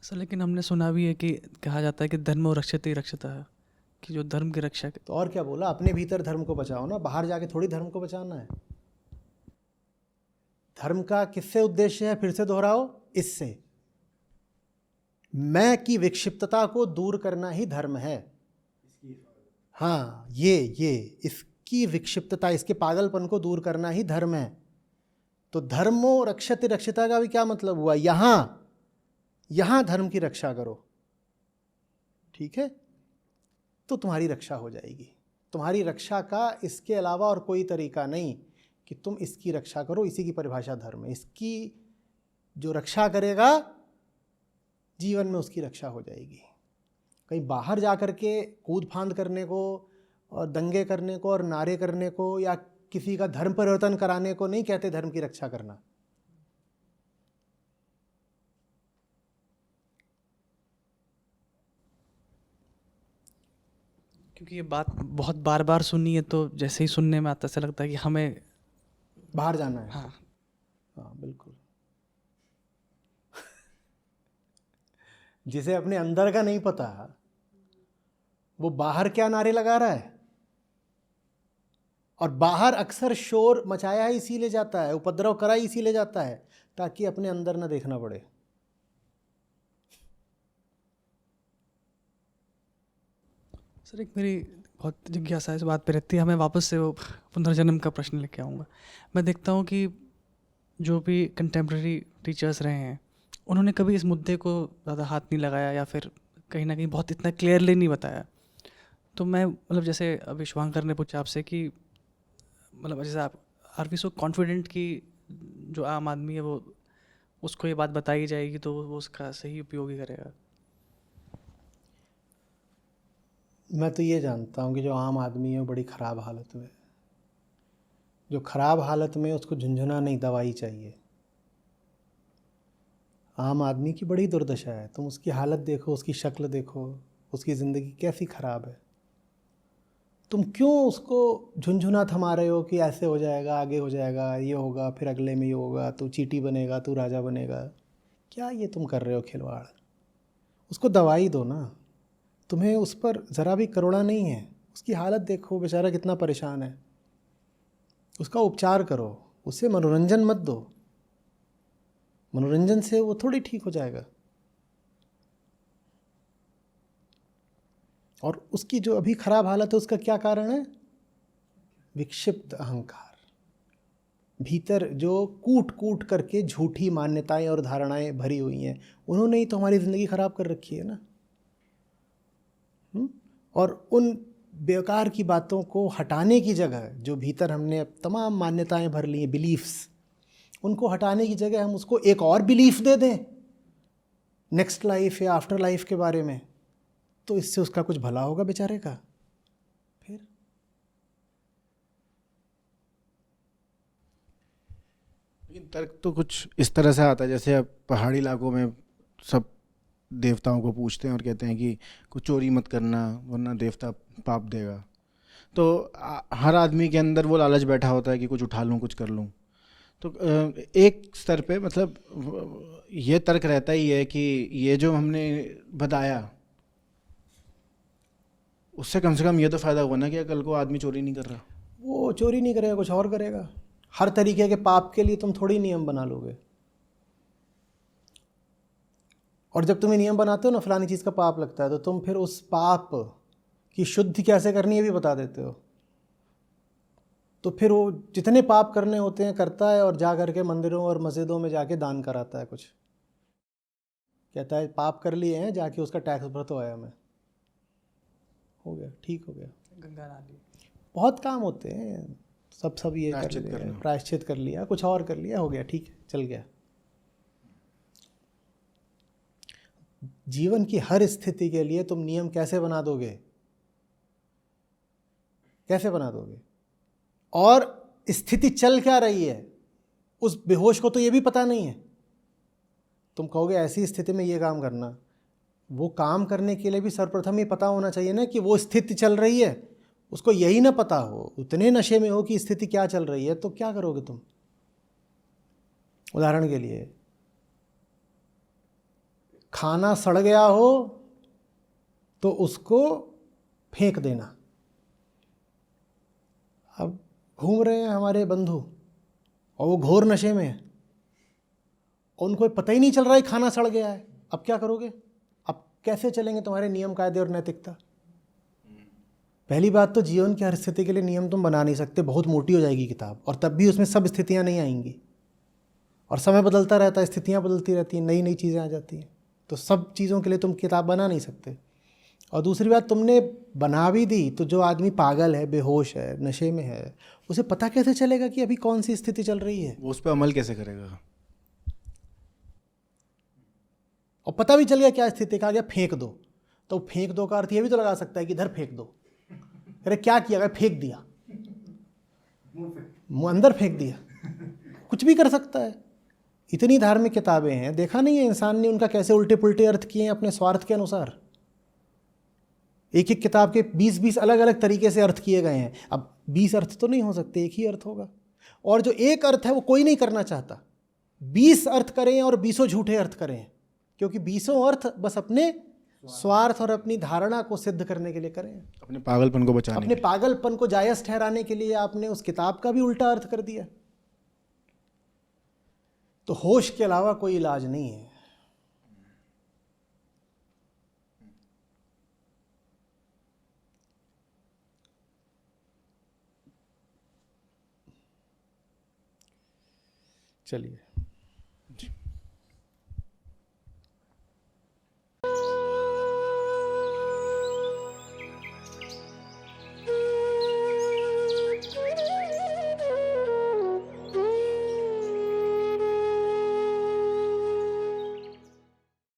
सर लेकिन हमने सुना भी है कि कहा जाता है कि धर्म रक्षते ही रक्षता है, कि जो धर्म की रक्षा तो और क्या बोला, अपने भीतर धर्म को बचाओ ना, बाहर जाके थोड़ी धर्म को बचाना है। धर्म का किससे उद्देश्य है, फिर से दोहराओ, इससे मैं की विक्षिप्तता को दूर करना ही धर्म है। हाँ, ये इसकी विक्षिप्तता, इसके पागलपन को दूर करना ही धर्म है। तो धर्मो रक्षति रक्षिता का भी क्या मतलब हुआ, यहां धर्म की रक्षा करो, ठीक है? तो तुम्हारी रक्षा हो जाएगी। तुम्हारी रक्षा का इसके अलावा और कोई तरीका नहीं कि तुम इसकी रक्षा करो, इसी की परिभाषा धर्म है। इसकी जो रक्षा करेगा जीवन में उसकी रक्षा हो जाएगी। कहीं बाहर जा कर के कूद फांद करने को और दंगे करने को और नारे करने को या किसी का धर्म परिवर्तन कराने को नहीं कहते धर्म की रक्षा करना। क्योंकि ये बात बहुत बार बार सुनी है, तो जैसे ही सुनने में आता है ऐसा लगता है कि हमें बाहर जाना है। हाँ हाँ बिल्कुल। जिसे अपने अंदर का नहीं पता वो बाहर क्या नारे लगा रहा है, और बाहर अक्सर शोर मचाया ही इसीलिए जाता है, उपद्रव करा ही इसीलिए जाता है ताकि अपने अंदर न देखना पड़े। सर एक मेरी बहुत जिज्ञासा इस बात पे रहती है, हमें वापस से वो पुनर्जन्म का प्रश्न लेके आऊँगा। मैं देखता हूँ कि जो भी कंटेम्प्रेरी टीचर्स रहे हैं उन्होंने कभी इस मुद्दे को ज़्यादा हाथ नहीं लगाया या फिर कहीं ना कहीं बहुत इतना क्लियरली नहीं बताया। तो मैं मतलब जैसे अभी शुभांकर ने पूछा आपसे कि मतलब जैसे आप आर वी सो कॉन्फिडेंट कि जो आम आदमी है वो उसको ये बात बताई जाएगी तो वो उसका सही उपयोग ही करेगा। मैं तो ये जानता हूँ कि जो आम आदमी है वो बड़ी ख़राब हालत में है। जो ख़राब हालत में उसको झुंझुना नहीं, दवाई चाहिए। आम आदमी की बड़ी दुर्दशा है, तुम उसकी हालत देखो, उसकी शक्ल देखो, उसकी ज़िंदगी कैसी ख़राब है। तुम क्यों उसको झुंझुना थमा रहे हो कि ऐसे हो जाएगा, आगे हो जाएगा, ये होगा, फिर अगले में ये होगा, तू चींटी बनेगा, तू राजा बनेगा। क्या ये तुम कर रहे हो खिलवाड़? उसको दवाई दो ना। तुम्हें उस पर ज़रा भी करुणा नहीं है। उसकी हालत देखो, बेचारा कितना परेशान है, उसका उपचार करो, उसे मनोरंजन मत दो। मनोरंजन से वो थोड़ी ठीक हो जाएगा। और उसकी जो अभी खराब हालत है उसका क्या कारण है? विक्षिप्त अहंकार। भीतर जो कूट कूट करके झूठी मान्यताएं और धारणाएं भरी हुई हैं, उन्होंने ही तो हमारी ज़िंदगी ख़राब कर रखी है ना। और उन बेकार की बातों को हटाने की जगह, जो भीतर हमने तमाम मान्यताएं भर ली हैं, बिलीफ्स, उनको हटाने की जगह हम उसको एक और बिलीफ दे दें नेक्स्ट लाइफ या आफ्टर लाइफ के बारे में, तो इससे उसका कुछ भला होगा बेचारे का। फिर लेकिन तर्क तो कुछ इस तरह से आता है जैसे अब पहाड़ी इलाकों में सब देवताओं को पूछते हैं और कहते हैं कि कुछ चोरी मत करना वरना देवता पाप देगा। तो हर आदमी के अंदर वो लालच बैठा होता है कि कुछ उठा लूँ, कुछ कर लूँ। तो एक स्तर पे मतलब ये तर्क रहता ही है कि ये जो हमने बताया उससे कम से कम ये तो फ़ायदा हुआ ना कि कल को आदमी चोरी नहीं कर रहा। वो चोरी नहीं करेगा, कुछ और करेगा। हर तरीके के पाप के लिए तुम थोड़ी नियम बना लोगे। और जब तुम्हें नियम बनाते हो ना, फलानी चीज़ का पाप लगता है, तो तुम फिर उस पाप की शुद्धि कैसे करनी है भी बता देते हो। तो फिर वो जितने पाप करने होते हैं करता है, और जा करके मंदिरों और मस्जिदों में जाके दान कराता है। कुछ कहता है पाप कर लिए हैं, जाके उसका टैक्स भर तो आया मैं, हो गया, ठीक हो गया। गंगा नाली बहुत काम होते हैं, सब ये कर लिया, प्रायश्चित कर लिया, कुछ और कर लिया, हो गया, ठीक है, चल गया। जीवन की हर स्थिति के लिए तुम नियम कैसे बना दोगे? कैसे बना दोगे? और स्थिति चल क्या रही है उस बेहोश को तो ये भी पता नहीं है। तुम कहोगे ऐसी स्थिति में ये काम करना, वो काम करने के लिए भी सर्वप्रथम ये पता होना चाहिए ना कि वो स्थिति चल रही है। उसको यही ना पता हो, उतने नशे में हो कि स्थिति क्या चल रही है, तो क्या करोगे तुम? उदाहरण के लिए खाना सड़ गया हो तो उसको फेंक देना। अब घूम रहे हैं हमारे बंधु और वो घोर नशे में है और उनको पता ही नहीं चल रहा है खाना सड़ गया है। अब क्या करोगे? अब कैसे चलेंगे तुम्हारे नियम कायदे और नैतिकता? पहली बात तो जीवन की हर स्थिति के लिए नियम तुम बना नहीं सकते, बहुत मोटी हो जाएगी किताब, और तब भी उसमें सब स्थितियां नहीं आएंगी, और समय बदलता रहता है, स्थितियां बदलती रहती हैं, नई नई चीज़ें आ जाती हैं, तो सब चीज़ों के लिए तुम किताब बना नहीं सकते। और दूसरी बात, तुमने बना भी दी तो जो आदमी पागल है, बेहोश है, नशे में है, उसे पता कैसे चलेगा कि अभी कौन सी स्थिति चल रही है? वो उस पर अमल कैसे करेगा? और पता भी चल गया क्या स्थिति, कहा गया फेंक दो, तो फेंक दो का अर्थ ये भी तो लगा सकता है कि इधर फेंक दो। अरे क्या किया? अगर फेंक दिया, मुंह अंदर फेंक दिया, कुछ भी कर सकता है। इतनी धार्मिक किताबें हैं, देखा नहीं है इंसान ने उनका कैसे उल्टे पुल्टे अर्थ किए हैं अपने स्वार्थ के अनुसार। एक एक किताब के 20-20 अलग अलग तरीके से अर्थ किए गए हैं। अब 20 अर्थ तो नहीं हो सकते, एक ही अर्थ होगा, और जो एक अर्थ है वो कोई नहीं करना चाहता। 20 अर्थ करें और 20 झूठे अर्थ करें, क्योंकि 20 अर्थ बस अपने स्वार्थ और अपनी धारणा को सिद्ध करने के लिए करें, अपने पागलपन को बचाने अपने के लिए। पागलपन को जायज़ ठहराने के लिए आपने उस किताब का भी उल्टा अर्थ कर दिया। तो होश के अलावा कोई इलाज नहीं है। चलिए।